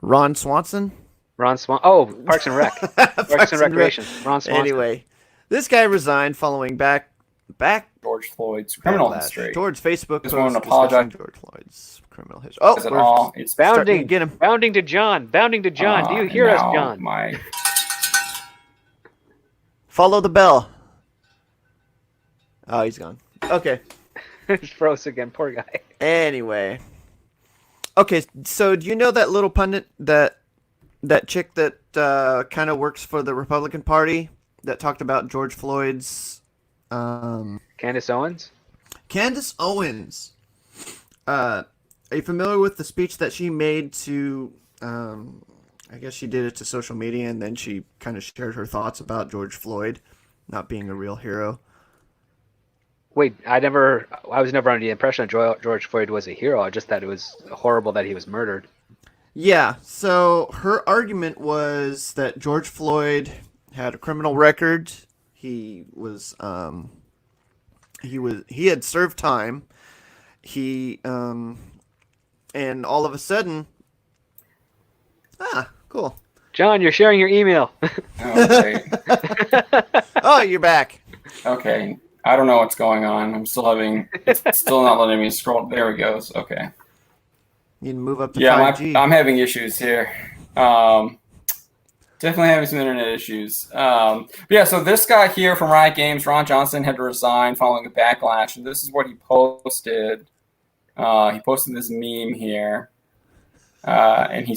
Ron Swanson. Oh, Parks and Rec. Parks and Recreation. Ron Swanson. Anyway, this guy resigned following back George Floyd's criminal history. George Facebook Just want post to apologize. discussing George Floyd's criminal history. Oh, It all? It's Bounding, get him. Bounding to John. Bounding to John. Do you hear us, John? Follow the bell. Oh, he's gone. Okay. It's froze again. Poor guy. Anyway. Okay, so do you know that little pundit, that chick that kind of works for the Republican Party that talked about George Floyd's... Candace Owens? Candace Owens. Are you familiar with the speech that she made to... I guess she did it to social media, and then she kind of shared her thoughts about George Floyd not being a real hero? Wait, I was never under the impression that George Floyd was a hero. I just thought it was horrible that he was murdered. Yeah, so her argument was that George Floyd had a criminal record. He had served time. And all of a sudden, cool. John, you're sharing your email. Okay. Oh, you're back. Okay. I don't know what's going on. I'm still it's still not letting me scroll. There it goes. Okay. You can move up to 5G. I'm having issues here. Definitely having some internet issues. So this guy here from Riot Games, Ron Johnson, had to resign following a backlash, and this is what he posted. He posted this meme here, and he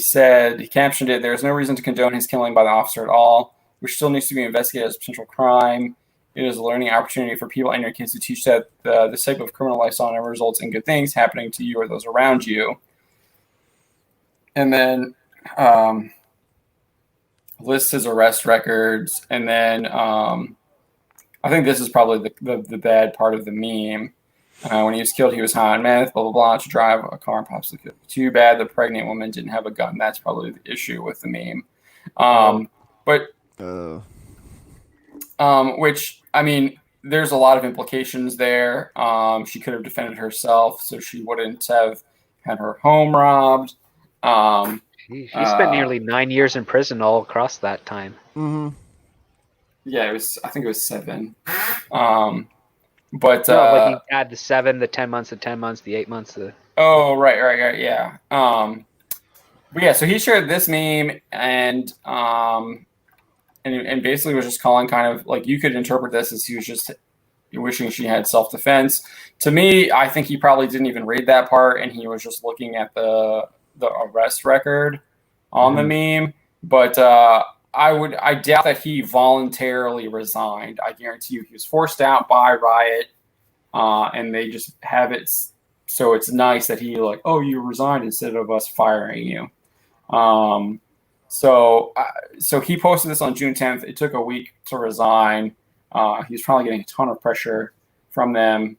captioned it, "There is no reason to condone his killing by the officer at all, which still needs to be investigated as a potential crime. It is a learning opportunity for people and your kids to teach that this type of criminal lifestyle never results in good things happening to you or those around you." And then lists his arrest records, and then I think this is probably the bad part of the meme. When he was killed, he was high on meth, blah, blah, blah, to drive a car and possibly kill. Too bad the pregnant woman didn't have a gun. That's probably the issue with the meme. Which, I mean, there's a lot of implications there. She could have defended herself, so she wouldn't have had her home robbed. He spent nearly 9 years in prison all across that time. Mm-hmm. Yeah, I think it was 7. Like you add the 7, the 10 months, the 8 months. Oh, right, yeah. So he shared this meme and basically was just calling kind of like, you could interpret this as he was just wishing she had self-defense. To me, I think he probably didn't even read that part, and he was just looking at the arrest record on the meme. But I doubt that he voluntarily resigned. I guarantee you he was forced out by Riot, and they just have it so it's nice that he like, oh, you resigned instead of us firing you. So he posted this on June 10th. It took a week to resign. He's probably getting a ton of pressure from them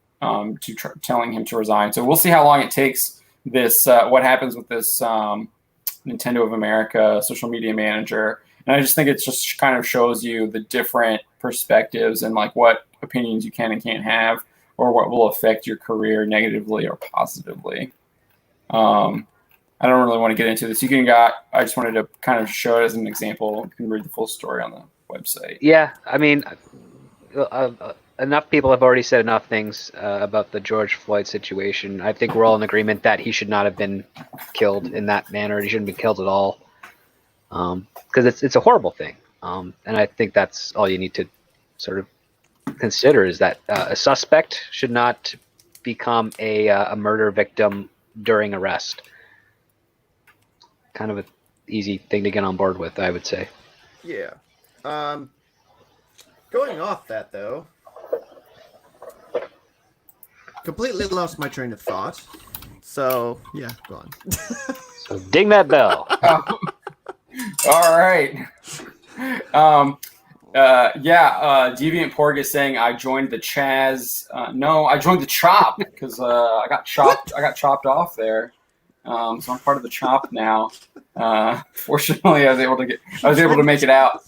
telling him to resign. So we'll see how long it takes. What happens with this Nintendo of America social media manager. And I just think it just kind of shows you the different perspectives and like what opinions you can and can't have, or what will affect your career negatively or positively. I don't really want to get into this. I just wanted to kind of show it as an example. You can read the full story on the website. Yeah, I mean, enough people have already said enough things about the George Floyd situation. I think we're all in agreement that he should not have been killed in that manner. He shouldn't be killed at all, because it's a horrible thing. And I think that's all you need to sort of consider, is that a suspect should not become a murder victim during arrest. Kind of an easy thing to get on board with, I would say. Yeah. Going off that, though, completely lost my train of thought. So, yeah, go on. So ding that bell. All right. Deviant Porg is saying I joined the Chaz. No, I joined the Chop because I got chopped off there. So I'm part of the Chop now. Fortunately, I was able to make it out.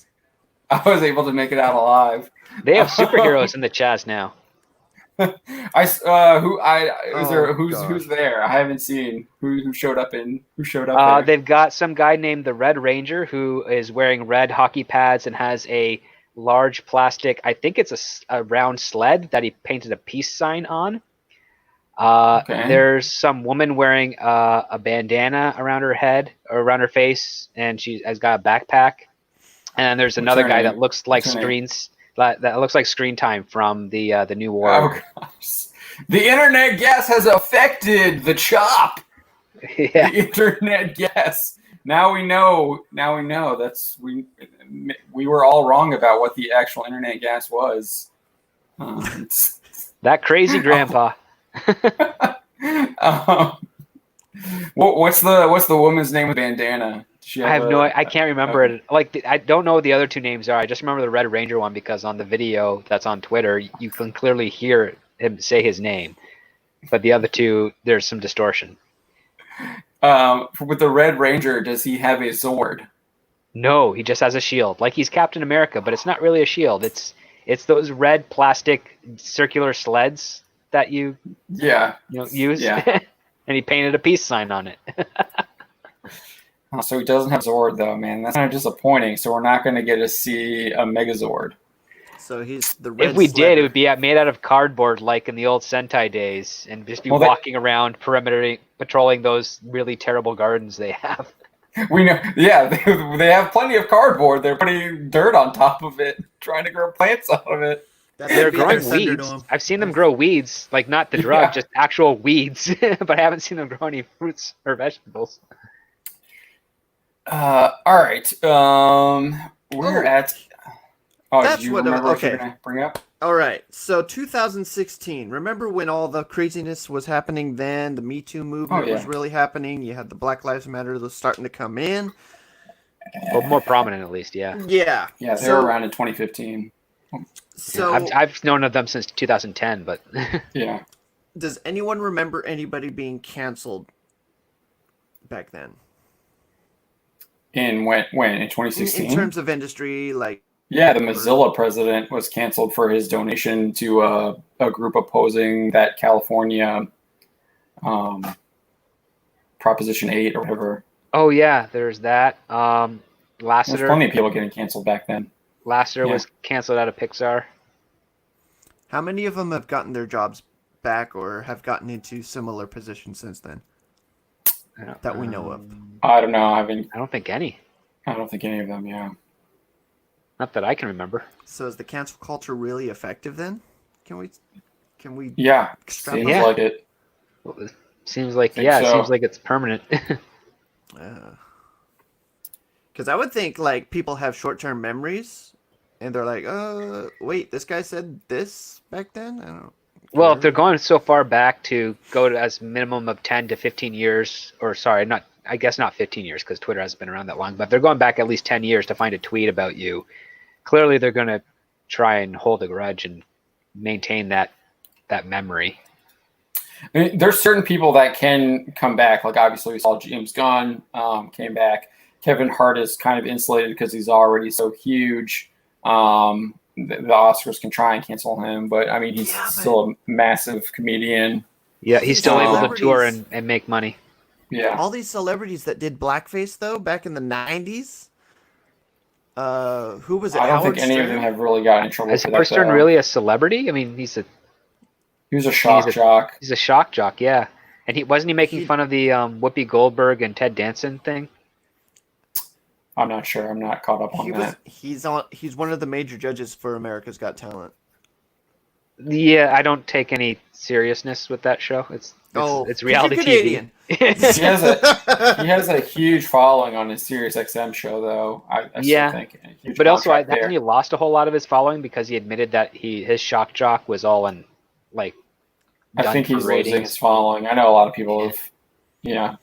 I was able to make it out alive. They have superheroes in the Chaz now. Who's there? I haven't seen who showed up there. They've got some guy named the Red Ranger who is wearing red hockey pads and has a large plastic, I think it's a round sled that he painted a peace sign on. Okay. There's some woman wearing a bandana around her head or around her face, and she has got a backpack. And there's another guy that looks like that looks like Screen Time from the new war. Oh gosh, the internet gas has affected the Chop. Yeah. The internet gas. Now we know. That's we were all wrong about what the actual internet gas was. That crazy grandpa. What's the woman's name with bandana? I can't remember it. Like, I don't know what the other two names are. I just remember the Red Ranger one because on the video that's on Twitter, you can clearly hear him say his name. But the other two, there's some distortion. With the Red Ranger, does he have a Zord? No, he just has a shield. Like he's Captain America, but it's not really a shield. It's those red plastic circular sleds that you use. Yeah. And he painted a peace sign on it. Oh, so he doesn't have Zord though, man. That's kind of disappointing. So we're not going to get to see a Megazord. So he's the red. If we sled. did, it would be made out of cardboard, like in the old Sentai days, and just be walking around perimeter patrolling those really terrible gardens they have. We know, yeah, they have plenty of cardboard. They're putting dirt on top of it, trying to grow plants out of it. They're growing weeds. I've seen them grow weeds, like not the drug, just actual weeds. But I haven't seen them grow any fruits or vegetables. All right. We're at. Oh, that's did you what. remember what Okay. you're gonna bring up? All right. So 2016. Remember when all the craziness was happening then? The Me Too movement was really happening. You had the Black Lives Matter was starting to come in. Well, more prominent at least, yeah. Yeah. Yeah, they were around in 2015. So I've known of them since 2010, but yeah. Does anyone remember anybody being canceled back then? In when in 2016? In terms of industry, like. Yeah, the Mozilla president was canceled for his donation to a group opposing that California Proposition 8 or whatever. Oh yeah, there's that. Lasseter. There's plenty of people getting canceled back then. Lasseter was canceled out of Pixar. How many of them have gotten their jobs back or have gotten into similar positions since then? That we know of. I don't know. I don't think any. I don't think any of them. Yeah. Not that I can remember. So is the cancel culture really effective then? Can we? Yeah. Seems like it. Well, it seems like it seems like it's permanent. Because I would think like people have short-term memories, and they're like, wait, this guy said this back then. I don't. Well, if they're going so far back to go to as minimum of 10 to 15 years, or sorry, I guess not 15 years because Twitter hasn't been around that long, but if they're going back at least 10 years to find a tweet about you, clearly they're going to try and hold a grudge and maintain that memory. I mean, there's certain people that can come back. Like obviously we saw James Gunn came back. Kevin Hart is kind of insulated because he's already so huge. The Oscars can try and cancel him, but I mean he's still a massive comedian. Yeah, he's still able to tour and make money. Yeah. All these celebrities that did blackface though back in the 90s. Who was it? I don't think any of them have really gotten in trouble. Is Howard Stern really a celebrity? I mean, he was a shock jock. He's a shock jock, yeah. And wasn't he making fun of the Whoopi Goldberg and Ted Danson thing? I'm not sure. I'm not caught up on that. He's one of the major judges for America's Got Talent. Yeah, I don't take any seriousness with that show. It's reality TV. He has a huge following on his Sirius XM show, though. I still think. But also, hasn't he lost a whole lot of his following because he admitted that his shock jock was all in like. I think he's losing his following. I know a lot of people have. Yeah.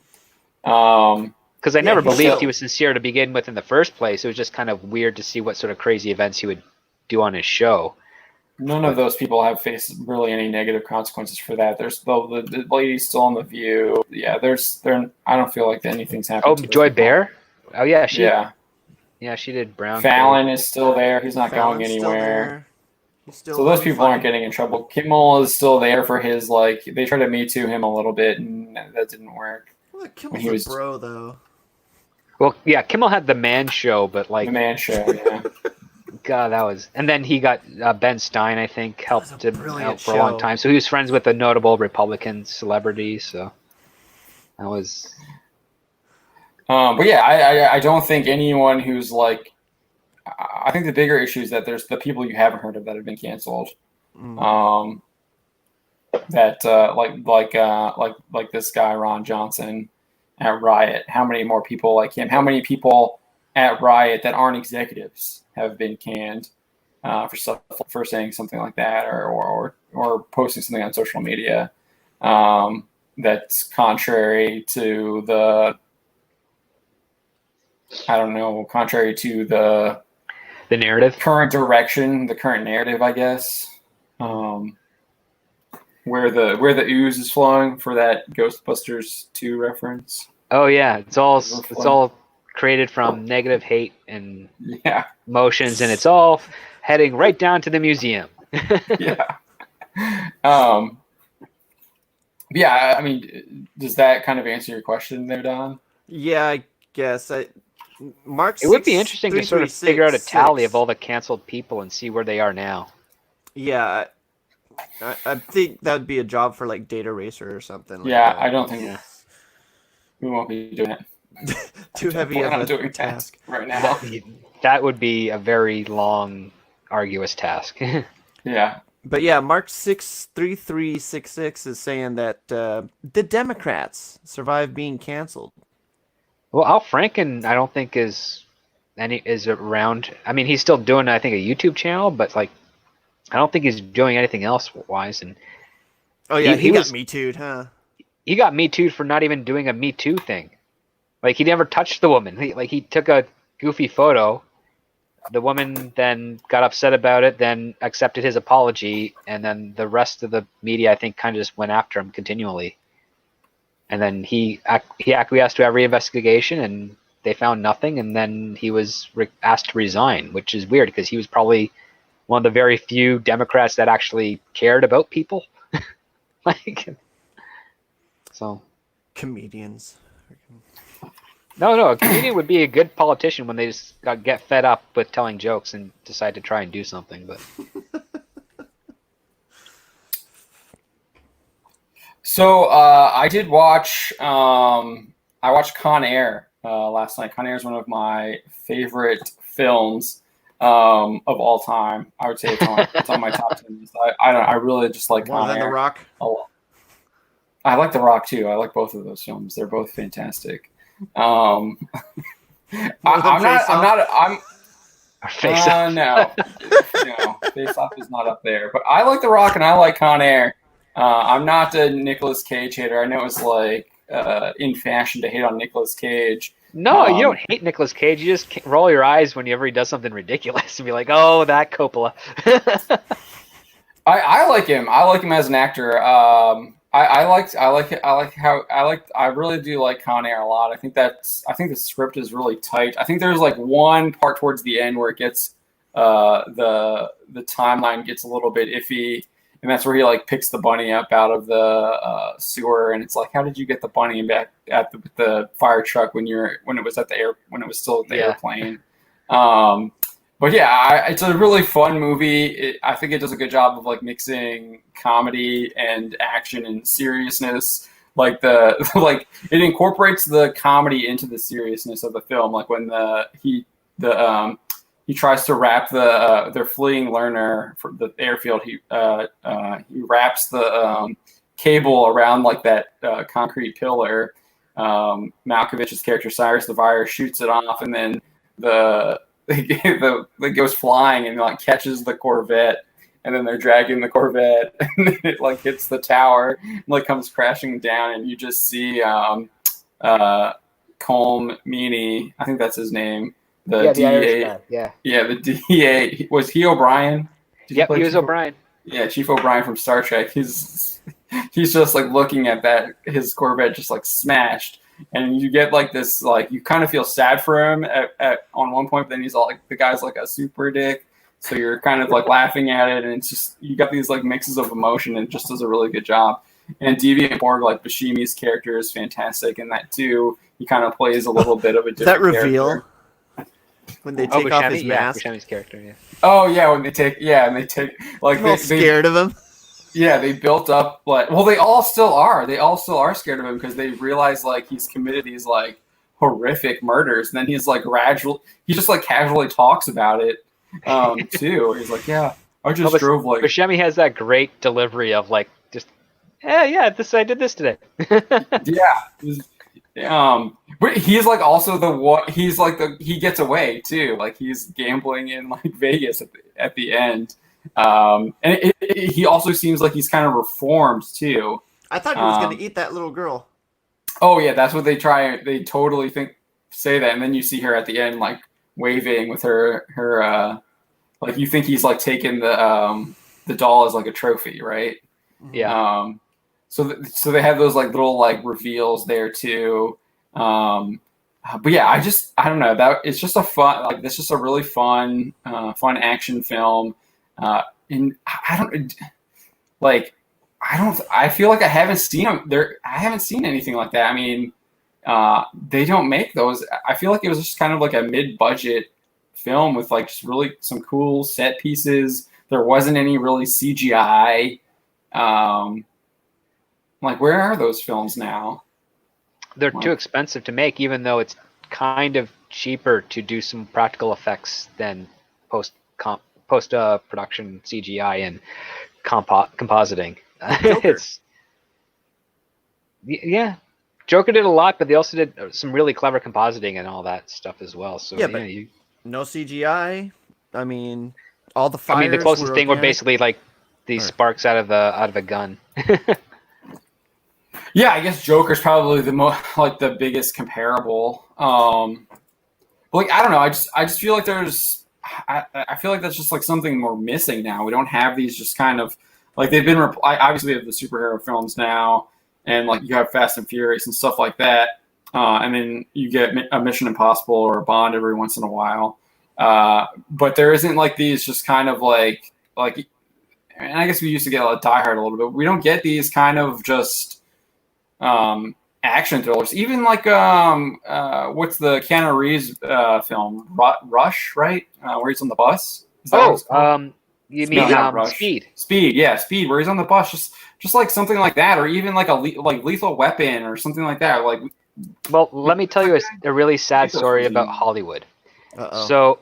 Because I never believed he was sincere to begin with in the first place. It was just kind of weird to see what sort of crazy events he would do on his show. None of those people have faced really any negative consequences for that. There's the lady's still on The View. Yeah, I don't feel like anything's happened. Oh, Joy Behar? Oh yeah, she did Brown. Fallon is still there. He's not going anywhere. So those people aren't getting in trouble. Kimmel is still there for his they tried to Me Too him a little bit and that didn't work. Well, Kimmel's a bro though. Well, yeah, Kimmel had the Man Show, but the Man Show, yeah. God, that was, and then he got Ben Stein, I think, helped him out for a long time. So he was friends with a notable Republican celebrity. So that was. But yeah, I don't think anyone who's I think the bigger issue is that there's the people you haven't heard of that have been canceled. That like this guy Ron Johnson at Riot. How many more people like him? How many people at Riot that aren't executives have been canned for saying something like that or posting something on social media that's contrary to the narrative, current direction, the current narrative, I guess. Where the ooze is flowing for that Ghostbusters 2 reference. Oh yeah, it's all created from negative hate and emotions, and it's all heading right down to the museum. Yeah. Yeah, I mean, does that kind of answer your question there, Don? Yeah, I guess. Mark, it would be interesting to sort of figure out a tally of all the canceled people and see where they are now. Yeah, I think that would be a job for Data Racer or something. Yeah, I don't think we won't be doing it. Too heavy of a task right now. That would be a very long, arduous task. Yeah. But yeah, Mark 63366 is saying that the Democrats survived being canceled. Well, Al Franken, I don't think is around. I mean, he's still doing, I think, a YouTube channel, but I don't think he's doing anything else wise. And oh yeah, he got Me Too'd, huh? He got Me Too'd for not even doing a Me Too thing. He never touched the woman. He took a goofy photo. The woman then got upset about it, then accepted his apology, and then the rest of the media, I think, kind of just went after him continually. And then he acquiesced to every investigation, and they found nothing, and then he was asked to resign, which is weird because he was probably one of the very few Democrats that actually cared about people. So. Comedians. No, a comedian would be a good politician when they just get fed up with telling jokes and decide to try and do something. But so I did watch. I watched Con Air last night. Con Air is one of my favorite films of all time. I would say it's on my top 10. I really just like Con Air. The Rock. I like The Rock too. I like both of those films. They're both fantastic. I'm Face Off. No, Face Off is not up there. But I like The Rock and I like Con Air. I'm not a Nicolas Cage hater. I know it's in fashion to hate on Nicolas Cage. No, you don't hate Nicolas Cage. You just roll your eyes whenever he does something ridiculous and be like, "Oh, that Coppola." I like him. I like him as an actor. I really do like Con Air a lot. I think the script is really tight. I think there's like one part towards the end where it gets the timeline gets a little bit iffy, and that's where he like picks the bunny up out of the sewer, and it's like, how did you get the bunny back at the fire truck when it was still at the airplane? But yeah, it's a really fun movie. I think it does a good job of like mixing comedy and action and seriousness. Like it incorporates the comedy into the seriousness of the film. Like when he tries to wrap their fleeing learner for the airfield. He wraps the cable around like that concrete pillar. Malkovich's character Cyrus the Virus shoots it off, and then it goes flying and like catches the Corvette, and then they're dragging the Corvette, and it like hits the tower, and, like comes crashing down, and you just see Colm Meaney, I think that's his name, the DA. The DA. Was he O'Brien? Yep, he was O'Brien. Yeah, Chief O'Brien from Star Trek. He's just like looking at his Corvette just like smashed. And you get like this, like you kind of feel sad for him on one point, but then he's all like, the guy's like a super dick, so you're kind of like laughing at it, and it's just you got these like mixes of emotion, and it just does a really good job. And Deviant Borg, like Buscemi's character, is fantastic in that too. He kind of plays a little bit of a different. That reveal character. When they take off his mask. Buscemi's character, yeah. Oh yeah, when they take like I'm all scared of him. Yeah, they built up like they all still are. They all still are scared of him because they realize like he's committed these like horrific murders, and then he's like he just like casually talks about it too. He's like, yeah, I just drove like. Buscemi has that great delivery of like just I did this today. But he's like also he gets away too. Like he's gambling in like Vegas at the end. And he also seems like he's kind of reformed too. I thought he was going to eat that little girl. Oh yeah, that's what they try. They totally say that, and then you see her at the end like waving with her like you think he's like taking the doll as like a trophy, right? Yeah. So they have those like little like reveals there too. But yeah, I don't know, that it's just it's just a really fun action film. And I feel like I haven't seen them there. I haven't seen anything like that. I mean, they don't make those. I feel like it was just kind of like a mid-budget film with like just really some cool set pieces. There wasn't any really CGI. Like, where are those films now? They're too expensive to make, even though it's kind of cheaper to do some practical effects than post-production CGI and compositing. Joker did a lot, but they also did some really clever compositing and all that stuff as well. So but no CGI. I mean, all the fires. The closest thing were basically like these sparks out of a gun. Yeah, I guess Joker's probably the biggest comparable. Like I don't know. I just feel like there's. I feel like that's just like something we're missing now. We don't have these just kind of like they've been. Obviously, we have the superhero films now, and like you have Fast and Furious and stuff like that, and then you get a Mission Impossible or a Bond every once in a while. But there isn't like these just kind of like. And I guess we used to get Die Hard a little bit. But we don't get these kind of just action thrillers. Even like what's the Keanu Reeves film Rush, right? Where he's on the bus. You mean Speed? Speed, yeah, Speed. Where he's on the bus, just like something like that, or even like like Lethal Weapon or something like that. Like, well, let me tell you a really sad story about Hollywood. Uh-oh. So,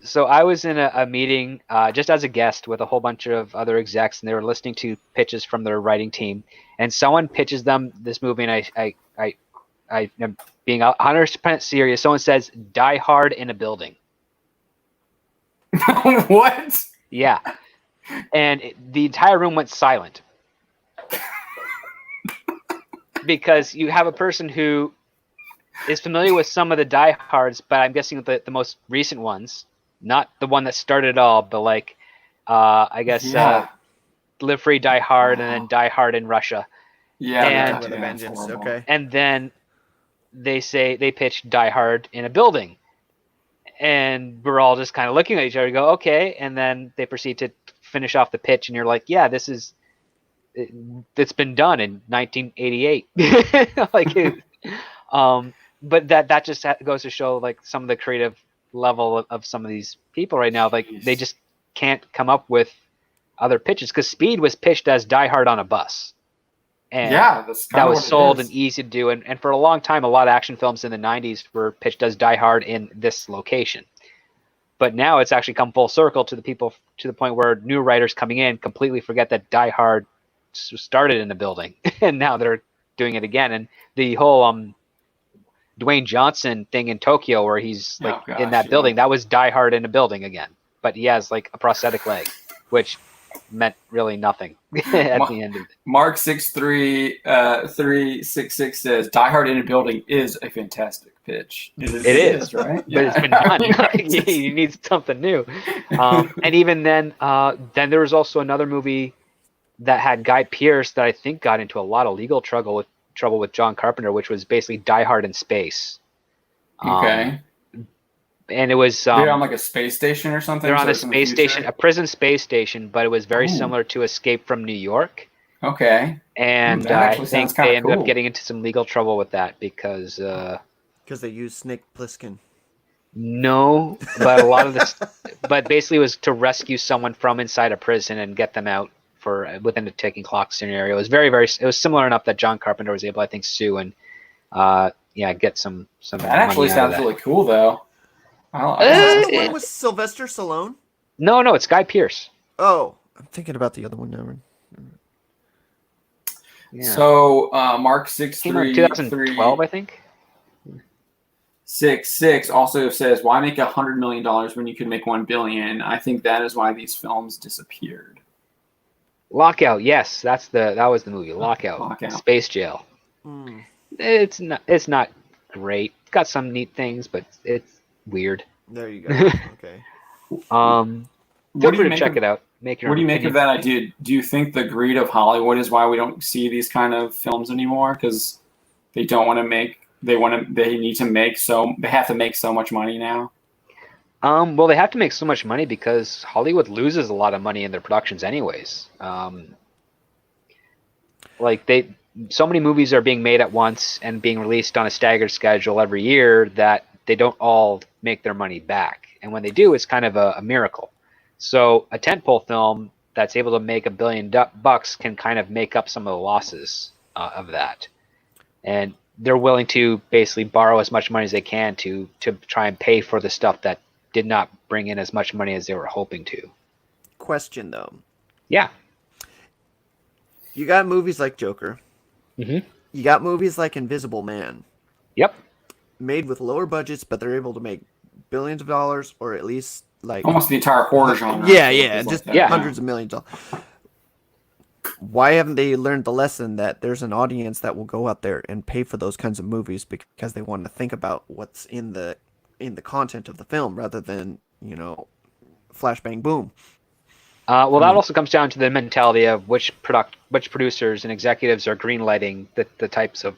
so I was in a meeting just as a guest with a whole bunch of other execs, and they were listening to pitches from their writing team. And someone pitches them this movie, and I am being 100% serious. Someone says, "Die Hard in a building." What? Yeah, and the entire room went silent. because you have a person who is familiar with some of the diehards, but I'm guessing the most recent ones, not the one that started it all, but like, I guess, Live Free, Die Hard, and then Die Hard in Russia. Yeah, And- With a Vengeance. Okay. And then they pitch Die Hard in a building. And we're all just kind of looking at each other and go, okay. And then they proceed to finish off the pitch, and you're like, yeah, it's been done in 1988. But that just goes to show like some of the creative level of some of these people right now. Like they just can't come up with other pitches, because Speed was pitched as Die Hard on a bus. And that was sold and easy to do. And for a long time, a lot of action films in the 90s were pitched as Die Hard in this location. But now it's actually come full circle to the point where new writers coming in completely forget that Die Hard started in a building, and now they're doing it again. And the whole Dwayne Johnson thing in Tokyo, where he's like in that building, that was Die Hard in a building again. But he has like a prosthetic leg, which meant really nothing at the end of it. Mark 63366 says Die Hard in a building is a fantastic pitch. It is, right? But it's been done. You need something new. And even then there was also another movie that had Guy Pearce that I think got into a lot of legal trouble with John Carpenter, which was basically Die Hard in space. Okay. And it was they're on like a space station or something. They're on a space station, a prison space station, but it was very similar to Escape from New York. Okay. And I think they ended up getting into some legal trouble with that because they used Snake Plissken. No, but a lot of this, but basically it was to rescue someone from inside a prison and get them out within the ticking clock scenario. It was very, very. It was similar enough that John Carpenter was able, I think, sue and get some. That actually sounds really cool, though. The one with Sylvester Stallone? No, it's Guy Pearce. Oh, I'm thinking about the other one now. Yeah. So Mark 2012, I think. 66 also says, "Why make $100 million when you can make $1 billion?" I think that is why these films disappeared. Lockout, yes, that was the movie. Lockout. Space Jail. It's not great. It's got some neat things, but it's weird. There you go. Okay. Feel free to check it out. What do you make of that idea? Do you think the greed of Hollywood is why we don't see these kind of films anymore? Because they don't want to make. They need to make they have to make so much money now. Well, they have to make so much money because Hollywood loses a lot of money in their productions, anyways. So many movies are being made at once and being released on a staggered schedule every year that they don't all make their money back. And when they do, it's kind of a miracle. So a tentpole film that's able to make $1 billion can kind of make up some of the losses of that. And they're willing to basically borrow as much money as they can to try and pay for the stuff that did not bring in as much money as they were hoping to. Question, though. Yeah. You got movies like Joker. Mm-hmm. You got movies like Invisible Man. Yep. Made with lower budgets, but they're able to make billions of dollars, or at least like almost the entire horror genre. Yeah, just hundreds of millions of dollars. Why haven't they learned the lesson that there's an audience that will go out there and pay for those kinds of movies because they want to think about what's in the content of the film rather than, flash bang boom? That also comes down to the mentality of which producers and executives are greenlighting the types of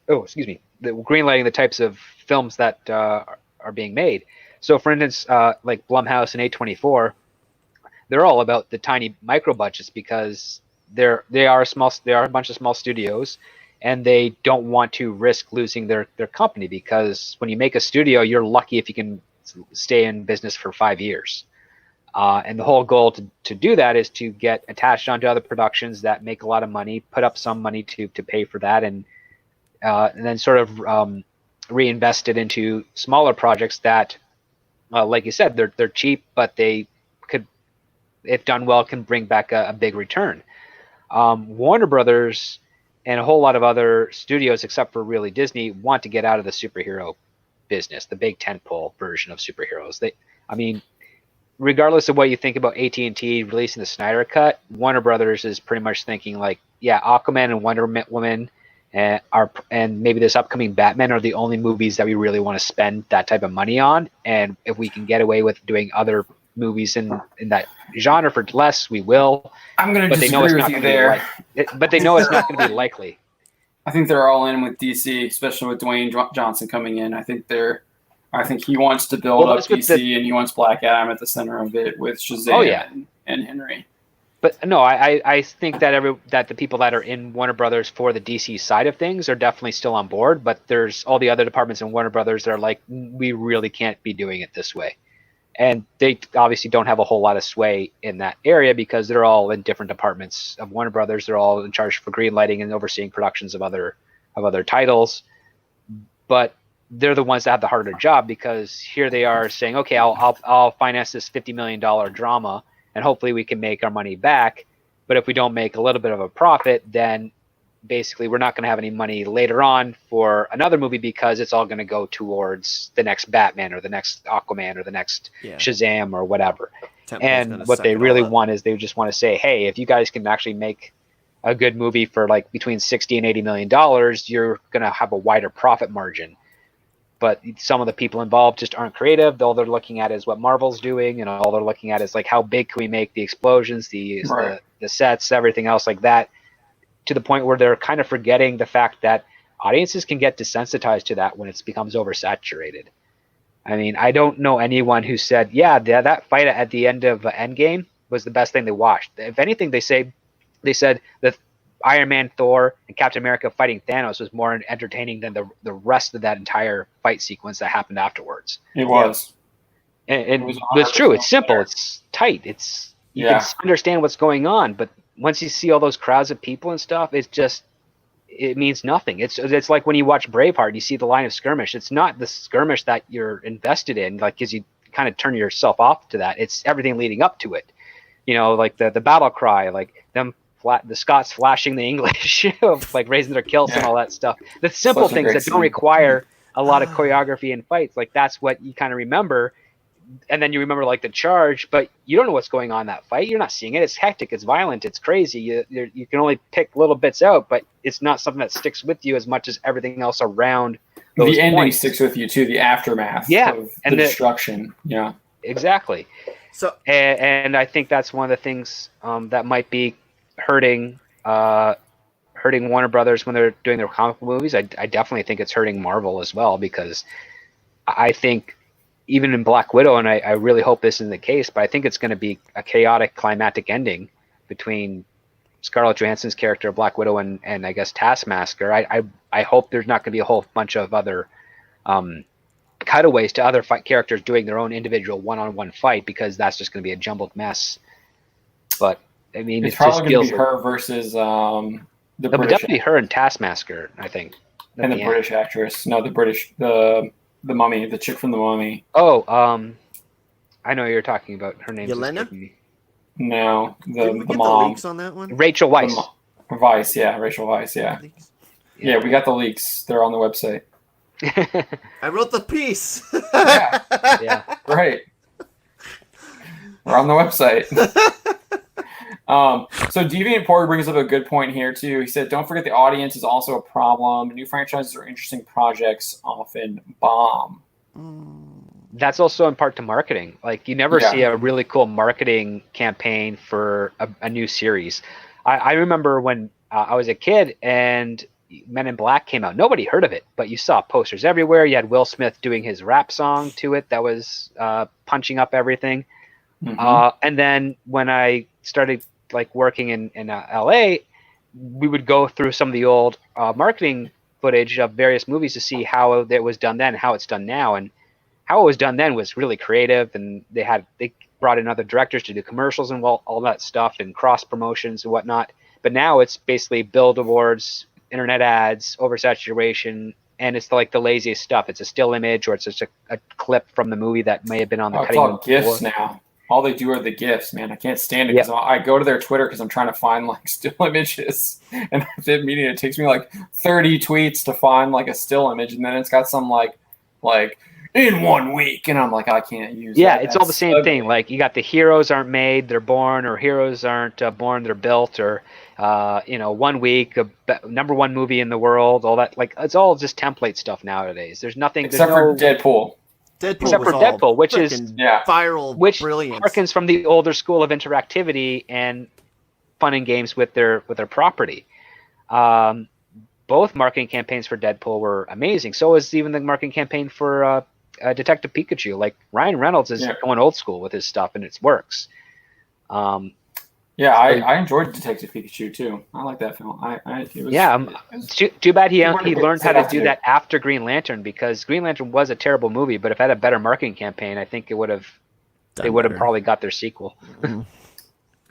greenlighting the types of films that are being made. So, for instance, like Blumhouse and A24, they're all about the tiny micro budgets because they are a bunch of small studios, and they don't want to risk losing their company, because when you make a studio, you're lucky if you can stay in business for 5 years. And the whole goal to do that is to get attached onto other productions that make a lot of money, put up some money to pay for that, and then sort of reinvest it into smaller projects that, like you said, they're cheap, but they could, if done well, can bring back a big return. Warner Brothers and a whole lot of other studios, except for really Disney, want to get out of the superhero business, the big tentpole version of superheroes. Regardless of what you think about AT&T releasing the Snyder Cut, Warner Brothers is pretty much thinking like, yeah, Aquaman and Wonder Woman and maybe this upcoming Batman are the only movies that we really want to spend that type of money on. And if we can get away with doing other movies in that genre for less, we will. I'm going to disagree with you there. But they know it's not going to be likely. I think they're all in with DC, especially with Dwayne Johnson coming in. I think he wants to build up DC, and he wants Black Adam at the center of it with Shazam and Henry. But no, I think that the people that are in Warner Brothers for the DC side of things are definitely still on board. But there's all the other departments in Warner Brothers that are like, we really can't be doing it this way. And they obviously don't have a whole lot of sway in that area because they're all in different departments of Warner Brothers. They're all in charge for green lighting and overseeing productions of other titles. But they're the ones that have the harder job because here they are saying, okay, I'll finance this $50 million drama and hopefully we can make our money back. But if we don't make a little bit of a profit, then basically we're not going to have any money later on for another movie because it's all going to go towards the next Batman or the next Aquaman or the next Shazam or whatever. And what they really want is they just want to say, hey, if you guys can actually make a good movie for like between 60 and $80 million, you're going to have a wider profit margin. But some of the people involved just aren't creative. All they're looking at is what Marvel's doing, and all they're looking at is like how big can we make the explosions, the sets, everything else like that, to the point where they're kind of forgetting the fact that audiences can get desensitized to that when it becomes oversaturated. I mean, I don't know anyone who said, yeah, that fight at the end of Endgame was the best thing they watched. If anything, they said that Iron Man, Thor, and Captain America fighting Thanos was more entertaining than the rest of that entire fight sequence that happened afterwards. It was. And it's true. It's simple. It's tight. You can understand what's going on, but once you see all those crowds of people and stuff, it means nothing. It's like when you watch Braveheart and you see the line of skirmish. It's not the skirmish that you're invested in, like, because you kind of turn yourself off to that. It's everything leading up to it. You know, like the battle cry, like the Scots flashing the English, like raising their kilts and all that stuff. The simple things that don't require a lot of choreography and fights, like that's what you kind of remember. And then you remember like the charge, but you don't know what's going on in that fight. You're not seeing it. It's hectic. It's violent. It's crazy. You can only pick little bits out, but it's not something that sticks with you as much as everything else around those The ending points. sticks with you too. The aftermath of the destruction. Yeah, exactly. So, and I think that's one of the things that might be hurting Warner Brothers when they're doing their comic book movies. I definitely think it's hurting Marvel as well, because I think even in Black Widow, and I really hope this isn't the case, but I think it's going to be a chaotic climactic ending between Scarlett Johansson's character Black Widow and I guess Taskmaster. I hope there's not going to be a whole bunch of other cutaways to other characters doing their own individual one-on-one fight, because that's just going to be a jumbled mess. But I mean, it's probably going to be her versus the British. Definitely her and Taskmaster, I think. And the British actress. No, the Mummy, the chick from the Mummy. Oh, I know you're talking about. Her name. Yelena? No, the get mom. the leaks on that one? Rachel Weisz. Rachel Weisz, yeah. Yeah, we got the leaks. They're on the website. I wrote the piece. Yeah. Right. We're on the website. So Deviant Porg brings up a good point here too. He said, don't forget the audience is also a problem. New franchises or interesting projects often bomb. That's also in part to marketing. Like, you never see a really cool marketing campaign for a new series. I remember when I was a kid and Men in Black came out. Nobody heard of it, but you saw posters everywhere. You had Will Smith doing his rap song to it that was punching up everything. Mm-hmm. And then when I started like working in LA, we would go through some of the old marketing footage of various movies to see how it was done then, how it's done now. And how it was done then was really creative, and they brought in other directors to do commercials and all that stuff and cross promotions and whatnot. But now it's basically billboards, internet ads, oversaturation, and it's like the laziest stuff. It's a still image, or it's just a clip from the movie that may have been on the cutting room floor. It's all GIFs now. All they do are the GIFs, man. I can't stand it because I go to their Twitter because I'm trying to find like still images, and it takes me like 30 tweets to find like a still image, and then it's got some like in 1 week, and I'm like, I can't use. Yeah, that. it's all the same That's thing. Like you got the heroes aren't made, they're born, or heroes aren't born, they're built, or 1 week, number one movie in the world, all that. Like it's all just template stuff nowadays. There's nothing except for Deadpool. Except for Deadpool, which is viral, which brilliance. harkens from the older school of interactivity and fun and games with their property. Both marketing campaigns for Deadpool were amazing. So is even the marketing campaign for Detective Pikachu. Like Ryan Reynolds is going old school with his stuff, and it works. I enjoyed Detective Pikachu too. I like that film. Too bad he learned how to do that after Green Lantern, because Green Lantern was a terrible movie, but if it had a better marketing campaign, I think they would have probably got their sequel.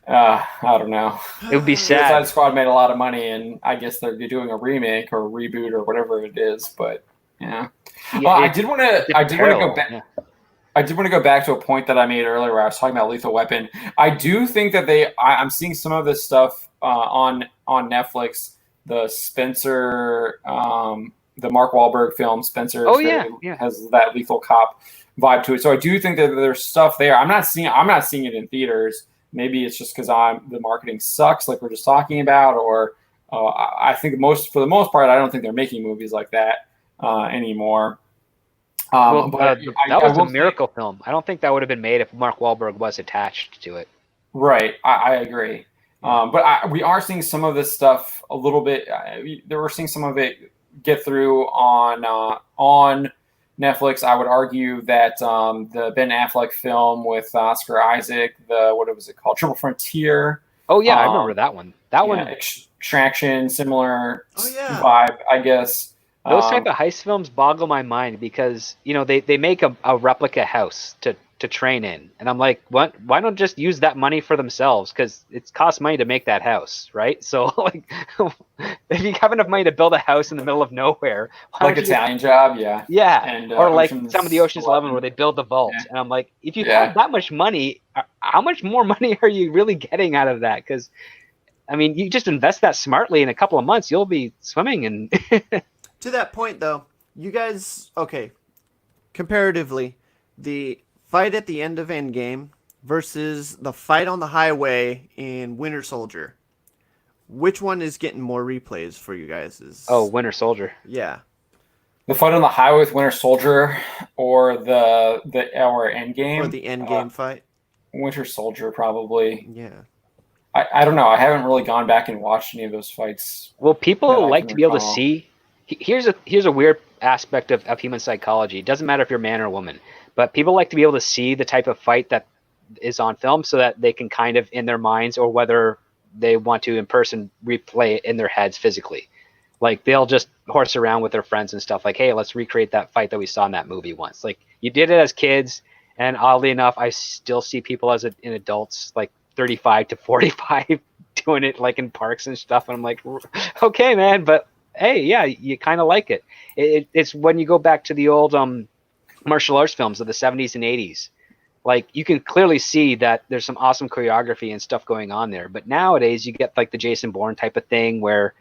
I don't know. It would be sad. Suicide Squad made a lot of money, and I guess they're doing a remake or a reboot or whatever it is. But I did want to go back. Yeah. I did want to go back to a point that I made earlier where I was talking about Lethal Weapon. I do think that I'm seeing some of this stuff on Netflix. The Spencer, the Mark Wahlberg film, Spencer, has that Lethal Cop vibe to it. So I do think that there's stuff there. I'm not seeing it in theaters. Maybe it's just because the marketing sucks, like we're just talking about, or I think for the most part, I don't think they're making movies like that anymore. That was a miracle film. I don't think that would have been made if Mark Wahlberg was attached to it. Right, I agree. But we are seeing some of this stuff a little bit. We're seeing some of it get through on Netflix. I would argue that the Ben Affleck film with Oscar Isaac, what was it called? Triple Frontier. Oh yeah, I remember that one. Extraction, similar vibe, I guess. Those type of heist films boggle my mind because they make a replica house to train in, and I'm like, what? Why don't just use that money for themselves? Because it costs money to make that house, right? So like, if you have enough money to build a house in the middle of nowhere, like Italian Job, and or like some of the Ocean's 11 where they build the vault, and I'm like, if you have that much money, how much more money are you really getting out of that? Because I mean, you just invest that smartly in a couple of months, you'll be swimming in. To that point, though, you guys, comparatively, the fight at the end of Endgame versus the fight on the highway in Winter Soldier, which one is getting more replays for you guys? Winter Soldier. Yeah. The fight on the highway with Winter Soldier, or the Endgame, or the Endgame fight. Winter Soldier, probably. Yeah. I don't know. I haven't really gone back and watched any of those fights. Well, people like to be able to see. Here's a weird aspect of human psychology. It doesn't matter if you're a man or a woman, but people like to be able to see the type of fight that is on film so that they can kind of in their minds, or whether they want to in person, replay it in their heads physically. Like they'll just horse around with their friends and stuff like, hey, let's recreate that fight that we saw in that movie once. Like you did it as kids, and oddly enough, I still see people in adults like 35 to 45 doing it like in parks and stuff. And I'm like, okay, man, but hey, yeah, you kind of like it. It's when you go back to the old martial arts films of the 70s and 80s. Like you can clearly see that there's some awesome choreography and stuff going on there. But nowadays you get like the Jason Bourne type of thing where,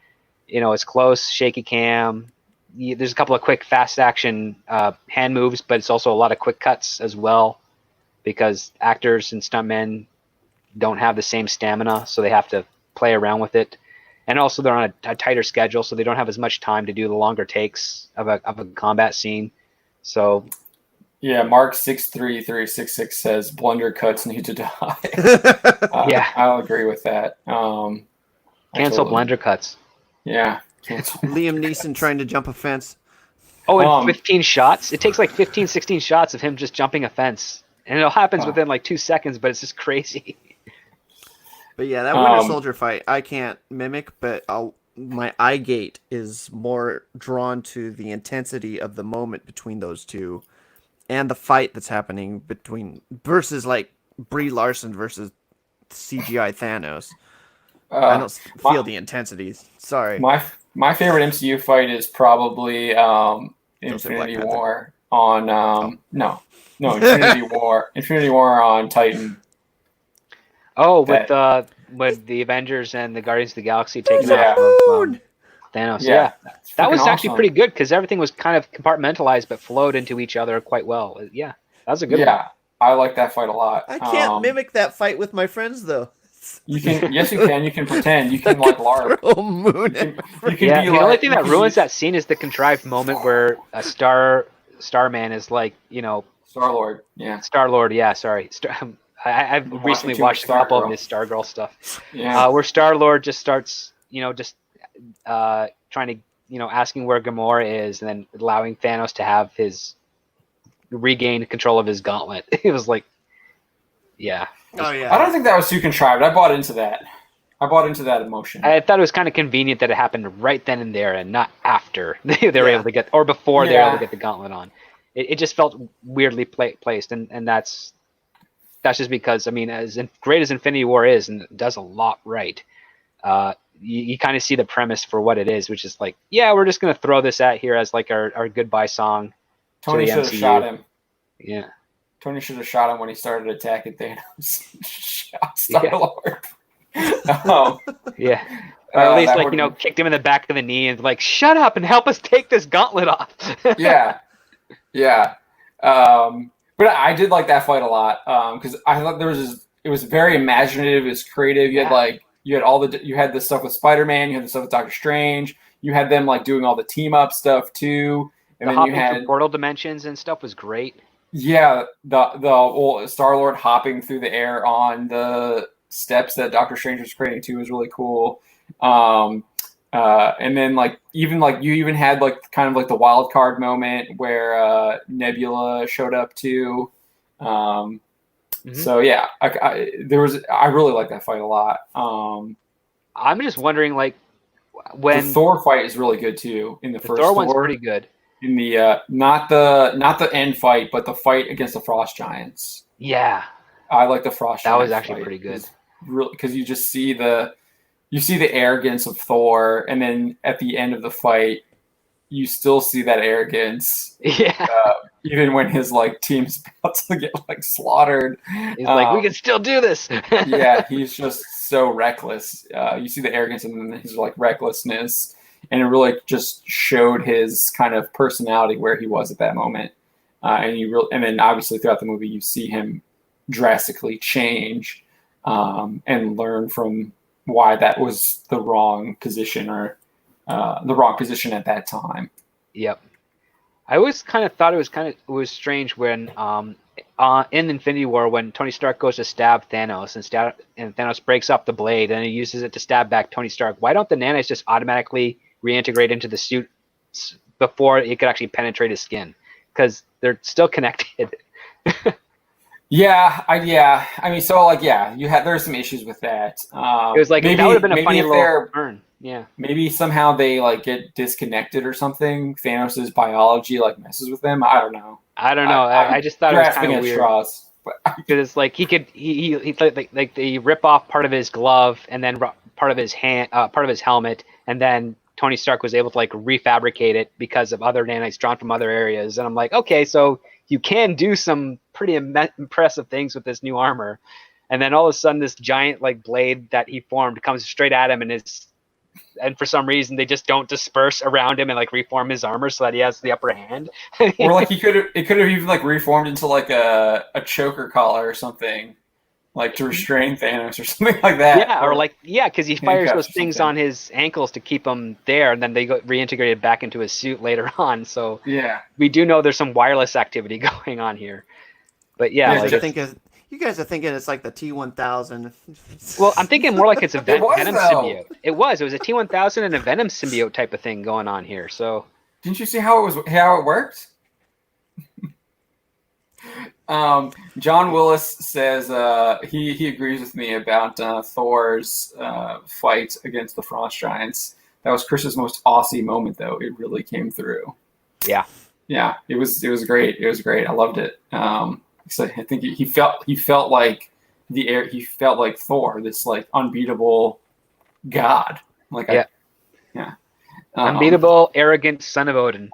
it's close, shaky cam. There's a couple of quick, fast action hand moves, but it's also a lot of quick cuts as well because actors and stuntmen don't have the same stamina, so they have to play around with it. And also they're on a tighter schedule, so they don't have as much time to do the longer takes of a combat scene. So, yeah, Mark 63366 says blunder cuts need to die. I'll agree with that. Cancel blender cuts. Yeah, cancel. Liam Neeson trying to jump a fence. Oh, and 15 shots. It takes like 15, 16 shots of him just jumping a fence, and it all happens within like 2 seconds. But it's just crazy. But yeah, that Winter Soldier fight, I can't mimic, but my eye gate is more drawn to the intensity of the moment between those two and the fight that's happening versus like Brie Larson versus CGI Thanos. I don't feel the intensities. Sorry. My favorite MCU fight is probably Infinity War on Infinity War on Titan. Oh, with the Avengers and the Guardians of the Galaxy taking off. Thanos. Yeah. that's That was freaking actually awesome. pretty good because everything was kind of compartmentalized but flowed into each other quite well. Yeah, that was a good one. Yeah, I like that fight a lot. I can't mimic that fight with my friends though. You can, yes, you can. You can pretend. You can like LARP. Throw a moon. You can Yeah, be the like, only thing you that can ruins be that scene is the contrived moment where a Starman is like, Star-Lord. Yeah, Star-Lord. Yeah, sorry. I've Watching recently too much watched a couple of Stargirl. his Stargirl stuff. yeah, Where Star-Lord just starts, trying to, asking where Gamora is, and then allowing Thanos to have his regain control of his gauntlet. It was like, yeah. Oh yeah. I don't think that was too contrived. I bought into that. I bought into that emotion. I thought it was kind of convenient that it happened right then and there, and not after they were able to get, or before they were able to get the gauntlet on. It just felt weirdly placed, and that's just because, I mean, as great as Infinity War is, and it does a lot right, you kind of see the premise for what it is, which is like, yeah, we're just going to throw this out here as like our goodbye song. Tony to the should have MCU. shot him. Yeah. Tony should have shot him when he started attacking Thanos. Shot Star-Lord. Yeah. Or at least, that like, would've- kicked him in the back of the knee and like, shut up and help us take this gauntlet off. yeah. But I did like that fight a lot because I thought it was very imaginative. It was creative. You had you had the stuff with Spider-Man. You had the stuff with Doctor Strange. You had them like doing all the team up stuff too. And The then you hopping had through portal dimensions and stuff was great. the Star-Lord hopping through the air on the steps that Doctor Strange was creating too was really cool. And then you even had like kind of like the wild card moment where Nebula showed up too. So yeah, I really like that fight a lot. I'm just wondering, like, when the Thor fight is really good too. In the first Thor one's pretty good. In the not the end fight, but the fight against the Frost Giants. Yeah, I like the Frost Giants. that was actually fight. pretty good. Really, because you just see the arrogance of Thor, and then at the end of the fight, you still see that arrogance. Yeah, even when his like team's about to get like slaughtered. He's like, we can still do this. Yeah, he's just so reckless. You see the arrogance and his like recklessness, and it really just showed his kind of personality where he was at that moment. And then obviously throughout the movie, you see him drastically change and learn from why that was the wrong position or the wrong position at that time. Yep. I always kind of thought it was strange when in Infinity War, when Tony Stark goes to stab Thanos and Thanos breaks up the blade and he uses it to stab back Tony Stark. Why don't the nanites just automatically reintegrate into the suit before it could actually penetrate his skin? Because they're still connected. Yeah. I mean, so like, yeah, there's some issues with that. It was like, that would have been a funny little turn. Yeah. Maybe somehow they like get disconnected or something. Thanos' biology like messes with them. I don't know. I just thought it was kind of weird. Straws. Because it's like he like they rip off part of his glove and then part of his hand, part of his helmet, and then Tony Stark was able to like refabricate it because of other nanites drawn from other areas. And I'm like, okay, so you can do some pretty impressive things with this new armor. And then all of a sudden, this giant like blade that he formed comes straight at him, and for some reason they just don't disperse around him and like reform his armor so that he has the upper hand. Or like it could have even like reformed into like a choker collar or something, like to restrain Thanos or something like that. Yeah, or like because he fires those things on his ankles to keep him there, and then they go reintegrated back into his suit later on. So yeah, we do know there's some wireless activity going on here. But yeah, you guys are thinking it's like the T-1000. Well, I'm thinking more like it's a Venom though. symbiote. It was a T-1000 and a Venom symbiote type of thing going on here. So didn't you see how it worked? John Willis says he agrees with me about Thor's fight against the Frost Giants. That was Chris's most Aussie moment, though. It really came through. Yeah, it was great. It was great. I loved it. So I think he felt like he felt like Thor, this like unbeatable god. Like unbeatable, arrogant son of Odin.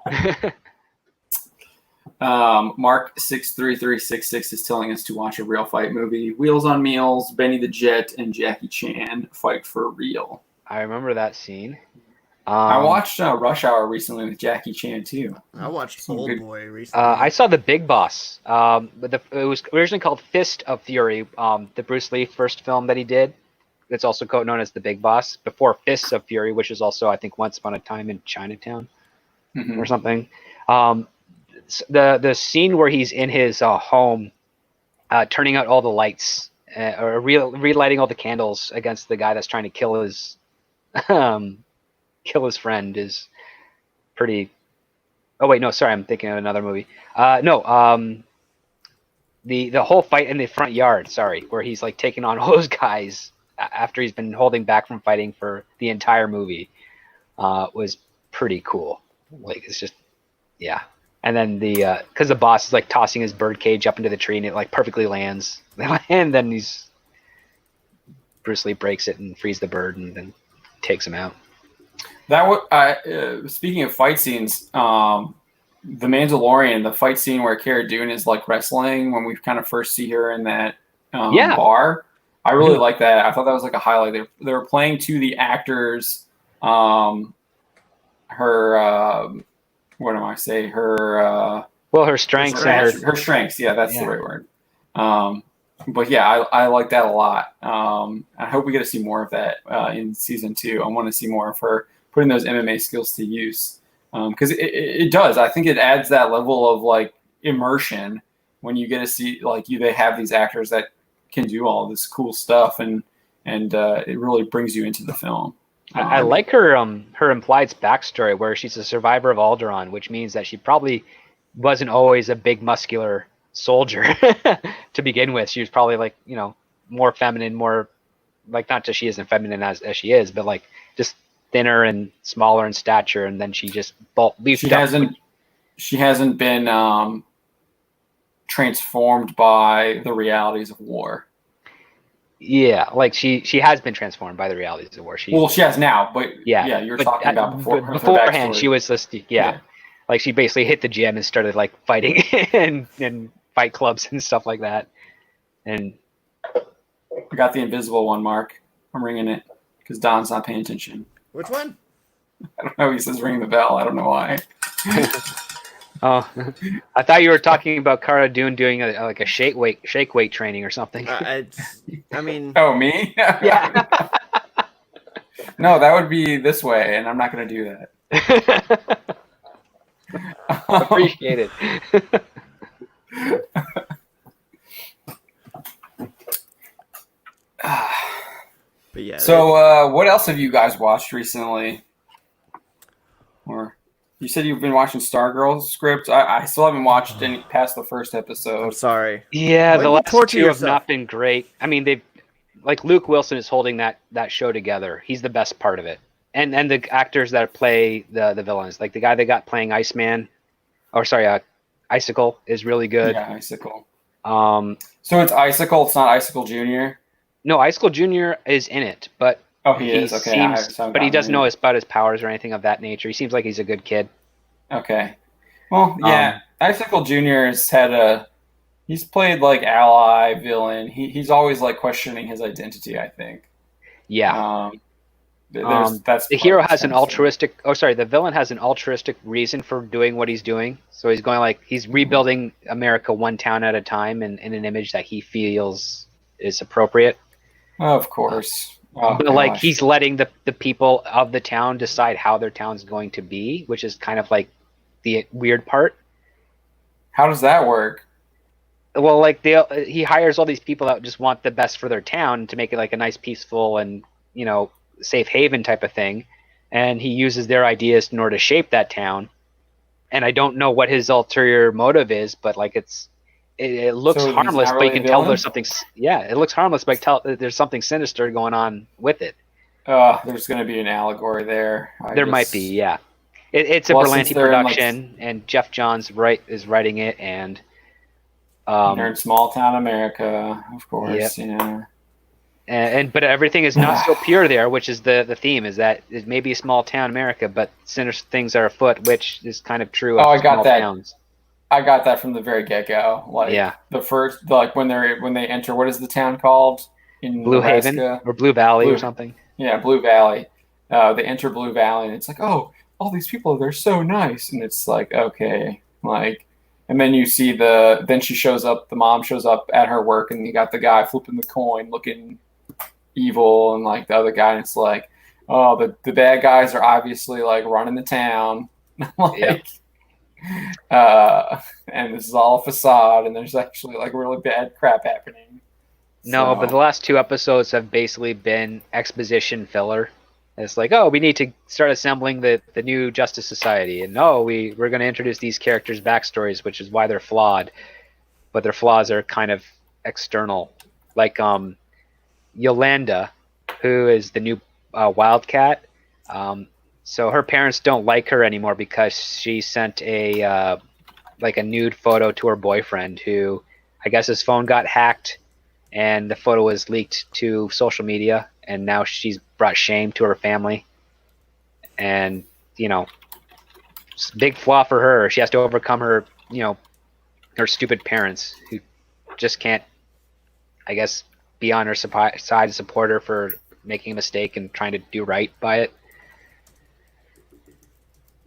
Mark 63366 is telling us to watch a real fight movie. Wheels on Meals, Benny the Jet, and Jackie Chan fight for real. I remember that scene. I watched Rush Hour recently with Jackie Chan too. I watched Some Old good- Boy recently. I saw The Big Boss. But it was originally called Fist of Fury, the Bruce Lee first film that he did. It's also known as The Big Boss, before Fists of Fury, which is also, I think, Once Upon a Time in Chinatown or something. The scene where he's in his home, turning out all the lights, or relighting all the candles against the guy that's trying to kill his friend is pretty. Oh wait, no, sorry, I'm thinking of another movie. The whole fight in the front yard, sorry, where he's like taking on all those guys after he's been holding back from fighting for the entire movie, was pretty cool. Like, it's just, yeah. And then because the boss is like tossing his bird cage up into the tree and it like perfectly lands, and then Bruce Lee breaks it and frees the bird and then takes him out. Speaking of fight scenes, The Mandalorian, the fight scene where Cara Dune is like wrestling when we kind of first see her in that bar. I really like that. I thought that was like a highlight. They were playing to the actors, her her strengths. Her strengths. Yeah, that's the right word. But yeah, I like that a lot. I hope we get to see more of that in season 2. I want to see more of her putting those MMA skills to use, because it does. I think it adds that level of like immersion when you get to see they have these actors that can do all this cool stuff, and it really brings you into the film. I like her implied backstory where she's a survivor of Alderaan, which means that she probably wasn't always a big muscular soldier to begin with. She was probably more feminine, more like, not just she isn't feminine as she is, but like just thinner and smaller in stature, and then she just beefed up. She hasn't been transformed by the realities of war. Yeah, like she has been transformed by the realities of war. She has now, but you're talking about beforehand. She was just like she basically hit the gym and started like fighting and fight clubs and stuff like that. And I got the invisible one, Mark. I'm ringing it because Don's not paying attention. Which one? I don't know. He says ring the bell. I don't know why. Oh, I thought you were talking about Cara Dune doing a shake weight training or something. I mean. Oh, me? Yeah. No, that would be this way, and I'm not going to do that. Appreciate it. But yeah. So, what else have you guys watched recently? Or you said you've been watching Stargirl script. I still haven't watched any past the first episode. I'm sorry. Yeah, the last 2 have not been great. I mean, they've Luke Wilson is holding that show together. He's the best part of it, and the actors that play the villains, like the guy they got playing Icicle, is really good. Yeah, Icicle. So it's Icicle. It's not Icicle Jr. No, Icicle Jr. is in it, but he is. Okay, but he doesn't know about his powers or anything of that nature. He seems like he's a good kid. Okay. Well, yeah, Icicle Jr. He's played like ally, villain. He's always like questioning his identity, I think. Yeah. That's the hero has an altruistic. Oh, sorry. The villain has an altruistic reason for doing what he's doing. So he's going he's rebuilding America one town at a time, in an image that he feels is appropriate. Of course. But he's letting the people of the town decide how their town's going to be, which is kind of like the weird part. How does that work? Well, he hires all these people that just want the best for their town to make it like a nice, peaceful, and safe haven type of thing, and he uses their ideas in order to shape that town. And I don't know what his ulterior motive is, but it looks harmless, but you can tell there's something. Yeah, it looks harmless, but tell there's something sinister going on with it. There's going to be an allegory there. There might be, yeah. It's a Berlanti production, and Jeff Johns is writing it, and they're in small town America, of course. Yep. Yeah. But everything is not so pure there, which is the theme, is that it may be a small town America, but sinister things are afoot, which is kind of true of small towns. I got that from the very get-go. The first, when they enter, what is the town called? In Blue Nebraska? Haven or Blue Valley or something. Yeah, Blue Valley. they enter Blue Valley, and it's like, oh, all these people, they're so nice, and it's like, okay, like, and then you see then she shows up, the mom shows up at her work, and you got the guy flipping the coin, looking evil, and like the other guy, and it's like, oh, the bad guys are obviously like running the town, like, Yep. and this is all a facade, and there's actually like really bad crap happening. No, So- but the last 2 episodes have basically been exposition filler. It's like, oh, we need to start assembling the new Justice Society, and we're going to introduce these characters' backstories, which is why they're flawed. But their flaws are kind of external, like Yolanda, who is the new Wildcat. So her parents don't like her anymore because she sent a nude photo to her boyfriend, who I guess his phone got hacked, and the photo was leaked to social media, and now she's brought shame to her family. And, it's a big flaw for her. She has to overcome her stupid parents who just can't, I guess, be on her side to support her for making a mistake and trying to do right by it.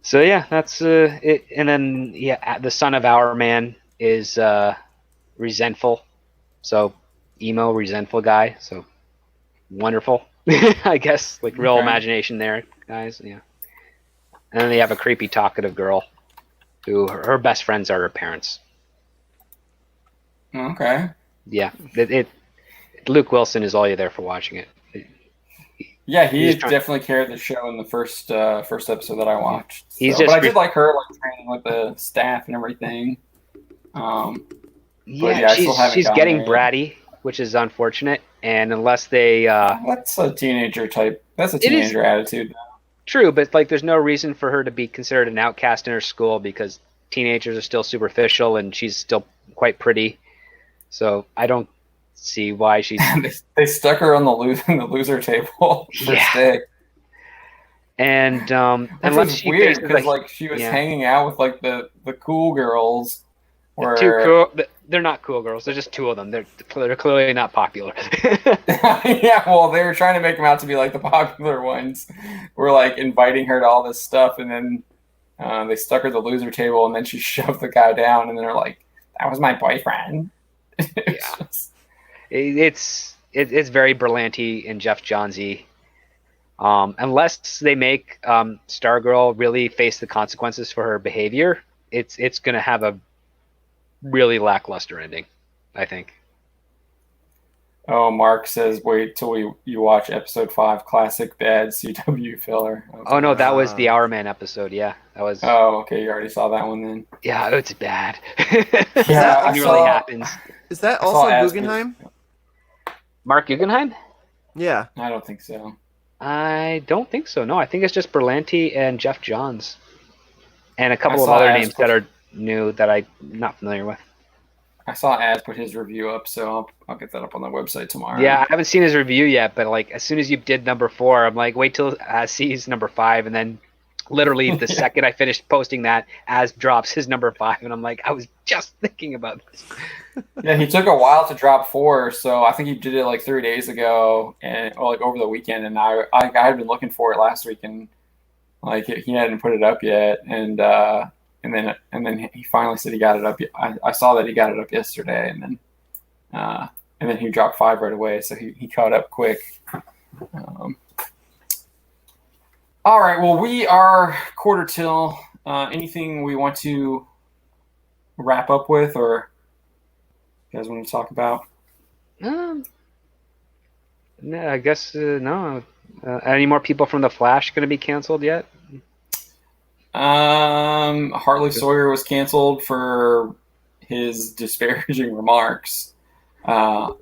So yeah, that's it. And then the son of our man is resentful. So emo, resentful guy. So wonderful, I guess. Like real imagination there, guys. Yeah. And then they have a creepy talkative girl, who her best friends are her parents. Okay. Yeah. Luke Wilson is all you're there for watching it. Yeah, he definitely carried the show in the first episode that I watched. But I did like her like training with the staff and everything. She's getting bratty, which is unfortunate. And unless they that's a teenager type. That's a teenager attitude. True, but like there's no reason for her to be considered an outcast in her school because teenagers are still superficial and she's still quite pretty. So I don't see why she's. They stuck her on the loser table for stick. And unless she weird because like she was hanging out with like the cool girls. They're not cool girls. They're just 2 of them. They're clearly not popular. Yeah, well, they were trying to make them out to be like the popular ones. We're like inviting her to all this stuff, and then they stuck her at the loser table, and then she shoved the guy down, and they're like, "That was my boyfriend." It's very Berlanti and Jeff Johnsy. Unless they make Stargirl really face the consequences for her behavior, it's going to have a really lackluster ending, I think. Oh, Mark says, wait till you watch episode 5, classic bad CW filler. Okay. Oh no, that was the Our Man episode. Yeah, that was. Oh, okay, you already saw that one then. Yeah, it's bad. Yeah, it really happens. Is that also Guggenheim? Mark Guggenheim? Yeah. I don't think so. I don't think so. No, I think it's just Berlanti and Jeff Johns, and a couple of other names that are new that I'm not familiar with. I saw Az put his review up, so I'll get that up on the website tomorrow. Yeah, I haven't seen his review yet, but like as soon as you did number 4, I'm like, wait till Az sees number 5, and then literally the second I finished posting that, Az drops his number 5, and I'm like, I was just thinking about this. Yeah, he took a while to drop 4, so I think he did it like 3 days ago, and like over the weekend, and I had been looking for it last week, and like he hadn't put it up yet, and then he finally said he got it up. I saw that he got it up yesterday, and then he dropped 5 right away, so he caught up quick. All right, well, we are quarter till. Anything we want to wrap up with, or you guys want to talk about? No, I guess no. Any more people from The Flash going to be canceled yet? Hartley Sawyer was canceled for his disparaging remarks. That's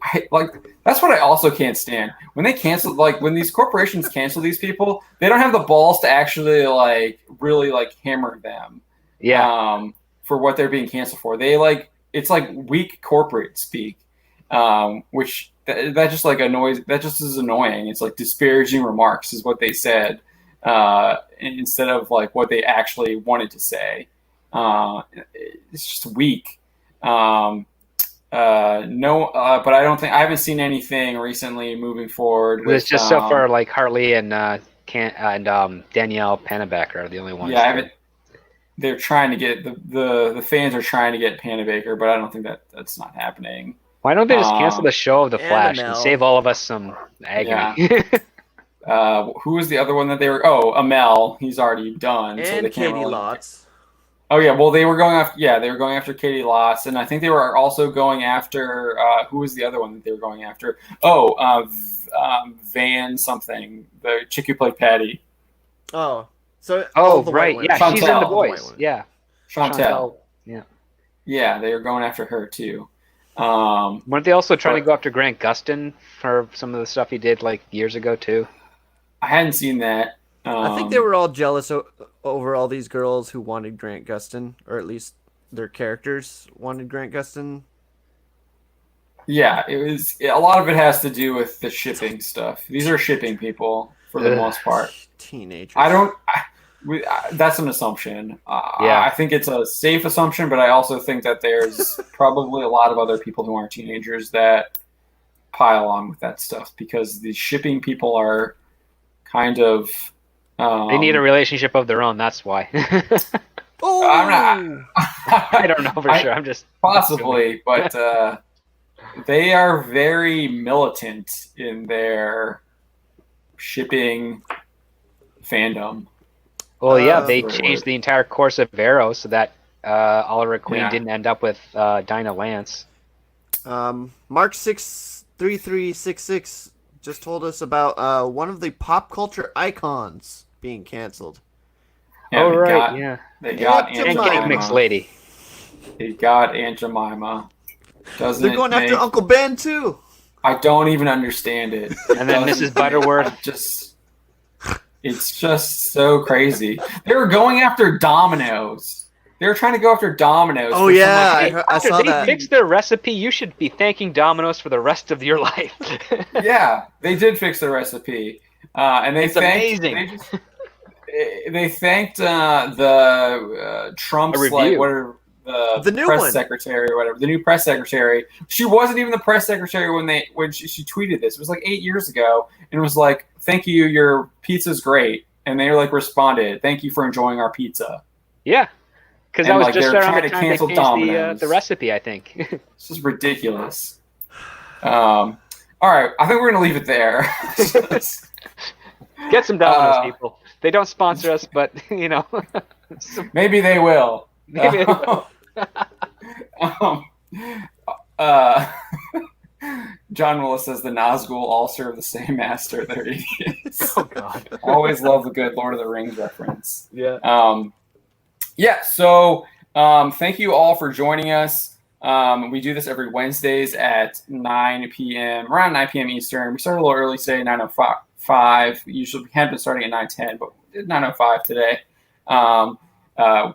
what I also can't stand. When they cancel, like when these corporations cancel these people, they don't have the balls to actually like really like hammer them. Yeah. For what they're being canceled for. It's like weak corporate speak. Which that just like annoys. That just is annoying. It's like disparaging remarks is what they said. Instead of like what they actually wanted to say. It's just weak. But I haven't seen anything recently moving forward. It's just so far like Hartley and Danielle Panabaker are the only ones. Yeah, I haven't. They're trying to get the fans are trying to get Panabaker, but I don't think that's not happening. Why don't they just cancel the show of The Flash and ONeill. save all of us some agony? Who was the other one that they were? Oh, ONeill. He's already done. so And they can't Katie really- Lotz. Oh yeah, well they were going after they were going after Katie Lotz, and I think they were also going after who was the other one that they were going after? Oh, Van something, the chick who played Patty. Oh, so Oh, the right. white Yeah, women. she's in The Chantel. Boys. Yeah. Chantel. Yeah. Yeah, they were going after her too. Weren't they also trying to But- go after Grant Gustin for some of the stuff he did like years ago too? I hadn't seen that. I think they were all jealous over all these girls who wanted Grant Gustin, or at least their characters wanted Grant Gustin. Yeah, it was. A lot of it has to do with the shipping stuff. These are shipping people for the Ugh. most part. Teenagers. That's an assumption. Yeah. I think it's a safe assumption, but I also think that there's probably a lot of other people who aren't teenagers that pile on with that stuff because the shipping people are kind of. They need a relationship of their own. That's why. Oh, I don't know for sure. I'm just possibly, but they are very militant in their shipping fandom. Well, yeah, they Right. changed the entire course of Arrow so that Oliver Queen Yeah. didn't end up with Dinah Lance. Mark 63366 just told us about one of the pop culture icons being canceled. Yeah, Oh, they right, got- yeah. They got Aunt Aunt And Jemima. Cake Mix Lady. They got Aunt Jemima. Doesn't They're it going after make- Uncle Ben too. I don't even understand it. And then Mrs. Butterworth. It's just so crazy. They were going after Domino's. They were trying to go after Domino's. Oh, for some, yeah, like, I After saw they that. fixed their recipe, you should be thanking Domino's for the rest of your life. yeah, they did fix the recipe, and they It's thanked. amazing. They thanked the Trump's A review. like whatever The new press one. secretary or whatever, the new press secretary. She wasn't even the press secretary when she tweeted this. It was like 8 years ago, and it was like, "Thank you, your pizza's great," and they like responded, "Thank you for enjoying our pizza." Yeah, because And, that was like, just they're around trying the to time they cancel changed Domino's. the recipe, I think. This is ridiculous. All right, I think we're gonna leave it there. Get some Domino's, Uh, people. They don't sponsor us, but Maybe they will. Maybe they will. John Willis says the Nazgul all serve the same master. They're idiots. Oh God. Always love the good Lord of the Rings reference. Yeah. So thank you all for joining us. We do this every Wednesdays at 9 p.m., around 9 p.m. Eastern. We started a little early today, 9:05. Usually we had been starting at 9:10, but we did 9:05 today.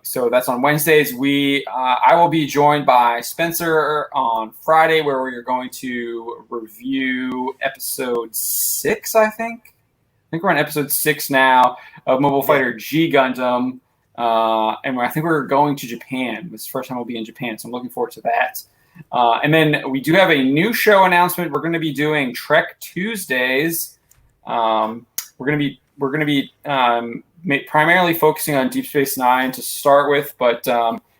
So that's on Wednesdays. I will be joined by Spencer on Friday, where we are going to review episode 6, I think. I think we're on episode 6 now of Mobile Fighter G Gundam. And I think we're going to Japan. This is the first time we'll be in Japan, so I'm looking forward to that. And then we do have a new show announcement. We're going to be doing Trek Tuesdays. We're going to be primarily focusing on Deep Space Nine to start with, but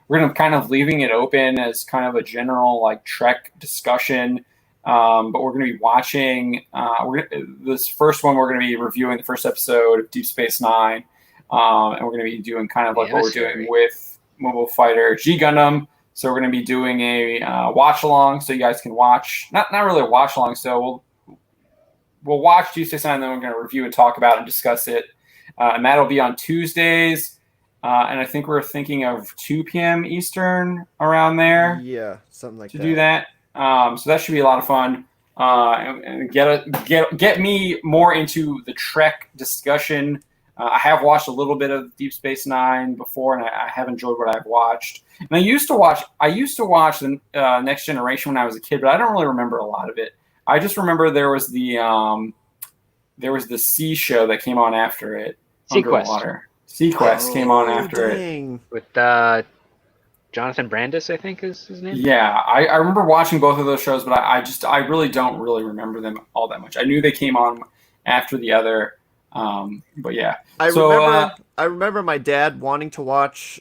we're going to kind of leaving it open as kind of a general like Trek discussion. But we're going to be watching this first one. We're going to be reviewing the first episode of Deep Space Nine. And we're going to be doing kind of like what we're doing with Mobile Fighter G Gundam. So we're going to be doing a watch along, so you guys can watch. Not really a watch along. So we'll watch Deep Space Nine, and then we're going to review and talk about it and discuss it. And that'll be on Tuesdays. And I think we're thinking of 2 p.m. Eastern around there Yeah, something like to that. do that. So that should be a lot of fun. And get me more into the Trek discussion. I have watched a little bit of Deep Space Nine before, and I have enjoyed what I've watched. And I used to watch the Next Generation when I was a kid, but I don't really remember a lot of it. I just remember there was the sea show that came on after it. Sequest. Underwater. Sequest came on after it. dang. With Jonathan Brandis, I think is his name. Yeah, I remember watching both of those shows, but I really don't really remember them all that much. I knew they came on after the other. But yeah, I remember my dad wanting to watch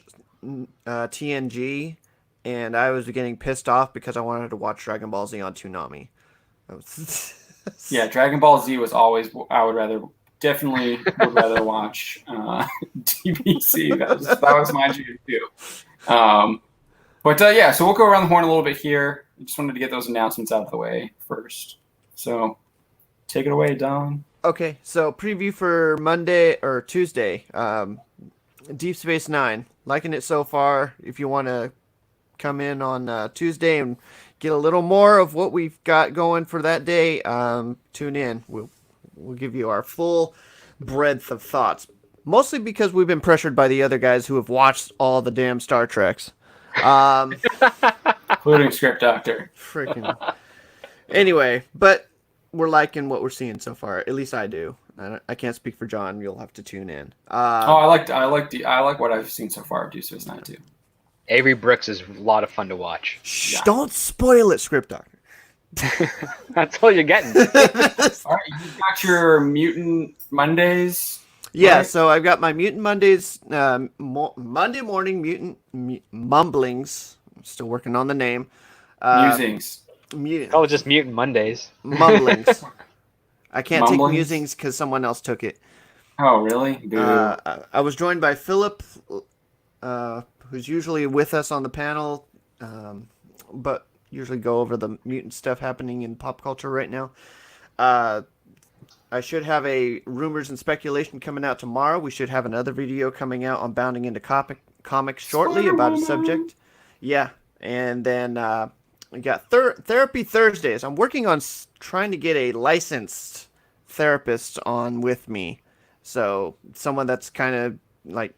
TNG, and I was getting pissed off because I wanted to watch Dragon Ball Z on Toonami. Yeah, Dragon Ball Z was always I would definitely rather watch DBC. That was my dream too. But yeah, so we'll go around the horn a little bit here. I just wanted to get those announcements out of the way first. So take it away, Don. Okay, so preview for Monday or Tuesday. Deep Space Nine. Liking it so far. If you want to come in on Tuesday and get a little more of what we've got going for that day, tune in. We'll give you our full breadth of thoughts. Mostly because we've been pressured by the other guys who have watched all the damn Star Treks. Including Script Doctor. Freaking. Anyway, but we're liking what we're seeing so far. At least I do. I can't speak for John. You'll have to tune in. I like what I've seen so far of Deep Space Nine too. Avery Brooks is a lot of fun to watch. Shh, don't spoil it, Script Doctor. That's all you're getting. All right, you got your Mutant Mondays. Yeah, right? So I've got my Mutant Mondays, Monday morning mutant mumblings. I'm still working on the name. Musings. Oh, just Mutant Mondays. Mumblings. I can't take Mumblings? musings because someone else took it. Oh, really? Boo. I was joined by Philip, who's usually with us on the panel, but usually go over the mutant stuff happening in pop culture right now. I should have a rumors and speculation coming out tomorrow. We should have another video coming out on Bounding into Comics shortly about a subject. Yeah, and then we got Therapy Thursdays. I'm working on trying to get a licensed therapist on with me. So someone that's kind of like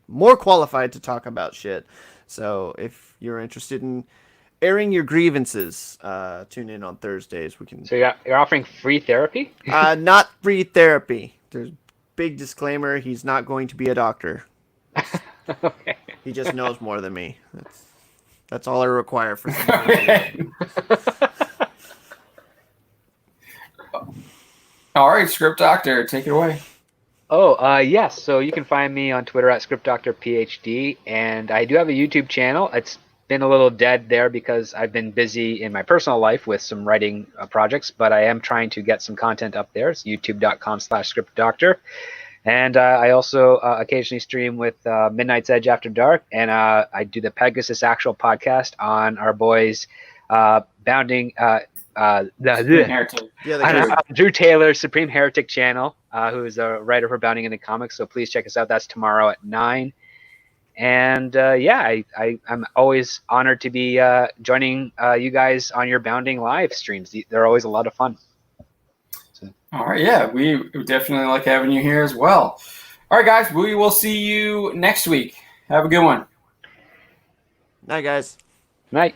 more qualified to talk about shit. So if you're interested in airing your grievances, tune in on Thursdays. So you're offering free therapy? Not free therapy. There's big disclaimer. He's not going to be a doctor. Okay. He just knows more than me. That's all I require for Okay. All right, Script Doctor, take it away. Oh, yes. So you can find me on Twitter at ScriptDoctorPhD, and I do have a YouTube channel. It's been a little dead there because I've been busy in my personal life with some writing projects, but I am trying to get some content up there. It's youtube.com/ScriptDoctor. And I also occasionally stream with Midnight's Edge After Dark, and I do the Pegasus Actual podcast on our boys Bounding... Drew Taylor's Supreme Heretic channel, who is a writer for Bounding into Comics. So please check us out. That's tomorrow at 9. And I'm always honored to be joining you guys on your Bounding live streams. They're always a lot of fun. So. All right, yeah, we definitely like having you here as well. All right, guys, we will see you next week. Have a good one. Night, guys. Night.